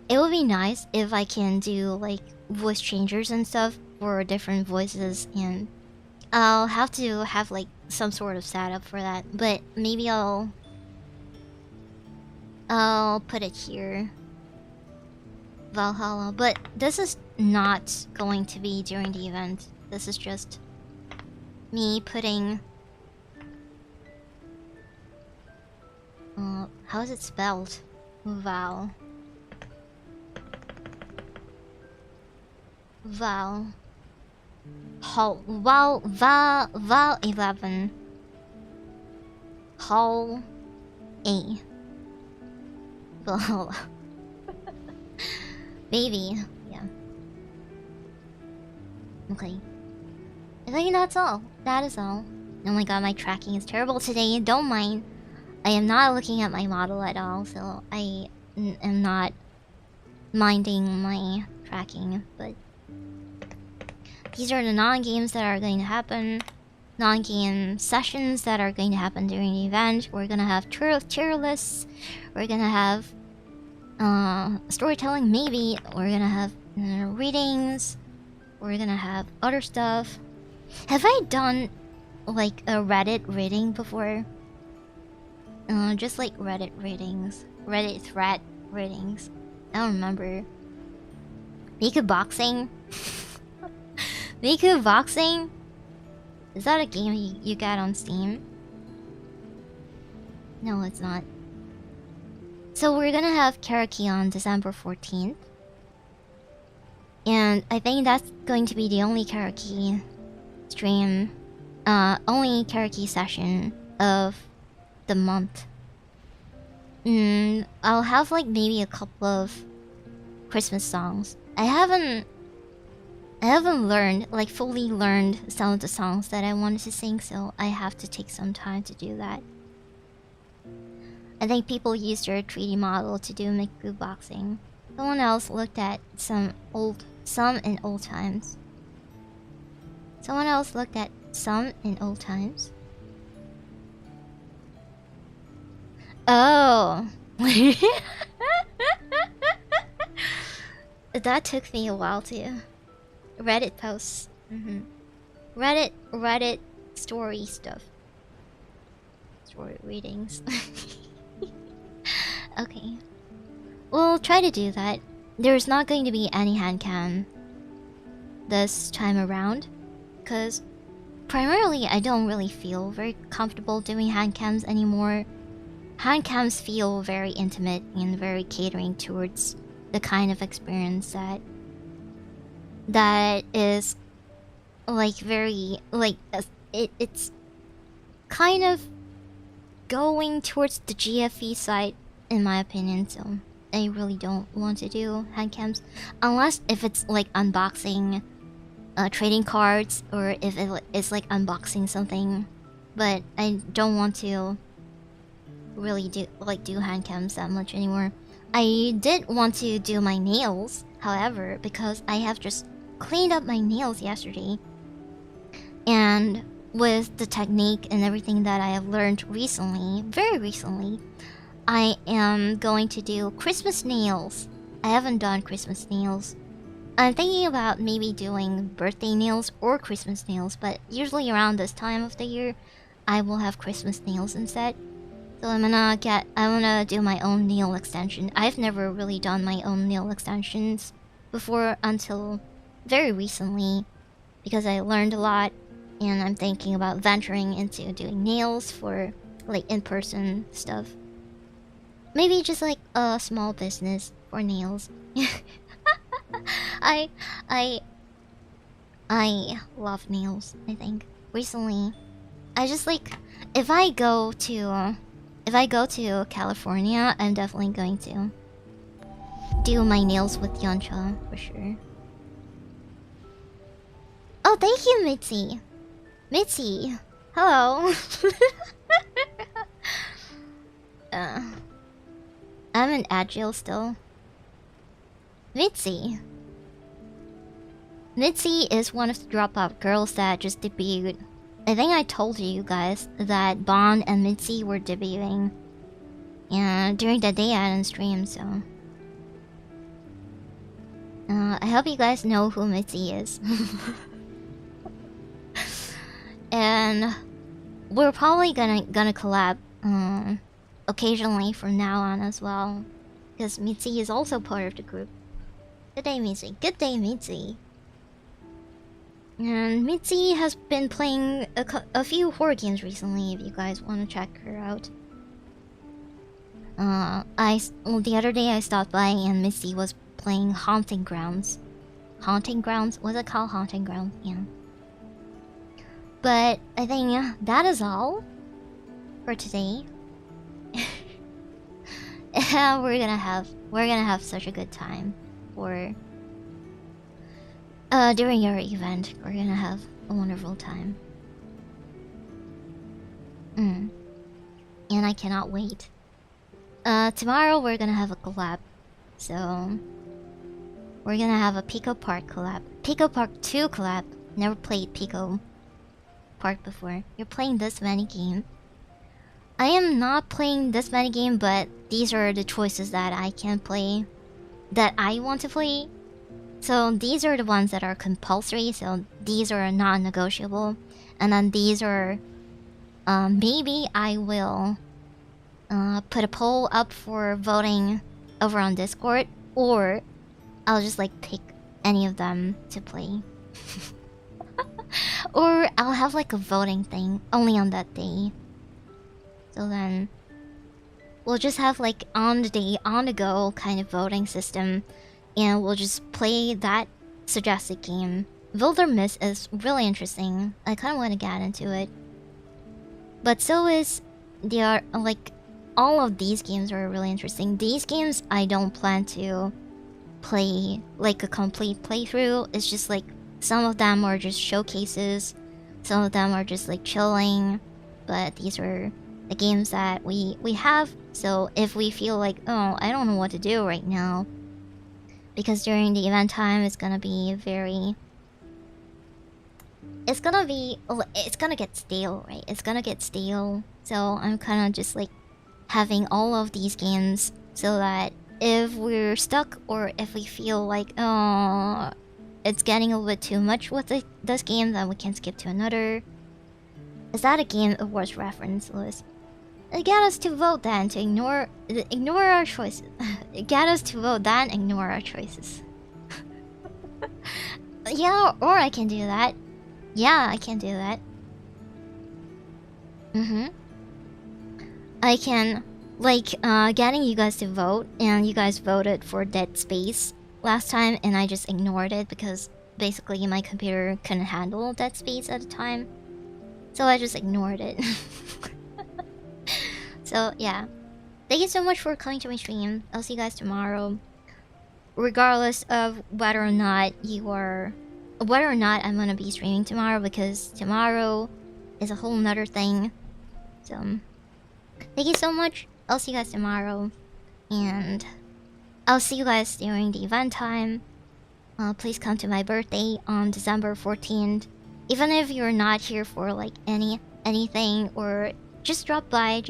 it would be nice if I can do like voice changers and stuff for different voices, and I'll have to have like some sort of setup for that, but maybe I'll put it here. Valhalla, but this is not going to be during the event. This is just me putting how is it spelled? Val. Val. Val 11. Hall A. Valhalla. Baby. Yeah. Okay. I think that's all. That is all. Oh my god, my tracking is terrible today. Don't mind. I am not looking at my model at all, so I am not minding my tracking. But these are the non-games that are going to happen. Non-game sessions that are going to happen during the event. We're gonna have tier lists. We're gonna have storytelling, maybe. We're gonna have readings. We're gonna have other stuff. Have I done like a Reddit reading before? Just like Reddit readings, Reddit thread readings. I don't remember. Miku Boxing. Miku Boxing. Is that a game you got on Steam? No, it's not. So we're gonna have karaoke on December 14th. And I think that's going to be the only karaoke stream, only karaoke session of the month. I'll have like maybe a couple of Christmas songs. I haven't learned, like fully learned some of the songs that I wanted to sing, so I have to take some time to do that. I think people used their 3D model to do Miku Boxing. Someone else looked at some in old times. Someone else looked at some in old times. Oh. That took me a while to Reddit posts. Reddit story stuff. Story readings. Okay. We'll try to do that. There's not going to be any handcam this time around, because primarily I don't really feel very comfortable doing handcams anymore. Handcams feel very intimate and very catering towards the kind of experience that is like very like it's kind of going towards the GFE side in my opinion, so I really don't want to do handcams unless if it's like unboxing trading cards or if it's like unboxing something, but I don't want to really do handcams that much anymore. I did want to do my nails, however, because I have just cleaned up my nails yesterday, and with the technique and everything that I have learned recently, very recently, I am going to do Christmas nails. I haven't done Christmas nails. I'm thinking about maybe doing birthday nails or Christmas nails, but usually around this time of the year, I will have Christmas nails instead. So I'm gonna do my own nail extension. I've never really done my own nail extensions before until very recently, because I learned a lot, and I'm thinking about venturing into doing nails for like in-person stuff. Maybe just like a small business for nails. I love nails, I think. Recently, I just like if I go to California, I'm definitely going to do my nails with Yancha for sure. Oh, thank you, Mitzi. Mitzi, hello. I'm an agile still. Mitzi is one of the dropout girls that just debuted. I think I told you guys that Bond and Mitzi were debuting, and during the day I didn't stream, so I hope you guys know who Mitzi is. And we're probably gonna collab occasionally from now on as well, because Mitzi is also part of the group. Good day, Mitzi. Good day, Mitzi. And Mitzi has been playing a few horror games recently, if you guys want to check her out. The other day I stopped by and Mitzi was playing Haunting Grounds, Haunting Grounds. Was it called Haunting Grounds? Yeah. But I think that is all for today. we're gonna have such a good time for during your event. We're gonna have a wonderful time. And I cannot wait. Tomorrow we're gonna have a collab. So we're gonna have a Pico Park collab. Pico Park 2 collab. Never played Pico Park before. You're playing this many game. I am not playing this many game, but these are the choices that I can play, that I want to play. So these are the ones that are compulsory, so these are non-negotiable. And then these are maybe I will put a poll up for voting over on Discord, or I'll just like pick any of them to play. Or I'll have like a voting thing only on that day. So then we'll just have like on the day, on the go kind of voting system, and we'll just play that suggested game. Wilderness is really interesting. I kind of want to get into it. But so is like all of these games are really interesting. These games I don't plan to play like a complete playthrough. It's just like some of them are just showcases, some of them are just like chilling. But these are the games that we have. So if we feel like, oh, I don't know what to do right now, because during the event time it's gonna be very, it's gonna get stale, right? It's gonna get stale. So I'm kind of just like having all of these games so that if we're stuck, or if we feel like, oh, it's getting a little bit too much with this game, then we can skip to another. Is that a Game Awards reference, Lewis? Get us to vote then, to ignore our choices. Get us to vote then, ignore our choices. Yeah, or I can do that. Yeah, I can do that. I can, like, getting you guys to vote, and you guys voted for Dead Space last time, and I just ignored it because basically my computer couldn't handle Dead Space at the time. So I just ignored it. So yeah, thank you so much for coming to my stream. I'll see you guys tomorrow, regardless of whether or not I'm gonna be streaming tomorrow, because tomorrow is a whole nother thing. So thank you so much. I'll see you guys tomorrow, and I'll see you guys during the event time. Please come to my birthday on December 14th. Even if you're not here for like anything, or just drop by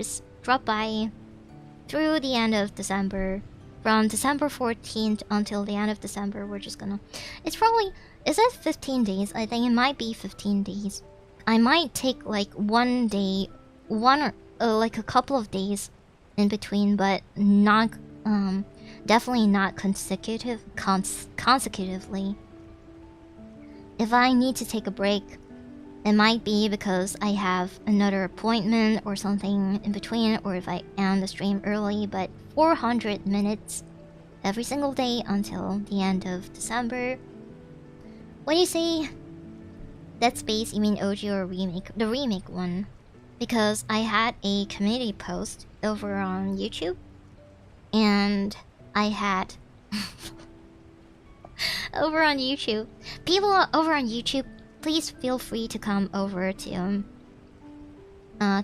through the end of December. From December 14th until the end of December, we're just gonna... It's probably... Is it 15 days? I think it might be 15 days. I might take like one day, like a couple of days in between, but not... definitely not consecutively. If I need to take a break, it might be because I have another appointment or something in between, or if I end the stream early, but 400 minutes every single day until the end of December. When you say Dead Space, you mean OG or remake? The remake one. Because I had a community post over on YouTube, and I had... over on YouTube. People over on YouTube, please feel free to come over to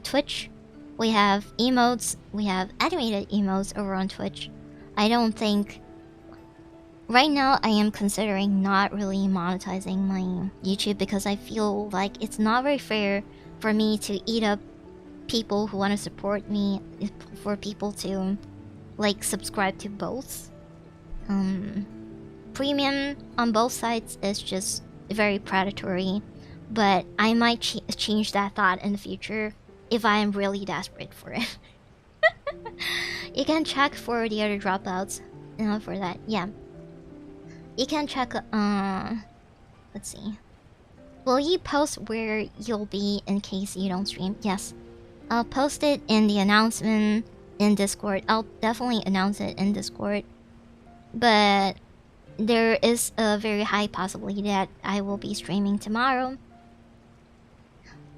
Twitch. We have emotes, we have animated emotes over on Twitch. I don't think... Right now I am considering not really monetizing my YouTube, because I feel like it's not very fair for me to eat up people who want to support me, for people to like subscribe to both. Premium on both sides is just very predatory, but I might change that thought in the future if I am really desperate for it. You can check for the other dropouts for that. Yeah, you can check. Let's see. Will you post where you'll be in case you don't stream? Yes, I'll post it in the announcement in Discord. I'll definitely announce it in Discord, but there is a very high possibility that I will be streaming tomorrow.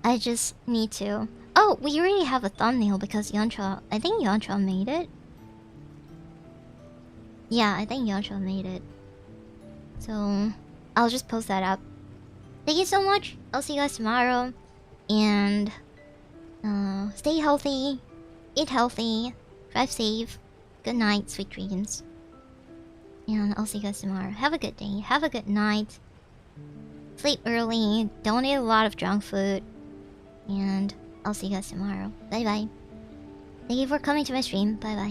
I just need to... Oh, we already have a thumbnail because Yantra... I think Yantra made it. Yeah, I think Yantra made it. So, I'll just post that up. Thank you so much. I'll see you guys tomorrow. And... stay healthy. Eat healthy. Drive safe. Good night, sweet dreams. And I'll see you guys tomorrow. Have a good day. Have a good night. Sleep early. Don't eat a lot of junk food. And I'll see you guys tomorrow. Bye bye. Thank you for coming to my stream. Bye bye.